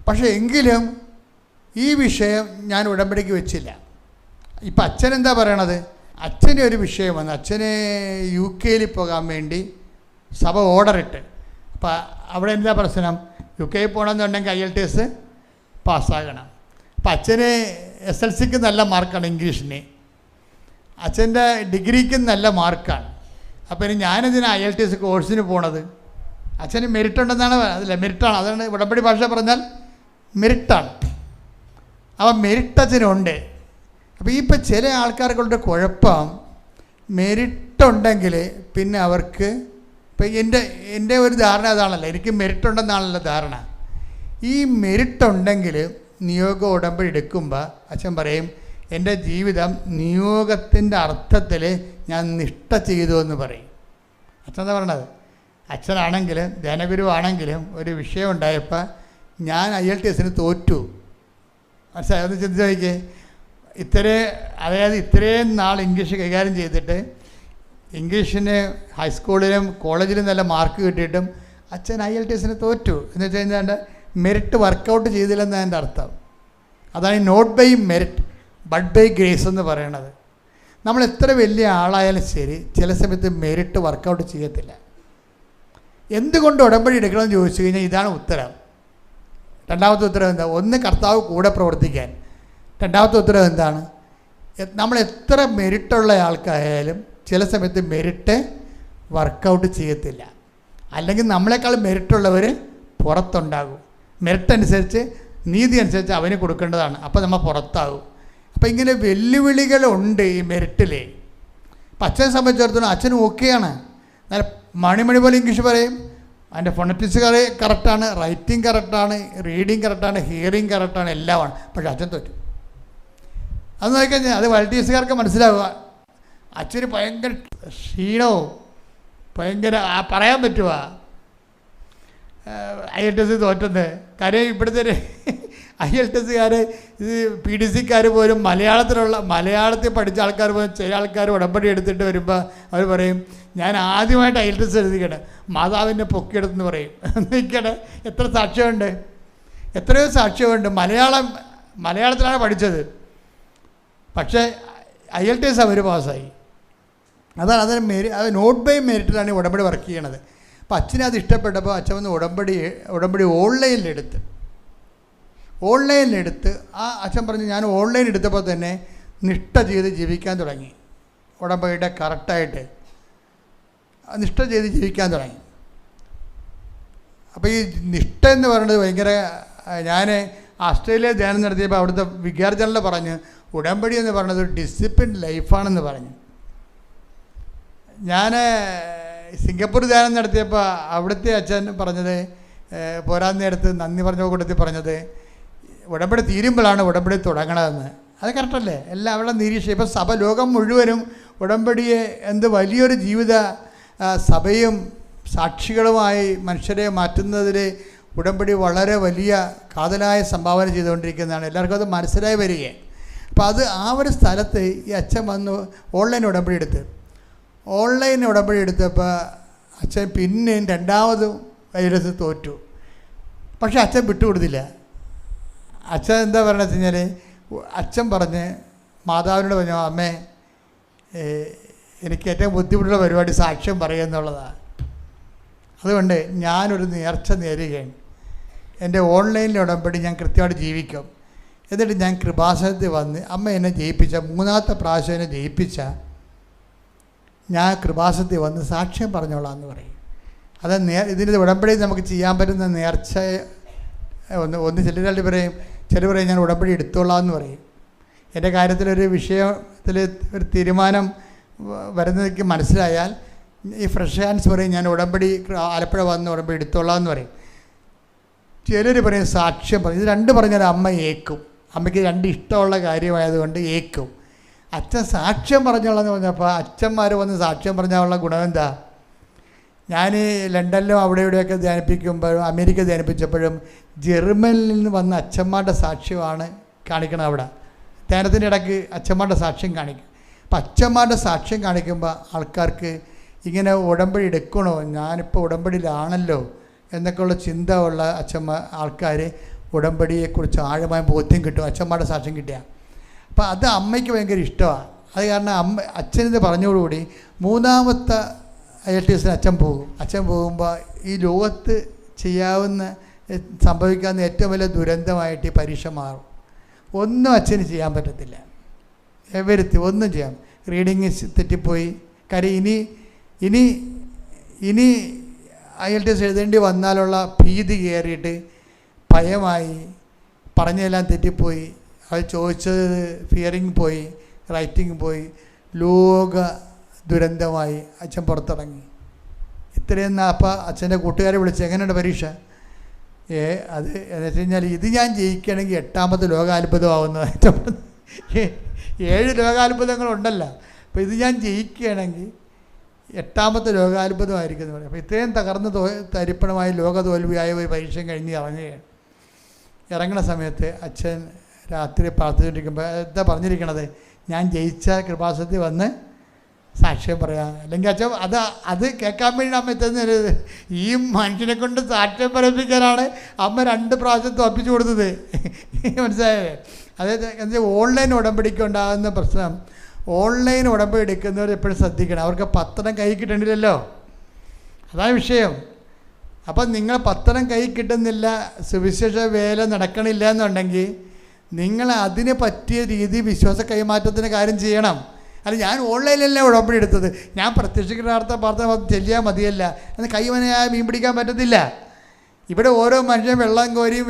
പക്ഷേ എങ്കിലും ഈ വിഷയം ഞാൻ ഉടമ്പടിക്ക് വെച്ചില്ല. ഇപ്പം അച്ഛനെന്താ പറയണത്, അച്ഛന് ഒരു വിഷയം വന്നു. അച്ഛന് UK പോകാൻ വേണ്ടി സഭ ഓർഡറിട്ട്. അപ്പം അവിടെ എന്താ പ്രശ്നം, UK പോകണമെന്നുണ്ടെങ്കിൽ IELTS പാസ്സാകണം. അപ്പം അച്ഛന് SLCക്ക് നല്ല മാർക്കാണ്, ഇംഗ്ലീഷിന്. അച്ഛൻ്റെ ഡിഗ്രിക്ക് നല്ല മാർക്കാണ്. അപ്പം ഇനി ഞാനെന്തിനാ IELTS കോഴ്സിന് പോണത്? അച്ഛന് മെറിറ്റ് ഉണ്ടെന്നാണ്, അതല്ല മെറിറ്റാണ്. അതാണ് ഉടമ്പടി ഭാഷ പറഞ്ഞാൽ മെറിറ്റാണ്. അപ്പം മെറിറ്റ് അച്ഛനുണ്ട്. അപ്പോൾ ഇപ്പം ചില ആൾക്കാർക്കുള്ള കുഴപ്പം, മെറിറ്റുണ്ടെങ്കിൽ പിന്നെ അവർക്ക്, ഇപ്പം എൻ്റെ ഒരു ധാരണ അതാണല്ലോ, എനിക്ക് മെറിറ്റ് ഉണ്ടെന്നാണല്ലോ ധാരണ. ഈ മെറിറ്റ് ഉണ്ടെങ്കിൽ നിയോഗ ഉടമ്പടി എടുക്കുമ്പോൾ അച്ഛൻ പറയും എൻ്റെ ജീവിതം നിയോഗത്തിൻ്റെ അർത്ഥത്തിൽ ഞാൻ നിഷ്ഠ ചെയ്തു എന്ന് പറയും. അച്ഛൻ എന്താ പറയണത്? അച്ഛനാണെങ്കിലും ധനഗുരുവാണെങ്കിലും ഒരു വിഷയം ഉണ്ടായപ്പോൾ ഞാൻ IELTSന് തോറ്റു. മനസ്സിലായി? ഒന്ന് ചിന്തിച്ച് നോക്കിയേ. ഇത്രയും നാൾ ഇംഗ്ലീഷ് കൈകാര്യം ചെയ്തിട്ട് ഇംഗ്ലീഷിന് ഹൈസ്കൂളിലും കോളേജിലും നല്ല മാർക്ക് കിട്ടിയിട്ടും അച്ഛൻ IELTSന് തോറ്റു എന്ന് വെച്ച് കഴിഞ്ഞാൽ മെറിറ്റ് വർക്കൗട്ട് ചെയ്തില്ലെന്നാണ് എൻ്റെ അർത്ഥം. അതാണ് not by merit but by grace എന്ന് പറയണത്. നമ്മൾ എത്ര വലിയ ആളായാലും ശരി ചില സമയത്ത് മെറിറ്റ് വർക്കൗട്ട് ചെയ്യത്തില്ല. എന്തുകൊണ്ട് ഉടമ്പടി എടുക്കണമെന്ന് ചോദിച്ചു കഴിഞ്ഞാൽ ഇതാണ് ഉത്തരം. രണ്ടാമത്തെ ഉത്തരം എന്താ? ഒന്ന്, കർത്താവ് കൂടെ പ്രവർത്തിക്കാൻ. രണ്ടാമത്തെ ഉത്തരം എന്താണ്? നമ്മൾ എത്ര മെറിറ്റുള്ള ആൾക്കായാലും ചില സമയത്ത് മെറിറ്റ് വർക്കൗട്ട് ചെയ്യത്തില്ല. അല്ലെങ്കിൽ നമ്മളെക്കാൾ മെറിറ്റുള്ളവർ പുറത്തുണ്ടാകും. മെറിറ്റ് അനുസരിച്ച്, നീതി അനുസരിച്ച് അവന് കൊടുക്കേണ്ടതാണ്. അപ്പോൾ നമ്മൾ പുറത്താകും. അപ്പോൾ ഇങ്ങനെ വെല്ലുവിളികളുണ്ട് ഈ മെറിറ്റിൽ. അപ്പം അച്ഛനെ സംബന്ധിച്ചിടത്തോളം അച്ഛൻ ഓക്കെയാണ്. നല്ല മണി പോലെ ഇംഗ്ലീഷ് പറയും, അതിൻ്റെ ഫോണറ്റിക്സ് കറക്റ്റാണ്, റൈറ്റിംഗ് കറക്റ്റാണ്, റീഡിങ് കറക്റ്റാണ്, ഹിയറിങ് കറക്റ്റാണ്, എല്ലാമാണ്. പക്ഷെ അച്ഛൻ തോറ്റു. അത് നോക്കിക്കഴിഞ്ഞാൽ അത് വൾട്ടീസുകാർക്ക് മനസ്സിലാവുക. അച്ഛന് ഭയങ്കര ക്ഷീണവും ഭയങ്കര പറയാൻ പറ്റുക IELTS തോറ്റുന്നത്. കാര്യം ഇവിടുത്തെ IELTSകാർ, ഇത് PDCക്കാർ പോലും മലയാളത്തിൽ പഠിച്ച ആൾക്കാർ പോലും ചില ആൾക്കാർ ഉടമ്പടി എടുത്തിട്ട് വരുമ്പോൾ അവർ പറയും, ഞാൻ ആദ്യമായിട്ട് IELTS എഴുതിക്കണേ, മാതാവിൻ്റെ പൊക്കിയെടുത്തെന്ന് പറയും. നിൽക്കണേ, എത്ര സാക്ഷ്യമുണ്ട്, എത്രയോ സാക്ഷ്യമുണ്ട്. മലയാളത്തിലാണ് പഠിച്ചത്, പക്ഷേ IELTS അവർ പാസ്സായി. അതാണ് അത് നോട്ട് ബൈ മെറിറ്റിലാണ് ഉടമ്പടി വർക്ക് ചെയ്യണത്. അപ്പോൾ അച്ഛനെ അത് ഇഷ്ടപ്പെട്ടപ്പോൾ അച്ഛൻ വന്ന് ഉടമ്പടി ഓൺലൈനിലെടുത്ത് ആ അച്ഛൻ പറഞ്ഞു, ഞാൻ ഓൺലൈൻ എടുത്തപ്പോൾ തന്നെ നിഷ്ഠ ചെയ്ത് ജീവിക്കാൻ തുടങ്ങി. ഉടമ്പടിയുടെ കറക്റ്റായിട്ട് നിഷ്ഠ ചെയ്ത് ജീവിക്കാൻ തുടങ്ങി. അപ്പോൾ ഈ നിഷ്ഠ എന്ന് പറയുന്നത് ഭയങ്കര, ഞാൻ ഓസ്ട്രേലിയ ധ്യാനം നടത്തിയപ്പോൾ അവിടുത്തെ വികാർജനൽ പറഞ്ഞ് ഉടമ്പടി എന്ന് പറയുന്നത് ഒരു ഡിസിപ്ലിൻ ലൈഫാണെന്ന് പറഞ്ഞു. ഞാൻ സിംഗപ്പൂർ ധ്യാനം നടത്തിയപ്പോൾ അവിടുത്തെ അച്ഛൻ പറഞ്ഞത്, പോരാൻ നേരത്ത് നന്ദി പറഞ്ഞ കൂട്ടത്തിൽ പറഞ്ഞത്, ഉടമ്പടി തീരുമ്പോഴാണ് ഉടമ്പടി തുടങ്ങണതെന്ന്. അത് കറക്റ്റല്ലേ? എല്ലാം അവിടെ നിരീക്ഷിക്കും. ഇപ്പം സഭ, ലോകം മുഴുവനും ഉടമ്പടിയെ എന്ത് വലിയൊരു ജീവിത സഭയും സാക്ഷികളുമായി മനുഷ്യരെ മാറ്റുന്നതിൽ ഉടമ്പടി വളരെ വലിയ കാതലായ സംഭാവന ചെയ്തുകൊണ്ടിരിക്കുന്നതാണ്. എല്ലാവർക്കും അത് മനസ്സിലായി വരികയാണ്. അപ്പോൾ അത് ആ ഒരു സ്ഥലത്ത് ഈ അച്ഛൻ വന്ന് ഓൺലൈൻ ഉടമ്പടി എടുത്തപ്പോൾ അച്ഛൻ പിന്നെയും രണ്ടാമതും IELTS തോറ്റു. പക്ഷെ അച്ഛൻ വിട്ടുകൊടുത്തില്ല. അച്ഛൻ എന്താ പറയണമെന്ന് വെച്ച് കഴിഞ്ഞാൽ, അച്ഛൻ പറഞ്ഞ് മാതാവിനോട് പറഞ്ഞു, അമ്മേ എനിക്ക് ഏറ്റവും ബുദ്ധിമുട്ടുള്ള പരിപാടി സാക്ഷ്യം പറയുക എന്നുള്ളതാണ്. അതുകൊണ്ട് ഞാനൊരു നേർച്ച നേരുകയാണ്. എൻ്റെ ഓൺലൈനിലെ ഉടമ്പടി ഞാൻ കൃത്യമായിട്ട് ജീവിക്കും. എന്നിട്ട് ഞാൻ കൃപാസനത്തിൽ വന്ന് അമ്മ എന്നെ ജയിപ്പിച്ച, മൂന്നാമത്തെ പ്രാവശ്യം എന്നെ ജയിപ്പിച്ച, ഞാൻ കൃപാസനത്തിൽ വന്ന് സാക്ഷ്യം പറഞ്ഞോളാം എന്ന് പറയും. അത് ഇതിൻ്റെ ഉടമ്പടി നമുക്ക് ചെയ്യാൻ പറ്റുന്ന നേർച്ച ഒന്ന് ചിലർ പറയും ഞാൻ ഉടമ്പടി എടുത്തോളാം എന്ന് പറയും. എൻ്റെ കാര്യത്തിലൊരു വിഷയത്തിൽ ഒരു തീരുമാനം വരുന്നതൊക്കെ മനസ്സിലായാൽ ഈ ഫ്രഷ് ഹാൻഡ്സ് പറയും ഞാൻ ഉടമ്പടി ആലപ്പുഴ വന്ന് ഉടമ്പടി എടുത്തോളാം എന്ന് പറയും. ചിലർ പറയും സാക്ഷ്യം പറയും. ഇത് രണ്ട് പറഞ്ഞാൽ അമ്മ ഏക്കും. അമ്മയ്ക്ക് രണ്ട് ഇഷ്ടമുള്ള കാര്യമായതുകൊണ്ട് ഏക്കും. അച്ഛൻ സാക്ഷ്യം പറഞ്ഞോളാം എന്ന് പറഞ്ഞപ്പോൾ അച്ഛന്മാർ വന്ന് സാക്ഷ്യം പറഞ്ഞാലുള്ള ഗുണം എന്താ? ഞാൻ ലണ്ടനിലും അവിടെ ഇവിടെയൊക്കെ ധ്യാനിപ്പിക്കുമ്പോഴും അമേരിക്ക ധ്യാനിപ്പിച്ചപ്പോഴും ജർമ്മനിൽ നിന്ന് വന്ന അച്ഛന്മാരുടെ സാക്ഷ്യമാണ് കാണിക്കണം. അവിടെ ധ്യാനത്തിൻ്റെ ഇടയ്ക്ക് അച്ഛന്മാരുടെ സാക്ഷ്യം കാണിക്കും. അപ്പം അച്ഛന്മാരുടെ സാക്ഷ്യം കാണിക്കുമ്പോൾ ആൾക്കാർക്ക് ഇങ്ങനെ ഉടമ്പടി എടുക്കണോ, ഞാനിപ്പോൾ ഉടമ്പടിയിലാണല്ലോ എന്നൊക്കെയുള്ള ചിന്ത ഉള്ള ആൾക്കാർ ഉടമ്പടിയെക്കുറിച്ച് ആഴമായ ബോധ്യം കിട്ടും അച്ഛന്മാരുടെ സാക്ഷ്യം കിട്ടിയ. അപ്പോൾ അത് അമ്മയ്ക്ക് ഭയങ്കര ഇഷ്ടമാണ്. അത് കാരണം അച്ഛനിത് പറഞ്ഞോടുകൂടി മൂന്നാമത്തെ IELTS അച്ഛൻ പോകും. അച്ഛൻ പോകുമ്പോൾ ഈ ലോകത്ത് സംഭവിക്കാവുന്ന ഏറ്റവും വലിയ ദുരന്തമായിട്ട് ഈ പരീക്ഷ മാറും. ഒന്നും അച്ഛന് ചെയ്യാൻ പറ്റത്തില്ല. ഒന്നും ചെയ്യാം. റീഡിങ് തെറ്റിപ്പോയി. കാര്യം ഇനി IELTS എഴുതേണ്ടി വന്നാലുള്ള ഭീതി കയറിയിട്ട് ഭയമായി, പറഞ്ഞതെല്ലാം തെറ്റിപ്പോയി, അത് ചോദിച്ചത് ഫിയറിങ് പോയി, റൈറ്റിംഗ് പോയി, ലോക ദുരന്തമായി അച്ഛൻ പുറത്തിറങ്ങി. ഇത്രയും അപ്പോൾ അച്ഛൻ്റെ കൂട്ടുകാരെ വിളിച്ച് എങ്ങനെയുണ്ട് പരീക്ഷ? അത് എന്ന് വെച്ച് കഴിഞ്ഞാൽ ഇത് ഞാൻ ജയിക്കുകയാണെങ്കിൽ 8ാമത്തെ ലോകാത്ഭുതമാവുന്നത്. 7 ലോകാത്ഭുതങ്ങളുണ്ടല്ലോ. അപ്പോൾ ഇത് ഞാൻ ജയിക്കുകയാണെങ്കിൽ 8ാമത്തെ ലോകാത്ഭുതമായിരിക്കും എന്ന് പറയും. അപ്പോൾ ഇത്രയും തകർന്ന് തരിപ്പണമായി ലോക തോൽവിയായ ഒരു പരീക്ഷയും കഴിഞ്ഞ് ഇറങ്ങുന്ന സമയത്ത് അച്ഛൻ രാത്രി പ്രാർത്ഥിച്ചുകൊണ്ടിരിക്കുമ്പോൾ എന്താ പറഞ്ഞിരിക്കണത്? ഞാൻ ജയിച്ച കൃപാസനത്തിൽ വന്ന് സാക്ഷ്യം പറയാം. അല്ലെങ്കിൽ അച്ഛൻ അത് കേൾക്കാൻ വേണ്ടി അമ്മ എത്തുന്നത്. ഈ മനുഷ്യനെ കൊണ്ട് സാക്ഷ്യം പറയിപ്പിക്കാനാണ് അമ്മ 2 പ്രാവശ്യം തോൽപ്പിച്ചു കൊടുത്തത്. മനസ്സിലായേ? അതായത് എന്താ ഓൺലൈൻ ഉടമ്പടിക്ക് ഉണ്ടാകുന്ന പ്രശ്നം, ഓൺലൈൻ ഉടമ്പടി എടുക്കുന്നവർ എപ്പോഴും ശ്രദ്ധിക്കണം. അവർക്ക് പത്രം കൈ കിട്ടണില്ലല്ലോ, അതാണ് വിഷയം. അപ്പം നിങ്ങൾ പത്രം കൈ കിട്ടുന്നില്ല, സുവിശേഷ വേല നടക്കണില്ല എന്നുണ്ടെങ്കിൽ നിങ്ങൾ അതിന് പറ്റിയ രീതി വിശ്വാസ കൈമാറ്റത്തിന് കാര്യം ചെയ്യണം. അല്ല ഞാൻ ഓൺലൈനിലല്ലേ ഉടമ്പടി എടുത്തത്, ഞാൻ പ്രത്യക്ഷിക്കുന്ന പ്രാർത്ഥന ചെല്ലിയാൽ മതിയല്ല എന്ന് കൈവനയായ മീൻ പിടിക്കാൻ പറ്റത്തില്ല. ഇവിടെ ഓരോ മനുഷ്യൻ വെള്ളം കോരിയും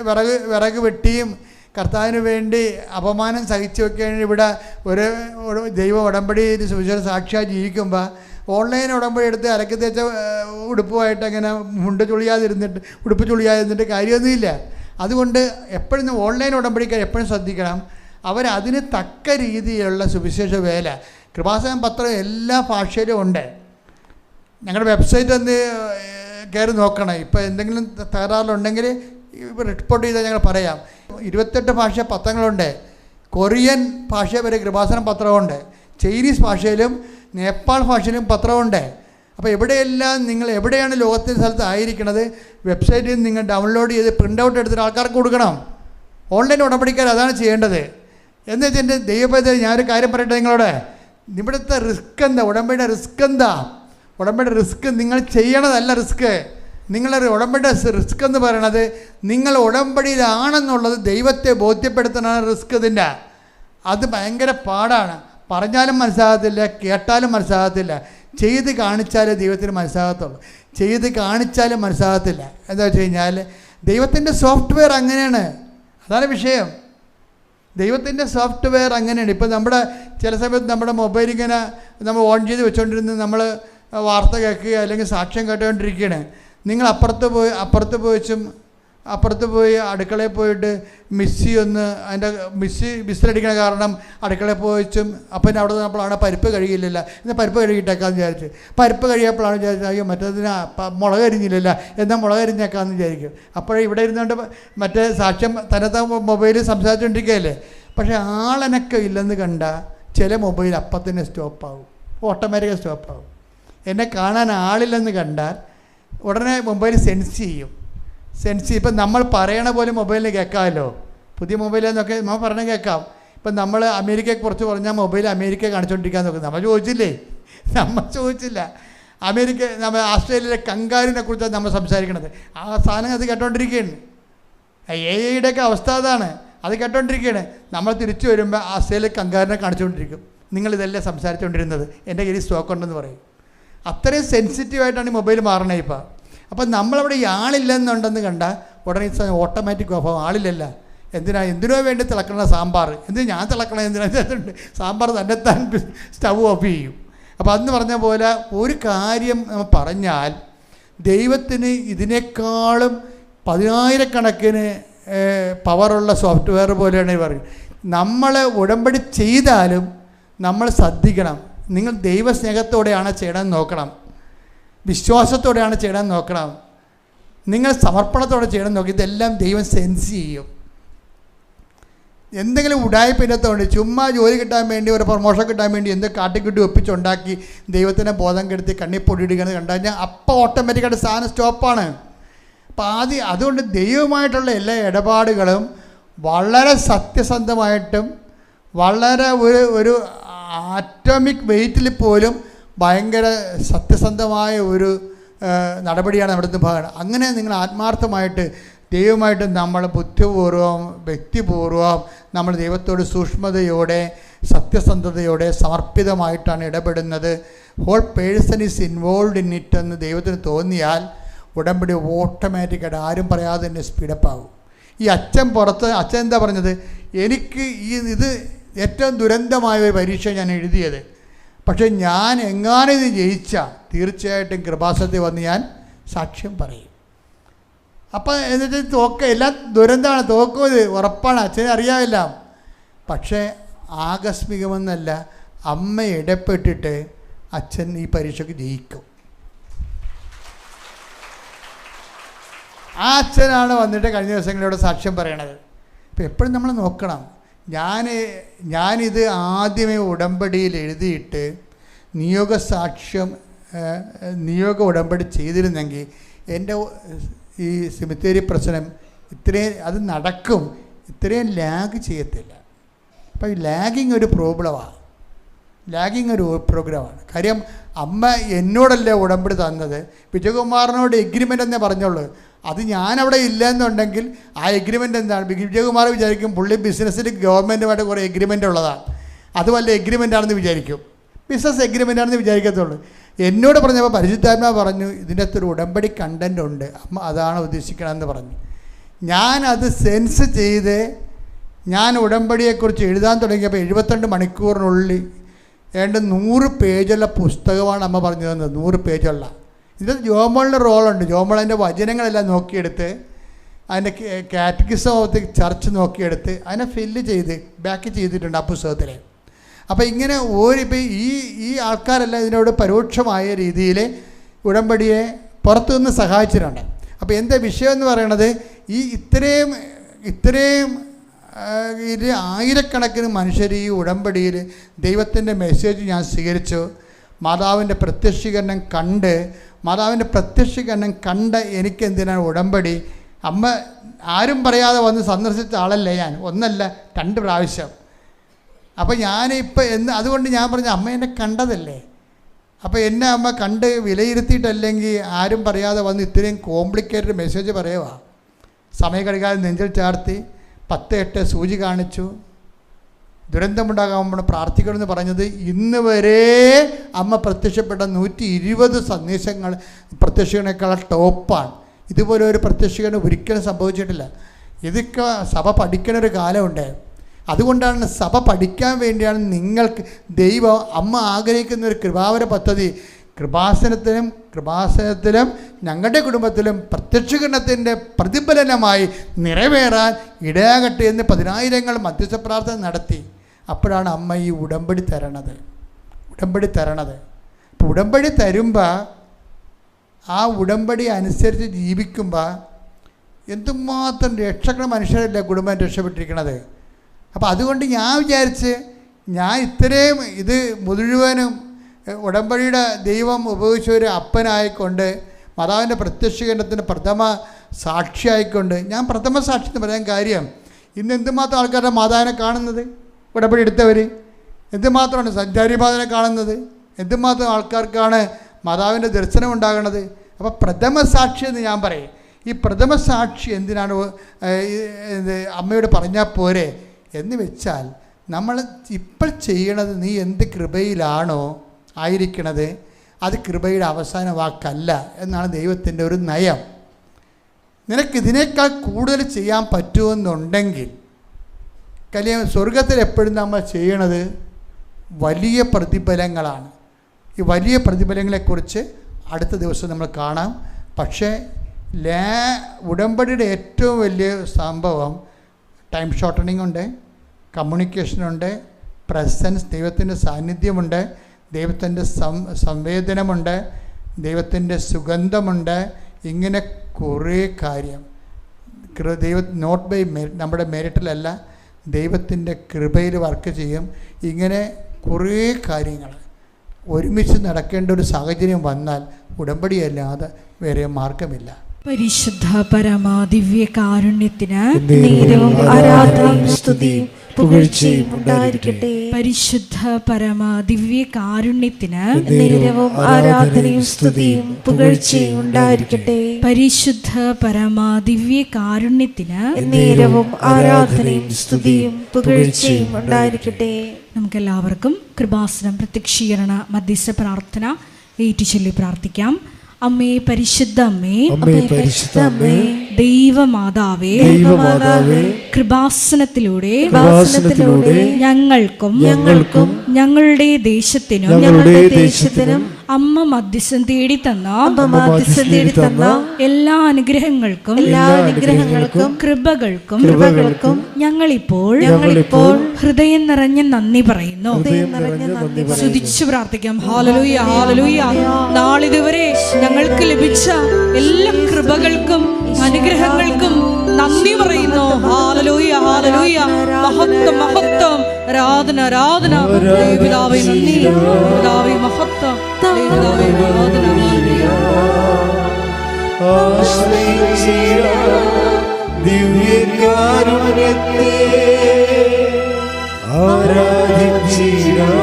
വിറക് വെട്ടിയും കർത്താവിന് വേണ്ടി അപമാനം സഹിച്ചൊക്കെയാണ് ഇവിടെ ഒരു ദൈവ ഉടമ്പടി സുവിശേഷ സാക്ഷിയായി ജീവിക്കുമ്പോൾ ഓൺലൈൻ ഉടമ്പടി എടുത്ത് അലക്കി തേച്ച ഉടുപ്പുമായിട്ട് അങ്ങനെ ഉടുപ്പ് ചുളിയാതിരുന്നിട്ട് കാര്യമൊന്നുമില്ല. അതുകൊണ്ട് എപ്പോഴും ഓൺലൈൻ ഉടമ്പടിക്കാർ എപ്പോഴും ശ്രദ്ധിക്കണം, അവരതിന് തക്ക രീതിയിലുള്ള സുവിശേഷ വേല. കൃപാസനം പത്രം എല്ലാ ഭാഷയിലും ഉണ്ട്. ഞങ്ങളുടെ വെബ്സൈറ്റ് ഒന്ന് കയറി നോക്കണം. ഇപ്പോൾ എന്തെങ്കിലും തകരാറുണ്ടെങ്കിൽ റിപ്പോർട്ട് ചെയ്താൽ ഞങ്ങൾ പറയാം. 28 ഭാഷ പത്രങ്ങളുണ്ട്. കൊറിയൻ ഭാഷ വരെ കൃപാസനം പത്രമുണ്ട്. ചൈനീസ് ഭാഷയിലും നേപ്പാൾ ഭാഷയിലും പത്രമുണ്ട്. അപ്പോൾ എവിടെയെല്ലാം നിങ്ങൾ എവിടെയാണ് ലോകത്തിൻ്റെ സ്ഥലത്ത് ആയിരിക്കണത്, വെബ്സൈറ്റിൽ നിങ്ങൾ ഡൗൺലോഡ് ചെയ്ത് പ്രിൻ്റ് ഔട്ട് എടുത്തിട്ട് ആൾക്കാർക്ക് കൊടുക്കണം. ഓൺലൈൻ ഉടമ്പടിക്കാർ അതാണ് ചെയ്യേണ്ടത്. എന്ന് വെച്ചാൽ എൻ്റെ ദൈവപദ്ധതി ഞാനൊരു കാര്യം പറയട്ടെ നിങ്ങളോട്. ഇവിടുത്തെ റിസ്ക് എന്താ? ഉടമ്പടിയുടെ റിസ്ക് എന്താ? ഉടമ്പടിയുടെ റിസ്ക് നിങ്ങൾ ചെയ്യണതല്ല റിസ്ക്. നിങ്ങളുടെ ഉടമ്പടിയുടെ റിസ്ക് എന്ന് പറയണത് നിങ്ങൾ ഉടമ്പടിയിലാണെന്നുള്ളത് ദൈവത്തെ ബോധ്യപ്പെടുത്താനാണ് റിസ്ക്. ഇതിൻ്റെ അത് ഭയങ്കര പാടാണ്. പറഞ്ഞാലും മനസ്സിലാകത്തില്ല, കേട്ടാലും മനസ്സിലാകത്തില്ല. ചെയ്ത് കാണിച്ചാലേ ദൈവത്തിന് മനസ്സിലാകത്തുള്ളൂ. ചെയ്ത് കാണിച്ചാലും മനസ്സിലാകത്തില്ല. എന്താ വെച്ച് കഴിഞ്ഞാൽ ദൈവത്തിൻ്റെ സോഫ്റ്റ്വെയർ അങ്ങനെയാണ്. അതാണ് വിഷയം. ദൈവത്തിൻ്റെ സോഫ്റ്റ്വെയർ അങ്ങനെയാണ്. ഇപ്പം നമ്മുടെ ചില സമയത്ത് നമ്മുടെ മൊബൈൽ ഇങ്ങനെ നമ്മൾ ഓൺ ചെയ്ത് വെച്ചുകൊണ്ടിരുന്ന് നമ്മൾ വാർത്ത കേൾക്കുക അല്ലെങ്കിൽ സാക്ഷ്യം കേട്ടുകൊണ്ടിരിക്കുകയാണ്. നിങ്ങൾ അപ്പുറത്ത് പോയി അടുക്കളയിൽ പോയിട്ട് മിസ്സി അതിൻ്റെ വിസിലടിക്കണ കാരണം അടുക്കളയിൽ പോയിച്ചും അപ്പം അവിടെ നമ്മളാണ് പരിപ്പ് കഴുകിയില്ല, എന്നാൽ പരിപ്പ് കഴുകിയിട്ടേക്കാന്ന് വിചാരിച്ചു. പരിപ്പ് കഴിയപ്പോഴാണ് വിചാരിച്ചത് അയ്യോ മറ്റേതിന് മുളക് അരിഞ്ഞില്ലല്ലോ, എന്നാൽ മുളക് അരിഞ്ഞേക്കാമെന്ന് വിചാരിക്കും. അപ്പോഴേ ഇവിടെ ഇരുന്നുകൊണ്ട് മറ്റേ സാക്ഷ്യം തന്നത്തെ മൊബൈലിൽ സംസാരിച്ചുകൊണ്ടിരിക്കുകയല്ലേ. പക്ഷേ ആളനക്കം ഇല്ലെന്ന് കണ്ട ചില മൊബൈൽ അപ്പം തന്നെ സ്റ്റോപ്പാവും, ഓട്ടോമാറ്റിക്കായി സ്റ്റോപ്പാവും. എന്നെ കാണാൻ ആളില്ലെന്ന് കണ്ടാൽ ഉടനെ മൊബൈൽ സെൻസ് ചെയ്യും. ഇപ്പം നമ്മൾ പറയണ പോലെ മൊബൈലിൽ കേൾക്കാമല്ലോ. പുതിയ മൊബൈലെന്നൊക്കെ നമ്മൾ പറഞ്ഞാൽ കേൾക്കാം. ഇപ്പം നമ്മൾ അമേരിക്കയെ കുറിച്ച് പറഞ്ഞാൽ മൊബൈൽ അമേരിക്ക കാണിച്ചുകൊണ്ടിരിക്കാൻ നോക്കും. നമ്മൾ ചോദിച്ചില്ല. നമ്മൾ ആസ്ട്രേലിയയിലെ കങ്കാരിനെ കുറിച്ചാണ് നമ്മൾ സംസാരിക്കണത്. ആ സാധനം അത് കേട്ടോണ്ടിരിക്കുകയാണ്. AI-യുടെയൊക്കെ അവസ്ഥ അതാണ്. അത് കേട്ടോണ്ടിരിക്കുകയാണ്. നമ്മൾ തിരിച്ചു വരുമ്പോൾ ആസ്ട്രേലിയയിലെ കങ്കാരിനെ കാണിച്ചുകൊണ്ടിരിക്കും. നിങ്ങളിതെല്ലാം സംസാരിച്ചുകൊണ്ടിരുന്നത്, എൻ്റെ കയ്യിൽ സ്റ്റോക്ക് ഉണ്ടെന്ന് പറയും. അത്രയും സെൻസിറ്റീവായിട്ടാണ് ഈ മൊബൈൽ മാറണേ ഇപ്പം. അപ്പം നമ്മളവിടെ ഈ ആളില്ലെന്നുണ്ടെന്ന് കണ്ടാൽ ഉടനെ ഓട്ടോമാറ്റിക് ഓഫ് ആവും. ആളില്ലല്ല, എന്തിനോ വേണ്ടി തിളക്കണ സാമ്പാർ, ഞാൻ തിളക്കണത് എന്തിനാ? സാമ്പാർ തന്നെത്താൻ സ്റ്റവ് ഓഫ് ചെയ്യും. അപ്പോൾ അന്ന് പറഞ്ഞ പോലെ ഒരു കാര്യം നമ്മൾ പറഞ്ഞാൽ ദൈവത്തിന് ഇതിനേക്കാളും 10,000 പവറുള്ള സോഫ്റ്റ്വെയർ പോലെയാണ് പറയും. നമ്മൾ ഉടമ്പടി ചെയ്താലും നമ്മൾ ശ്രദ്ധിക്കണം. നിങ്ങൾ ദൈവസ്നേഹത്തോടെയാണ് ചെയ്യണമെന്ന് നോക്കണം, വിശ്വാസത്തോടെയാണ് ചെയ്യണം നോക്കണം, നിങ്ങൾ സമർപ്പണത്തോടെ ചെയ്യണം നോക്കി. ഇതെല്ലാം ദൈവം സെൻസ് ചെയ്യും. എന്തെങ്കിലും ഉടായ്പിനത്തോണ്ട് ചുമ്മാ ജോലി കിട്ടാൻ വേണ്ടി ഒരു പ്രൊമോഷൻ കിട്ടാൻ വേണ്ടി എന്ത് കാട്ടിക്കുട്ടി ഒപ്പിച്ചുണ്ടാക്കി ദൈവത്തിനെ ബോധം കെടുത്തി കണ്ണിപ്പൊടിയിടുകയെന്ന് കണ്ടു കഴിഞ്ഞാൽ അപ്പോൾ ഓട്ടോമാറ്റിക്കായിട്ട് സാധനം സ്റ്റോപ്പാണ്. അപ്പോൾ അതുകൊണ്ട് ദൈവമായിട്ടുള്ള എല്ലാ ഇടപാടുകളും വളരെ സത്യസന്ധമായിട്ടും വളരെ ഒരു ആറ്റോമിക് വെയിറ്റിൽ പോലും ഭയങ്കര സത്യസന്ധമായ ഒരു നടപടിയാണ് അവിടുത്തെ ഭാഗം. അങ്ങനെ നിങ്ങൾ ആത്മാർത്ഥമായിട്ട് ദൈവമായിട്ട് നമ്മൾ ബുദ്ധിപൂർവം വ്യക്തിപൂർവം നമ്മൾ ദൈവത്തോട് സൂക്ഷ്മതയോടെ സത്യസന്ധതയോടെ സമർപ്പിതമായിട്ടാണ് ഇടപെടുന്നത്. Whole person is involve in it എന്ന് ദൈവത്തിന് തോന്നിയാൽ ഉടമ്പടി ഓട്ടോമാറ്റിക്കായിട്ട് ആരും പറയാതെ തന്നെ സ്പീഡപ്പ് ആകും. ഈ അച്ഛൻ എന്താ പറഞ്ഞത്? എനിക്ക് ഇത് ഏറ്റവും ദുരന്തമായ ഒരു പരീക്ഷ ഞാൻ എഴുതിയത്, പക്ഷേ ഞാൻ എങ്ങാനും ഇത് ജയിച്ചാൽ തീർച്ചയായിട്ടും കൃപാസനത്തിൽ വന്ന് ഞാൻ സാക്ഷ്യം പറയും. അപ്പം എന്നിട്ട് എല്ലാം ദുരന്തമാണ്, തോക്കുന്നത് ഉറപ്പാണ്, അച്ഛനെ അറിയാമില്ല. പക്ഷേ ആകസ്മികമെന്നല്ല, അമ്മ ഇടപെട്ടിട്ട് അച്ഛൻ ഈ പരീക്ഷയ്ക്ക് ജയിക്കും. ആ അച്ഛനാണ് വന്നിട്ട് കഴിഞ്ഞ ദിവസങ്ങളിലൂടെ സാക്ഷ്യം പറയണത്. അപ്പം എപ്പോഴും നമ്മൾ നോക്കണം. ഞാനിത് ആദ്യമേ ഉടമ്പടിയിൽ എഴുതിയിട്ട് നിയോഗ ഉടമ്പടി ചെയ്തിരുന്നെങ്കിൽ എൻ്റെ ഈ സെമിത്തേരി പ്രശ്നം അത് നടക്കും, ഇത്രയും ലാഗ് ചെയ്യത്തില്ല. അപ്പോൾ ഈ ലാഗിങ് ഒരു പ്രോബ്ലമാണ്, കാര്യം അമ്മ എന്നോടല്ലേ ഉടമ്പടി തന്നത്, വിജയകുമാറിനോട് എഗ്രിമെൻ്റ് എന്നേ പറഞ്ഞോളൂ. അത് ഞാനവിടെ ഇല്ലയെന്നുണ്ടെങ്കിൽ ആ എഗ്രിമെൻ്റ് എന്താണ്? വിജയകുമാർ വിചാരിക്കും പുള്ളി ബിസിനസ്സിൽ ഗവൺമെൻറ്റുമായിട്ട് കുറേ എഗ്രിമെൻ്റ് ഉള്ളതാണ്, അത് വല്ല എഗ്രിമെൻ്റ് ആണെന്ന് വിചാരിക്കും, ബിസിനസ് എഗ്രിമെൻ്റ് ആണെന്ന് വിചാരിക്കത്തുള്ളൂ. എന്നോട് പറഞ്ഞപ്പോൾ പരിശുദ്ധാത്മാവ് പറഞ്ഞു ഇതിൻ്റെ അകത്തൊരു ഉടമ്പടി കണ്ടൻ്റ് ഉണ്ട്, അമ്മ അതാണ് ഉദ്ദേശിക്കണമെന്ന് പറഞ്ഞു. ഞാനത് സെൻസ് ചെയ്ത് ഞാൻ ഉടമ്പടിയെക്കുറിച്ച് എഴുതാൻ തുടങ്ങിയപ്പോൾ 72 മണിക്കൂറിനുള്ളിൽ ഏതാണ്ട് 100 പേജുള്ള പുസ്തകമാണ് അമ്മ പറഞ്ഞു തന്നത്. 100 പേജുള്ള. ഇത് ജോമോളിൻ്റെ റോളുണ്ട്. ജോമോൾ അതിൻ്റെ വചനങ്ങളെല്ലാം നോക്കിയെടുത്ത് അതിൻ്റെ കാറ്റഗിസം ഓഫ് ദി ചർച്ച് നോക്കിയെടുത്ത് അതിനെ ഫില്ല് ചെയ്ത് ബാക്ക് ചെയ്തിട്ടുണ്ട് ആ പുസ്തകത്തിൽ. അപ്പോൾ ഇങ്ങനെ ഇപ്പോൾ ഈ ആൾക്കാരെല്ലാം ഇതിനോട് പരോക്ഷമായ രീതിയിൽ ഉടമ്പടിയെ പുറത്തുനിന്ന് സഹായിച്ചിട്ടുണ്ട്. അപ്പോൾ എന്താ വിഷയം എന്ന് പറയണത്, ഈ ഇത്രയും ആയിരക്കണക്കിന് മനുഷ്യർ ഈ ഉടമ്പടിയിൽ ദൈവത്തിൻ്റെ മെസ്സേജ് ഞാൻ സ്വീകരിച്ചു. മാതാവിൻ്റെ പ്രത്യക്ഷീകരണം കണ്ട് എനിക്കെന്തിനാണ് ഉടമ്പടി? അമ്മ ആരും പറയാതെ വന്ന് സന്ദർശിച്ച ആളല്ലേ ഞാൻ, 1 അല്ല 2 പ്രാവശ്യം. അപ്പോൾ ഞാനിപ്പോൾ അതുകൊണ്ട് ഞാൻ പറഞ്ഞു അമ്മ എന്നെ കണ്ടതല്ലേ. അപ്പോൾ എന്നെ അമ്മ കണ്ട് വിലയിരുത്തിയിട്ടല്ലെങ്കിൽ ആരും പറയാതെ വന്ന് ഇത്രയും കോംപ്ലിക്കേറ്റഡ് മെസ്സേജ് പറയുക. സമയം കഴിക്കാതെ നെഞ്ചിൽ ചാർത്തി 10:8 സൂചി കാണിച്ചു. ദുരന്തമുണ്ടാകാൻ പ്രാർത്ഥിക്കണമെന്ന് പറഞ്ഞത് ഇന്ന് വരെ അമ്മ പ്രത്യക്ഷപ്പെട്ട 120 സന്ദേശങ്ങൾ പ്രത്യക്ഷീകരണേക്കാൾ ടോപ്പാണ്. ഇതുപോലെ ഒരു പ്രത്യക്ഷീകരണം ഒരിക്കലും സംഭവിച്ചിട്ടില്ല. ഇതൊക്കെ സഭ പഠിക്കണൊരു കാലമുണ്ട്. അതുകൊണ്ടാണ് സഭ പഠിക്കാൻ വേണ്ടിയാണ് നിങ്ങൾക്ക് ദൈവം അമ്മ ആഗ്രഹിക്കുന്ന ഒരു കൃപാവര പദ്ധതി കൃപാസനത്തിലും ഞങ്ങളുടെ കുടുംബത്തിലും പ്രത്യക്ഷീകരണത്തിൻ്റെ പ്രതിഫലനമായി നിറവേറാൻ ഇടയാകട്ടെ എന്ന് 10,000 മധ്യസ്ഥ പ്രാർത്ഥന നടത്തി. അപ്പോഴാണ് അമ്മ ഈ ഉടമ്പടി തരണത്. അപ്പോൾ ഉടമ്പടി തരുമ്പോൾ ആ ഉടമ്പടി അനുസരിച്ച് ജീവിക്കുമ്പോൾ എന്തുമാത്രം ലക്ഷക്കണക്കിന് മനുഷ്യരല്ല കുടുംബം രക്ഷപ്പെട്ടിരിക്കണത്. അപ്പോൾ അതുകൊണ്ട് ഞാൻ വിചാരിച്ച് ഞാൻ ഇത്രയും ഇത് മുഴുവനും ഉടമ്പടിയുടെ ദൈവം ഉപയോഗിച്ച ഒരു അപ്പനായിക്കൊണ്ട് മാതാവിൻ്റെ പ്രത്യക്ഷീകരണത്തിന് പ്രഥമ സാക്ഷിയായിക്കൊണ്ട് ഞാൻ പ്രഥമ സാക്ഷി എന്ന് പറയാൻ കാര്യം ഇന്ന് എന്തുമാത്രം ആൾക്കാരുടെ മാതാവിനെ കാണുന്നത്, ഉടമ്പടി എടുത്തവർ എന്തുമാത്രമാണ് സഞ്ചാരി മാതാവിനെ കാണുന്നത്, എന്തുമാത്രം ആൾക്കാർക്കാണ് മാതാവിൻ്റെ ദർശനം ഉണ്ടാകണത്. അപ്പോൾ പ്രഥമ സാക്ഷി എന്ന് ഞാൻ പറയും. ഈ പ്രഥമ സാക്ഷി എന്തിനാണ് അമ്മയോട് പറഞ്ഞാൽ പോരെ എന്ന് വെച്ചാൽ നമ്മൾ ഇപ്പോൾ ചെയ്യണത് നീ എന്ത് കൃപയിലാണോ ആയിരിക്കണത് അത് കൃപയുടെ അവസാന വാക്കല്ല എന്നാണ് ദൈവത്തിൻ്റെ ഒരു നയം. നിനക്കിതിനേക്കാൾ കൂടുതൽ ചെയ്യാൻ പറ്റുമെന്നുണ്ടെങ്കിൽ സ്വർഗത്തിൽ എപ്പോഴും നമ്മൾ ചെയ്യണത് വലിയ പ്രതിഫലങ്ങളാണ്. ഈ വലിയ പ്രതിഫലങ്ങളെക്കുറിച്ച് അടുത്ത ദിവസം നമ്മൾ കാണാം. പക്ഷേ ഉടമ്പടിയുടെ ഏറ്റവും വലിയ സംഭവം ടൈം ഷോർട്ടനിങ് ഉണ്ട്, കമ്മ്യൂണിക്കേഷനുണ്ട്, പ്രസൻസ് ദൈവത്തിൻ്റെ സാന്നിധ്യമുണ്ട്, ദൈവത്തിൻ്റെ സംവേദനമുണ്ട്, ദൈവത്തിൻ്റെ സുഗന്ധമുണ്ട്. ഇങ്ങനെ കുറേ കാര്യം നോട്ട് ബൈ മെറിറ്റ്, നമ്മുടെ മെറിറ്റിലല്ല ദൈവത്തിൻ്റെ കൃപയിൽ വർക്ക് ചെയ്യും. ഇങ്ങനെ കുറേ കാര്യങ്ങൾ ഒരുമിച്ച് നടക്കേണ്ട ഒരു സാഹചര്യം വന്നാൽ ഉടമ്പടിയല്ലാതെ വേറെ മാർഗമില്ല. പരിശുദ്ധ പരമാ ദിവ്യ കാരുണ്യത്തിന് ആരാധനയും സ്തുതിയും പുകഴ്ചയും ഉണ്ടായിരിക്കട്ടെ. പരിശുദ്ധ പരമാ ദിവ്യ കാരുണ്യത്തിന് ആരാധനയും സ്തുതിയും പുകഴ്ചയും ഉണ്ടായിരിക്കട്ടെ. പരിശുദ്ധ പരമാ ദിവ്യ കാരുണ്യത്തിന് ആരാധനയും സ്തുതിയും പുകഴ്ചയും ഉണ്ടായിരിക്കട്ടെ. നമുക്കെല്ലാവർക്കും കൃപാസനം പ്രത്യക്ഷീകരണ മധ്യസ്ഥ പ്രാർത്ഥന ഏറ്റുചൊല്ലി പ്രാർത്ഥിക്കാം. അമ്മേ പരിശുദ്ധ അമ്മേ, ദൈവമാതാവേ, കൃപാസനത്തിലൂടെ ഞങ്ങൾക്കും ഞങ്ങളുടെ ദേശത്തിനും അമ്മ മധ്യസ്ഥം തേടി തന്ന എല്ലാ അനുഗ്രഹങ്ങൾക്കും കൃപകൾക്കും ഞങ്ങളിപ്പോൾ ഹൃദയം നിറഞ്ഞ നന്ദി പറയുന്നു. സ്തുതിച്ചു പ്രാർത്ഥിക്കാം. Hallelujah, hallelujah. നാളിതുവരെ ഞങ്ങൾക്ക് ലഭിച്ച എല്ലാ കൃപകൾക്കും അനുഗ്രഹങ്ങൾക്കും നന്ദി പറയുന്നു. Hallelujah, hallelujah. മഹത്വം, മഹത്വം, ആരാധന, ആരാധന. ദൈവപിതാവേ നന്ദി, പിതാവേ മഹത്വം, ദൈവപിതാവേ ആരാധന. ദിവ്യകാരുണ്യത്തെ ആരാധിച്ചിടാം,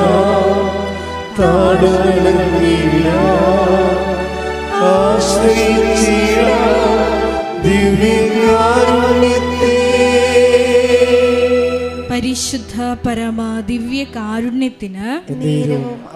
പരിശുദ്ധ പരമാ ദിവ്യ കാരുണ്യത്തിന്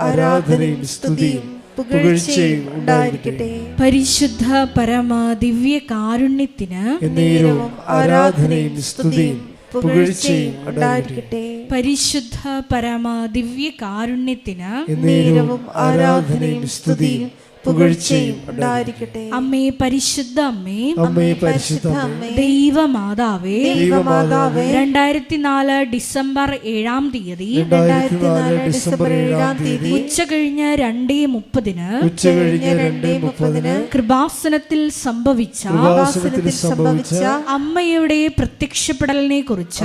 ആരാധനയും സ്തുതിയും പുകഴ്ചയും ഉണ്ടായിരിക്കട്ടെ. പരിശുദ്ധ പരമ ദിവ്യ കാരുണ്യത്തിന് എന്നേരവും ആരാധനയും സ്തുതിയും പുകഴ്ചയും ഉണ്ടായിരിക്കട്ടെ. പരിശുദ്ധ പരമ ദിവ്യ കാരുണ്യത്തിന് എന്നേരവും ആരാധനയും സ്തുതിയും പുകഴ്ചയും ഉണ്ടായിരിക്കട്ടെ. അമ്മേ പരിശുദ്ധ അമ്മേ, അമ്മേ പരിശുദ്ധ അമ്മേ, ദൈവമാതാവേ, ദൈവമാതാവേ, 2004 ഡിസംബർ 7-ം തീയതി 2004 ഡിസംബർ 7-ം തീയതി ഉച്ച കഴിഞ്ഞ് 2:30 2:30 കൃപാസനത്തിൽ സംഭവിച്ച അമ്മയുടെ പ്രത്യക്ഷപ്പെടലിനെ കുറിച്ച്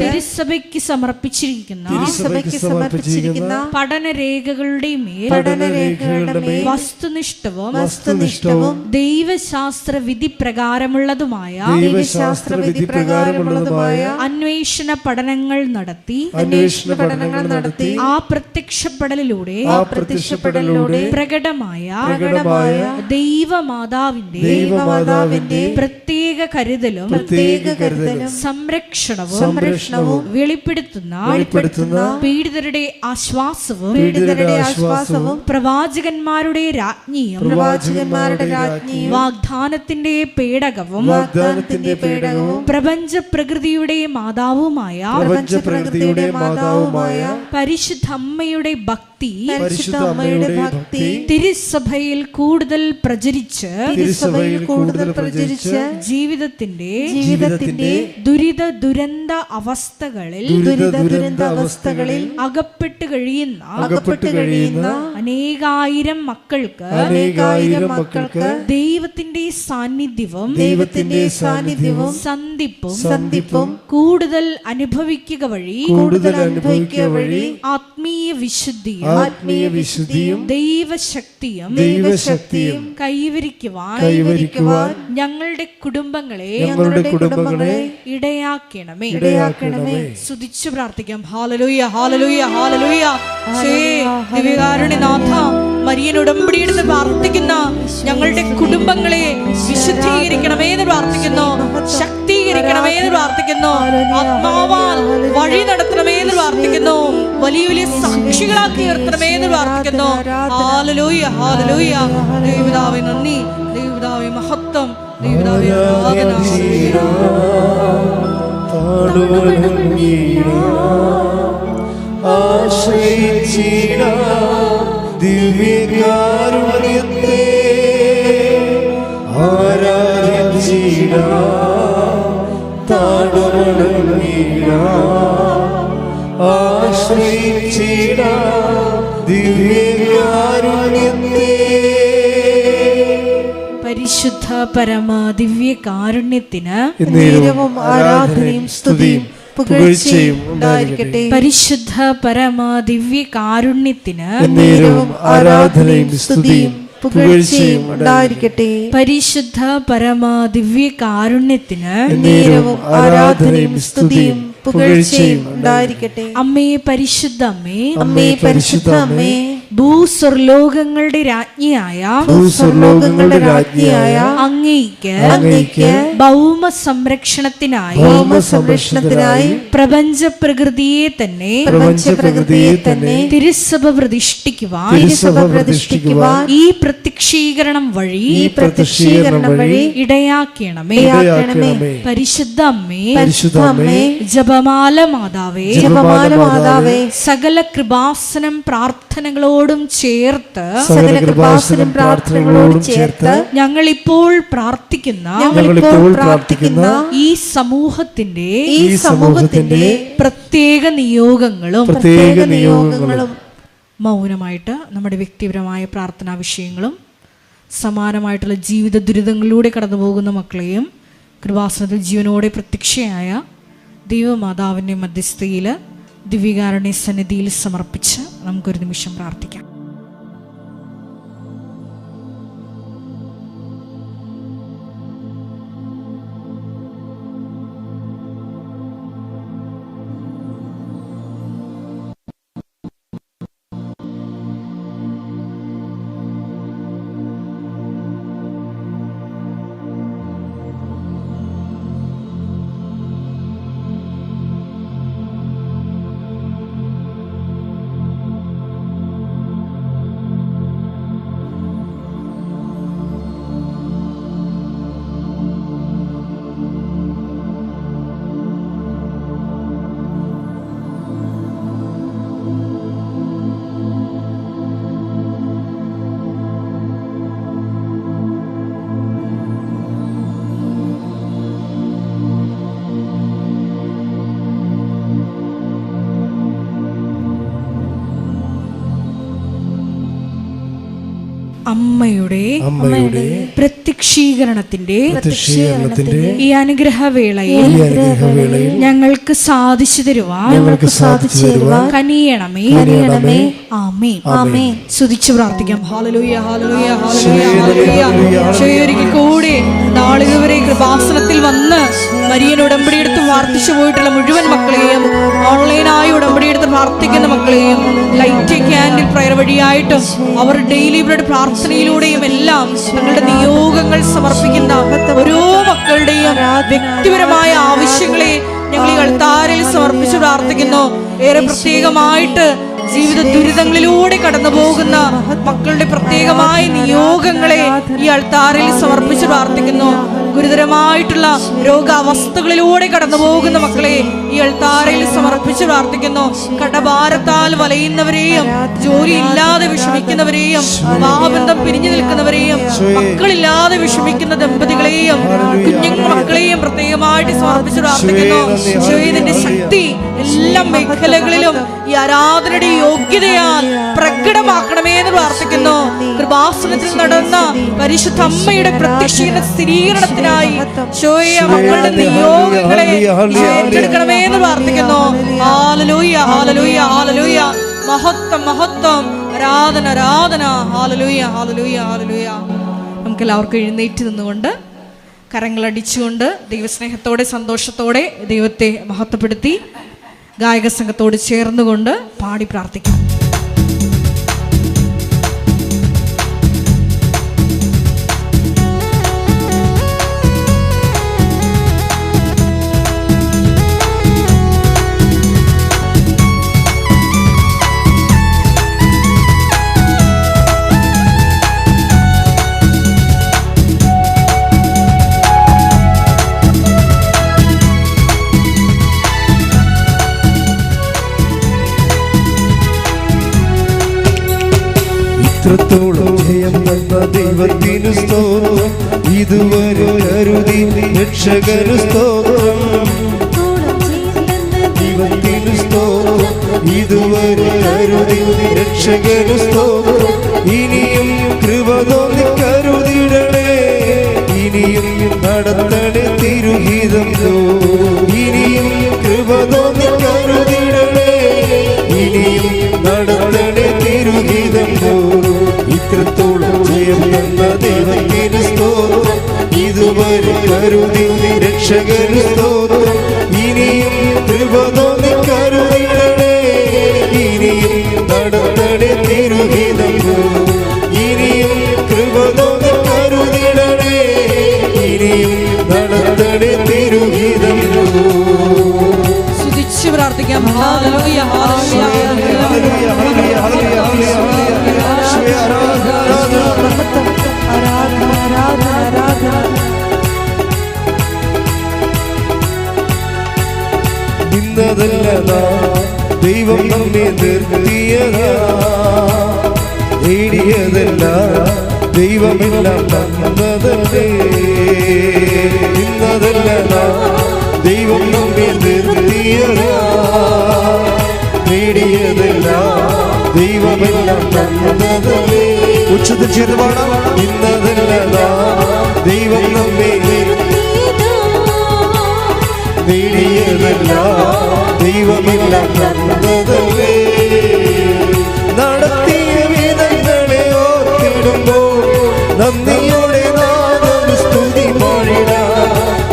തിരുസഭയ്ക്ക് സമർപ്പിച്ചിരിക്കുന്ന പഠനരേഖകളുടെ മേൽ വസ്തുനിഷ്ഠവും ദൈവശാസ്ത്ര വിധി പ്രകാരമുള്ളതുമായ അന്വേഷണ പഠനങ്ങൾ നടത്തി ആ പ്രത്യക്ഷപ്പെടലിലൂടെ പ്രകടമായ ദൈവമാതാവിന്റെ പ്രത്യേക കരുതലും സംരക്ഷണവും വെളിപ്പെടുത്തുന്ന പീഡിതരുടെ ആശ്വാസവും പ്രവാചകന്മാരുടെ രാജ്ഞിയും വാഗ്ദാനത്തിന്റെ പേടകവും പ്രപഞ്ച പ്രകൃതിയുടെ മാതാവുമായ പരിശുദ്ധമ്മയുടെ ഭക്തി തിരുസഭയിൽ കൂടുതൽ പ്രചരിച്ച് ജീവിതത്തിന്റെ ദുരിത ദുരന്ത അവസ്ഥകളിൽ അകപ്പെട്ട് കഴിയുന്ന അനേകായിരം മക്കൾക്ക് ദൈവത്തിന്റെ സാന്നിധ്യവും സന്ധിപ്പും കൂടുതൽ അനുഭവിക്കുക വഴി ആത്മീയ വിശുദ്ധിയും ദൈവശക്തിയും കൈവരിക്കുവാൻ ഞങ്ങളുടെ കുടുംബങ്ങളെ ഇടയാക്കണമേ. സ്തുതിച്ചു പ്രാർത്ഥിക്കാം. Hallelujah, hallelujah, hallelujah. ദിവ്യകാരുണ്യനാഥ, മരിയൻ ഉടമ്പടിയെടുത്ത് പ്രാർത്ഥിക്കുന്ന ഞങ്ങളുടെ കുടുംബങ്ങളെ വിശുദ്ധീകരിക്കണമേ എന്ന് പ്രാർത്ഥിക്കുന്നു, ശക്തീകരിക്കണമേ എന്ന് പ്രാർത്ഥിക്കുന്നു, ആത്മാവാൽ വഴി നടത്തണമേ എന്ന് പ്രാർത്ഥിക്കുന്നു, വലിയ വലിയ സാക്ഷികളാക്കി ഉയർത്തണമേ എന്ന് പ്രാർത്ഥിക്കുന്നു. Hallelujah, hallelujah. ദൈവപിതാവേ നന്ദി, ദൈവപിതാവേ മഹത്വം, ദൈവപിതാവേ ആരാധന. ദിവ്യകാരുണ്യത്തെ പരിശുദ്ധ പരമ ദിവ്യ കാരുണ്യത്തിന് ആരാധനയും സ്തുതിയും പുകഴ്ചയും ഉണ്ടായിരിക്കട്ടെ. പരിശുദ്ധ പരമ ദിവ്യ കാരുണ്യത്തിന് ആരാധനയും സ്തുതിയും പുകഴ്ചയും ഉണ്ടായിരിക്കട്ടെ. പരിശുദ്ധ പരമ ദിവ്യ കാരുണ്യത്തിന് ആരാധനയും സ്തുതിയും പുകഴ്ചയും ഉണ്ടായിരിക്കട്ടെ. അമ്മേ പരിശുദ്ധ അമ്മേ, അമ്മേ പരിശുദ്ധ അമ്മേ, ഭൂസ്വർലോകങ്ങളുടെ രാജ്ഞിയായ അങ്ങേയ്ക്ക് ഭൗമ സംരക്ഷണത്തിനായി പ്രപഞ്ച പ്രകൃതിയെ തന്നെ തിരുസഭ പ്രതിഷ്ഠിക്കുവാൻ ഈ പ്രത്യക്ഷീകരണം വഴി ഇടയാക്കണമേ. പരിശുദ്ധ അമ്മേ, ജപമാല മാതാവേ, സകല കൃപാസനം പ്രാർത്ഥനകളോടും ചേർത്ത് ഞങ്ങൾ ഇപ്പോൾ പ്രാർത്ഥിക്കുന്ന ഈ സമൂഹത്തിന്റെ പ്രത്യേക നിയോഗങ്ങളും മൗനമായിട്ട് നമ്മുടെ വ്യക്തിപരമായ പ്രാർത്ഥനാ വിഷയങ്ങളും സമാനമായിട്ടുള്ള ജീവിത ദുരിതങ്ങളിലൂടെ കടന്നു പോകുന്ന മക്കളെയും കൃപാസനത്തിൽ ജീവനോടെ പ്രത്യക്ഷയായ ദൈവമാതാവിൻ്റെ മധ്യസ്ഥയിൽ ദിവ്യകാരുണ്യ സന്നിധിയിൽ സമർപ്പിച്ച് നമുക്കൊരു നിമിഷം പ്രാർത്ഥിക്കാം. അമ്മയുടെ പ്രത്യക്ഷീകരണത്തിന്റെ ഈ അനുഗ്രഹവേളയിൽ ഞങ്ങൾക്ക് സാധിച്ചു തരുവാൻ കനിയണമേ. ആമേൻ. സ്തുതിച്ചു പ്രാർത്ഥിക്കാം. Hallelujah, hallelujah, hallelujah, hallelujah. ഒരിക്കൽ കൂടി നാളിതുവരെ കൃപാസനത്തിൽ വന്ന് മരിയൻ ഉടമ്പടിയെടുത്ത് പ്രാർത്ഥിച്ചു പോയിട്ടുള്ള മുഴുവൻ മക്കളെയും, ഓൺലൈനായി ഉടമ്പടിയെടുത്ത് പ്രാർത്ഥിക്കുന്ന മക്കളെയും, ലൈറ്റ് ക്യാൻഡിൽ പ്രയർ വഴിയായിട്ടും അവർ ഡെയിലി ബ്രെഡ് പ്രാർത്ഥനയിലൂടെയും എല്ലാം തങ്ങളുടെ നിയോഗങ്ങൾ സമർപ്പിക്കുന്ന ഓരോ മക്കളുടെയും വ്യക്തിപരമായ ആവശ്യങ്ങളെ ഞങ്ങൾ ഈ അൾത്താരയിൽ സമർപ്പിച്ച് പ്രാർത്ഥിക്കുന്നു. ഏറെ പ്രത്യേകമായിട്ട് ജീവിത ദുരിതങ്ങളിലൂടെ കടന്നു പോകുന്ന മക്കളുടെ പ്രത്യേകമായ നിയോഗങ്ങളെ ഈ അൾത്താരയിൽ സമർപ്പിച്ച് പ്രാർത്ഥിക്കുന്നു. ഗുരുതരമായിട്ടുള്ള രോഗാവസ്ഥകളിലൂടെ കടന്നു പോകുന്ന മക്കളെ ഈ അൾത്താരയിൽ സമർപ്പിച്ച് പ്രാർത്ഥിക്കുന്നു. കടഭാരത്താൽ വലയുന്നവരെയും, ജോലി ഇല്ലാതെ വിഷമിക്കുന്നവരെയും, വിവാഹബന്ധം പിരിഞ്ഞു നിൽക്കുന്നവരെയും, മക്കളില്ലാതെ വിഷമിക്കുന്ന ദമ്പതികളെയും കുഞ്ഞു മക്കളെയും പ്രത്യേകമായിട്ട് സമർപ്പിച്ച് പ്രാർത്ഥിക്കുന്നു. ഈശോയുടെ ശക്തി എല്ലാ മേഖലകളിലും ഈ ആരാധനയുടെ യോഗ്യതയാൽ പ്രകടമാക്കണമേ എന്ന് പ്രാർത്ഥിക്കുന്നു. കൃപാസനത്തിൽ നടന്ന പരിശുദ്ധ അമ്മയുടെ പ്രത്യക്ഷീകരണ സ്ഥിരീകരണത്തിനായി മക്കളുടെ നിയോഗങ്ങളെ ഏറ്റെടുക്കണമേ എന്ന് പ്രാർത്ഥിക്കുന്നു. Hallelujah, hallelujah, hallelujah. മഹത്വം, മഹത്വം, ആരാധന, ആരാധന. Hallelujah, hallelujah, hallelujah. നമുക്ക് എല്ലാവർക്കും എഴുന്നേറ്റ് നിന്നുകൊണ്ട് കരങ്ങളടിച്ചുകൊണ്ട് ദൈവസ്നേഹത്തോടെ സന്തോഷത്തോടെ ദൈവത്തെ മഹത്വപ്പെടുത്തി ഗായക സംഘത്തോട് ചേർന്നുകൊണ്ട് പാടി പ്രാർത്ഥിക്കാം. ഇത്രത്തോളം ജയം തന്ന ദൈവത്തിനു സ്തോത്രം, ഇതുവരെ കരുതി രക്ഷകനു സ്തോത്രം. ദൈവത്തിനു സ്തോത്രം, ഇതുവരെ കരുതി രക്ഷകനു സ്തോത്രം. ഇനിയും കൃപ തോന്നി കരുതിടണേ, ഇനിയും നടത്തണേ തിരുഹിതം. ഇനിയും കൃപ തോന്നി കരുതിടണേ, ഇനിയും നടത്തണേ തിരുഹിതം. ഇത്രത്തോളം ജയം തന്ന ദൈവത്തിനു സ്തോത്രം, ഇതുവരെ കരുതി രക്ഷകനു സ്തോത്രം. ഇനിയും കൃപ തോന്നി കരുതിടണേ, ഇനിയും നടത്തണേ തിരുഹിതം. ഇനിയും കൃപ തോന്നി കരുതിടണേ, ഇനിയും നടത്തണേ തിരുഹിതം. സ്തുതിച്ച് പ്രാർത്ഥിക്കാം. ഹല്ലേലൂയ, ഹല്ലേലൂയ, ഇന്നതല്ല ദൈവം നമ്മെ നിർത്തിയതാ, നേടിയതല്ല ദൈവമെല്ലാം തന്നതല്ലേ. ഇന്നതല്ല ദൈവം നമ്മെ നിർത്തിയതാ, നേടിയതല്ല ദൈവമെല്ലാം തന്നതല്ലേ. ഉച്ചത്തിൽ ചെയ്ത് പാടാം. ഇന്നതല്ല ദൈവം നമ്മെ നേടിയതല്ല ദൈവമെല്ലാം തന്നതല്ലേ. നടത്തിയ വിധങ്ങളെ ഓർത്തിടുമ്പോൾ നന്ദിയോടെ നാദം സ്തുതി പാടിടാം.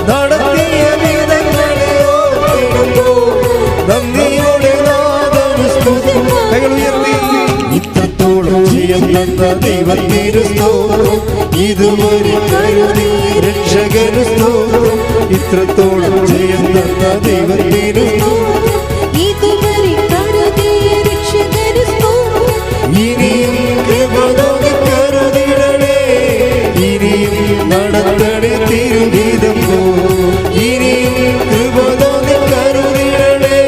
നടത്തിയ വിധങ്ങളെ ഓർത്തിടുമ്പോൾ നന്ദിയോടെ നാദം സ്തുതി. കൈകൾ ഉയർത്തി. ഇത്രത്തോളം ജയം തന്ന ദൈവത്തിനു സ്തോത്രം, ഇതുവരെ കരുതി രക്ഷകനു സ്തോത്രം. ഇത്രത്തോളം ജയം തന്ന ദൈവത്തിനു സ്തോത്രം, ഇതുവരെ കരുതി രക്ഷകനു സ്തോത്രം. ഇനിയും കൃപ തോന്നി കരുതിടണേ, ഇനിയും നടത്തണേ തിരുഹിതം. ഇനിയും കൃപ തോന്നി കരുതിടണേ,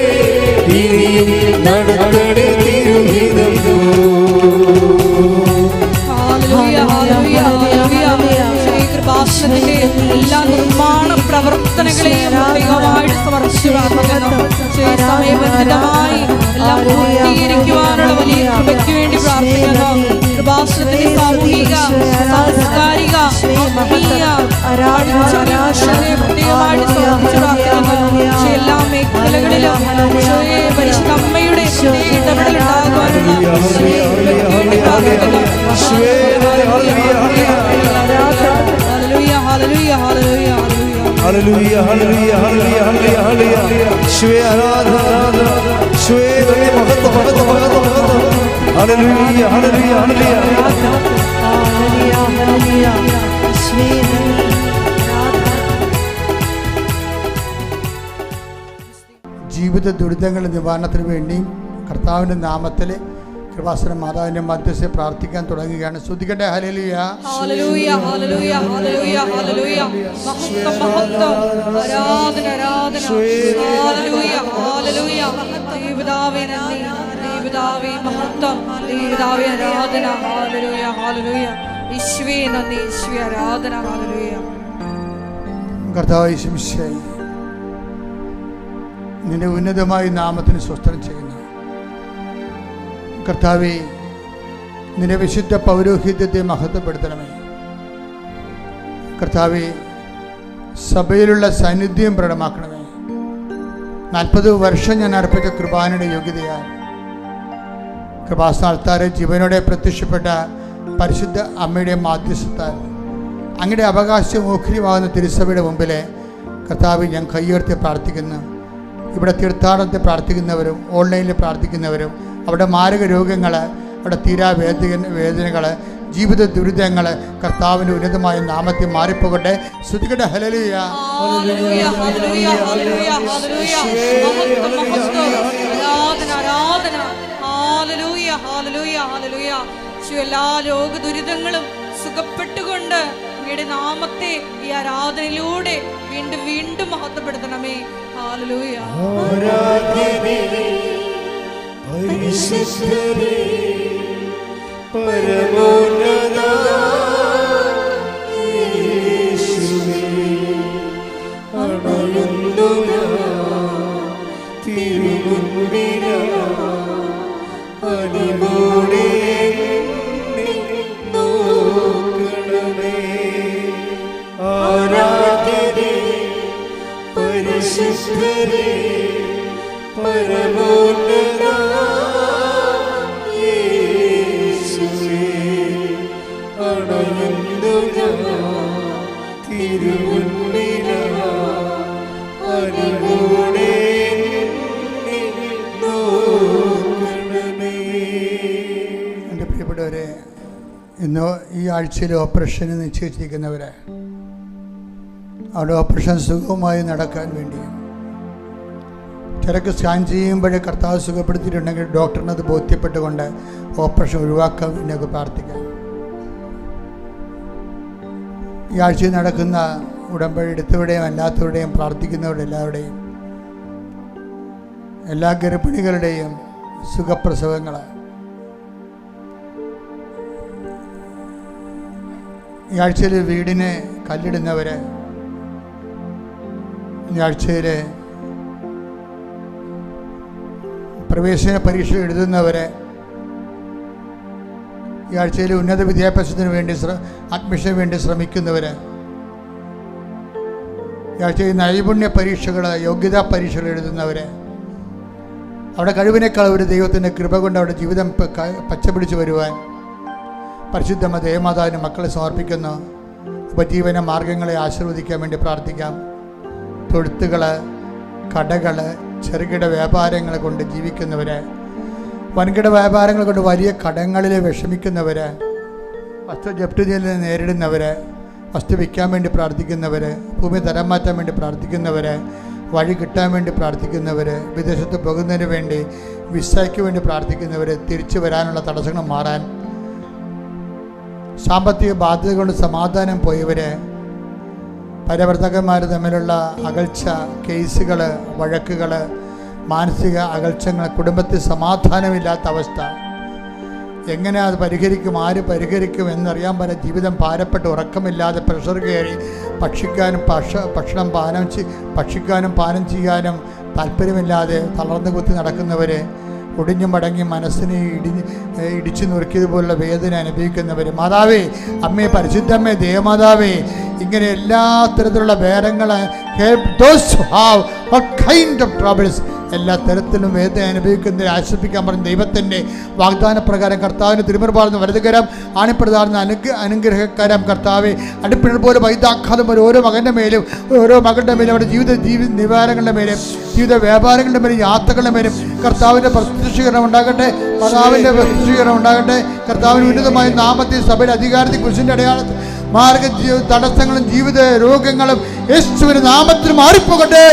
ഇനിയും നടത്തണേ തിരുഹിതം. എല്ലാ നിർമ്മാണ പ്രവർത്തനങ്ങളെയും പ്രത്യേകമായിട്ട് സമർപ്പിച്ചു പ്രാർത്ഥിക്കുന്നു. സമയബന്ധിതമായി എല്ലാം പൂർത്തീകരിക്കുവാനുള്ള വലിയ കൃപയ്ക്ക് വേണ്ടി പ്രാർത്ഥിക്കുന്നു. കൃപാസനത്തിന്റെ സാമൂഹിക എല്ലാ മേഖലകളിലും പരിശുദ്ധ അമ്മയുടെ ഇടപെടലുണ്ടാകുവാനുള്ള Hallelujah, hallelujah, hallelujah, hallelujah, hallelujah. Shwe Aradhana, Shwe Mahata, Mahata, Mahata, Mahata. Hallelujah, hallelujah, hallelujah. Hallelujah, hallelujah. Shwe ജീവിത ദുരിതങ്ങളുടെ നിവാരണത്തിന് വേണ്ടി കർത്താവിൻ്റെ നാമത്തിൽ കൃപാസന മാതാവിൻ്റെ മധ്യസ്ഥ പ്രാർത്ഥിക്കാൻ തുടങ്ങുകയാണ്. സ്തുതിക്കട്ടെ. Hallelujah, hallelujah, hallelujah, hallelujah, hallelujah. മഹത്വം, മഹത്വം, ആരാധന, ആരാധന. Hallelujah, hallelujah. ദൈവപിതാവേ നന്ദി, ദൈവപിതാവേ മഹത്വം, ദൈവപിതാവേ ആരാധന. Hallelujah, hallelujah. യേശുവേ നന്ദി, യേശുവേ ആരാധന. ഹല്ലേലൂയ. കർത്താവ് യേശു മിശിഹായേ, നിന്റെ ഉന്നതമായ നാമത്തിന് സ്വസ്ത്രം ചെയ്യുന്നു. കർത്താവേ, നിന്റെ വിശുദ്ധ പൗരോഹിത്യത്തെ മഹത്വപ്പെടുത്തണമേ. കർത്താവേ, സഭയിലുള്ള സാന്നിധ്യം പ്രകടമാക്കണമേ. 40 വർഷം ഞാൻ അർപ്പിച്ച കൃപാനയുടെ യോഗ്യതയാൽ കൃപാസ്ഥാനത്താരെ ജീവനോടെ പ്രത്യക്ഷപ്പെട്ട പരിശുദ്ധ അമ്മയുടെ മാധ്യസ്ഥത്താൽ അങ്ങയുടെ അവകാശം ഓഹരിയാകുന്ന തിരുസഭയുടെ മുമ്പിലെ കർത്താവെ ഞാൻ കൈയുയർത്തി പ്രാർത്ഥിക്കുന്നു. ഇവിടെ തീർത്ഥാടനത്തിൽ പ്രാർത്ഥിക്കുന്നവരും ഓൺലൈനിൽ പ്രാർത്ഥിക്കുന്നവരും അവിടെ മാരക രോഗങ്ങൾ, അവിടെ വേദനകൾ, ജീവിത ദുരിതങ്ങൾ കർത്താവിൻ്റെ ഉന്നതമായ നാമത്തിൽ മാറിപ്പോകട്ടെ. സ്തുതിക്കട്ടെ. Hallelujah, hallelujah, hallelujah, hallelujah, hallelujah. മഹത്വം, മഹത്വം, ആരാധന, ആരാധന. Hallelujah, hallelujah, hallelujah. എല്ലാ രോഗ ദുരിതങ്ങളും സുഖപ്പെട്ടുകൊണ്ട് അങ്ങയുടെ നാമത്തെ ഈ ആരാധനയിലൂടെ വീണ്ടും വീണ്ടും മഹത്വപ്പെടുത്തണമേ. ഹല്ലേലൂയ. പരിശുദ്ധരേ, പരമോന്നത യേശുവേ, അണയുന്നു തിരുമുൻപിലാ, അലിവോടെ നോക്കണമേ. ആരാധ്യരേ, പരിശുദ്ധരേ, പരമോന്നത യേശുവേ, അണയുന്നു തിരുമുൻപിലാ, അലിവോടെ നോക്കണമേ. എൻ്റെ പ്രിയപ്പെട്ടവരെ, ഇന്ന് ഈ ആഴ്ചയിൽ ഓപ്പറേഷന് നിശ്ചയിച്ചിരിക്കുന്നവരെ അവിടെ ഓപ്പറേഷൻ സുഖമായി നടക്കാൻ വേണ്ടി ചിലക്ക് സ്കാൻ ചെയ്യുമ്പോഴേ കർത്താവ് സുഖപ്പെടുത്തിയിട്ടുണ്ടെങ്കിൽ ഡോക്ടറിനത് ബോധ്യപ്പെട്ടുകൊണ്ട് ഓപ്പറേഷൻ ഒഴിവാക്കാൻ വേണ്ടിയൊക്കെ പ്രാർത്ഥിക്കാം. ഈ ആഴ്ചയിൽ നടക്കുന്ന ഉടമ്പടി എടുത്തവരുടെയും അല്ലാത്തവരുടെയും പ്രാർത്ഥിക്കുന്നവരുടെ എല്ലാവരുടെയും എല്ലാ ഗർഭിണികളുടെയും സുഖപ്രസവങ്ങൾ, ഈ ആഴ്ചയിൽ വീടിന് കല്ലിടുന്നവർ, ഈ ആഴ്ചയിൽ പ്രവേശന പരീക്ഷ എഴുതുന്നവർ, ഈ ആഴ്ചയിൽ ഉന്നത വിദ്യാഭ്യാസത്തിന് വേണ്ടി അഡ്മിഷന് വേണ്ടി ശ്രമിക്കുന്നവർ, ഈ ആഴ്ചയിൽ നൈപുണ്യ പരീക്ഷകൾ, യോഗ്യതാ പരീക്ഷകൾ എഴുതുന്നവർ, അവിടെ കഴിവിനേക്കാൾ ഒരു ദൈവത്തിൻ്റെ കൃപ കൊണ്ട് അവിടെ ജീവിതം പച്ചപിടിച്ച് വരുവാൻ പരിശുദ്ധ ദേവമാതാവിന് മക്കളെ സമർപ്പിക്കുന്നു. ഉപജീവന മാർഗങ്ങളെ ആശീർവദിക്കാൻ വേണ്ടി പ്രാർത്ഥിക്കാം. തൊഴുത്തുകൾ, കടകൾ, ചെറുകിട വ്യാപാരങ്ങൾ കൊണ്ട് ജീവിക്കുന്നവർ, വൻകിട വ്യാപാരങ്ങൾ കൊണ്ട് വലിയ കടങ്ങളിൽ വിഷമിക്കുന്നവർ, വസ്തു ജപ്തി ചെയ്യലിനെ നേരിടുന്നവർ, വസ്തു വിൽക്കാൻ വേണ്ടി പ്രാർത്ഥിക്കുന്നവർ, ഭൂമി തരം മാറ്റാൻ വേണ്ടി പ്രാർത്ഥിക്കുന്നവർ, വഴി കിട്ടാൻ വേണ്ടി പ്രാർത്ഥിക്കുന്നവർ, വിദേശത്ത് പോകുന്നതിന് വേണ്ടി വിസയ്ക്ക് വേണ്ടി പ്രാർത്ഥിക്കുന്നവർ, തിരിച്ചു വരാനുള്ള തടസ്സങ്ങൾ മാറാൻ, സാമ്പത്തിക ബാധ്യത കൊണ്ട് സമാധാനം പോയവർ, പരവർത്തകന്മാർ തമ്മിലുള്ള അകൽച്ച, കേസുകൾ, വഴക്കുകൾ, മാനസിക അകൽച്ചങ്ങൾ, കുടുംബത്തിൽ സമാധാനമില്ലാത്ത അവസ്ഥ, എങ്ങനെ അത് പരിഹരിക്കും, ആര് പരിഹരിക്കും എന്നറിയാൻ പറ്റും. ജീവിതം ഭാരപ്പെട്ട് ഉറക്കമില്ലാതെ പ്രഷർ കയറി ഭക്ഷിക്കാനും പാനം ചെയ്യാനും താല്പര്യമില്ലാതെ തളർന്നു കുത്തി നടക്കുന്നവർ, ഒടിഞ്ഞു മടങ്ങി മനസ്സിനെ ഇടിച്ചു നുറുക്കിയതുപോലുള്ള വേദന അനുഭവിക്കുന്നവർ, മാതാവേ, അമ്മേ, പരിശുദ്ധമ്മേ, ദേവമാതാവേ, ഇങ്ങനെ എല്ലാ തരത്തിലുള്ള വേദങ്ങൾ, എല്ലാ തരത്തിലും വേദന അനുഭവിക്കുന്നതിനെ ആശ്വസിപ്പിക്കാൻ പറഞ്ഞ ദൈവത്തിൻ്റെ വാഗ്ദാന പ്രകാരം കർത്താവിന് തിരുമുറപാടുന്ന വലതുകരം, ആണിപ്രധാന അനുഗ്രഹകരം കർത്താവെ, അടിപ്പിണർ പോലെ വൈദ്യാഘാതം പോലെ ഓരോ മകൻ്റെ മേലും ഓരോ മകളുടെ മേലും അവരുടെ ജീവിത നിവാരങ്ങളുടെ മേലും ജീവിത വ്യാപാരങ്ങളുടെ മേലും യാത്രകളുടെ മേലും കർത്താവിൻ്റെ പ്രത്യക്ഷീകരണം ഉണ്ടാകട്ടെ, മാതാവിൻ്റെ പ്രത്യക്ഷീകരണം ഉണ്ടാകട്ടെ. കർത്താവിന് ഉന്നതമായ നാമത്തിൽ സഭയുടെ അധികാരത്തിൽ കുരിശിൻ്റെ അടയാളത്തിൽ മാർഗ തടസ്സങ്ങളും ജീവിത രോഗങ്ങളും യേശുവിന്റെ നാമത്തിൽ മാറിപ്പോകട്ടെ.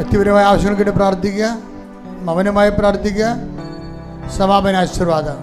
വ്യക്തിപരമായ ആവശ്യങ്ങൾക്ക് പ്രാർത്ഥിക്കുക, മൗനമായി പ്രാർത്ഥിക്കുക. സമാപന ആശീർവാദം.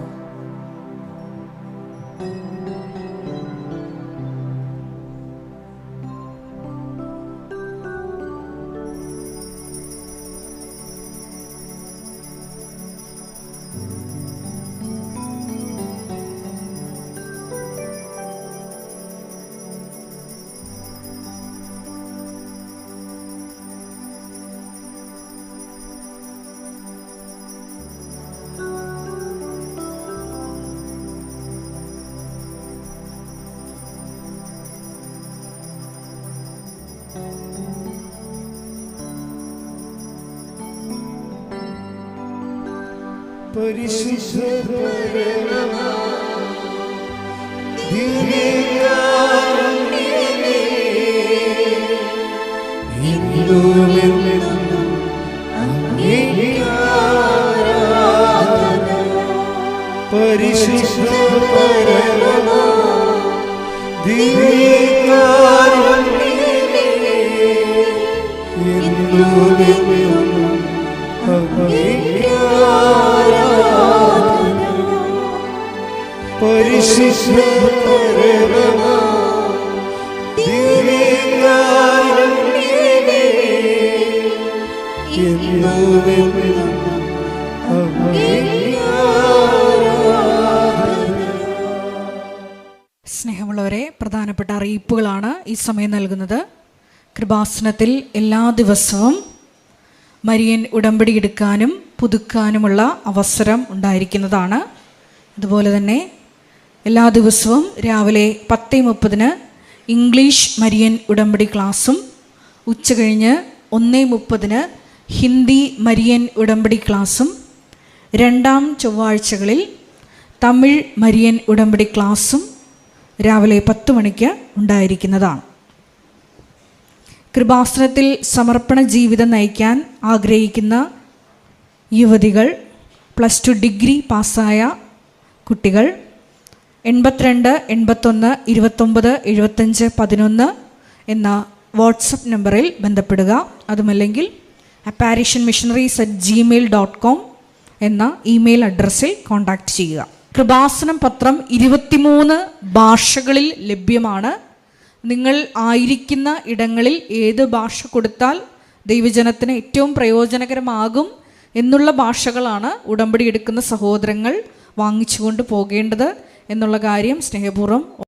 സ്നേഹമുള്ളവരെ, പ്രധാനപ്പെട്ട അറിയിപ്പുകളാണ് ഈ സമയം നൽകുന്നത്. കൃപാസനത്തിൽ എല്ലാ ദിവസവും മരിയൻ ഉടമ്പടി എടുക്കാനും പുതുക്കാനുമുള്ള അവസരം ഉണ്ടായിരിക്കുന്നതാണ്. അതുപോലെ തന്നെ എല്ലാ ദിവസവും രാവിലെ 10:30 ഇംഗ്ലീഷ് മരിയൻ ഉടമ്പടി ക്ലാസ്സും ഉച്ചകഴിഞ്ഞ് 1:30 ഹിന്ദി മരിയൻ ഉടമ്പടി ക്ലാസ്സും രണ്ടാം ചൊവ്വാഴ്ചകളിൽ തമിഴ് മരിയൻ ഉടമ്പടി ക്ലാസ്സും രാവിലെ 10 മണിക്ക് ഉണ്ടായിരിക്കുന്നതാണ്. കൃപാസനത്തിൽ സമർപ്പണ ജീവിതം നയിക്കാൻ ആഗ്രഹിക്കുന്ന യുവതികൾ, +2 ഡിഗ്രി പാസ്സായ കുട്ടികൾ 82 81 29 75 11 എന്ന വാട്സപ്പ് നമ്പറിൽ ബന്ധപ്പെടുക. അതുമല്ലെങ്കിൽ apparitionmissionaries@gmail.com എന്ന ഇമെയിൽ അഡ്രസ്സിൽ കോൺടാക്റ്റ് ചെയ്യുക. കൃപാസനം പത്രം 23 ഭാഷകളിൽ ലഭ്യമാണ്. നിങ്ങൾ ആയിരിക്കുന്ന ഇടങ്ങളിൽ ഏത് ഭാഷ കൊടുത്താൽ ദൈവജനത്തിന് ഏറ്റവും പ്രയോജനകരമാകും എന്നുള്ള ഭാഷകളാണ് ഉടമ്പടി എടുക്കുന്ന സഹോദരങ്ങൾ വാങ്ങിച്ചുകൊണ്ട് പോകേണ്ടത് എന്നുള്ള കാര്യം സ്നേഹപൂർവ്വം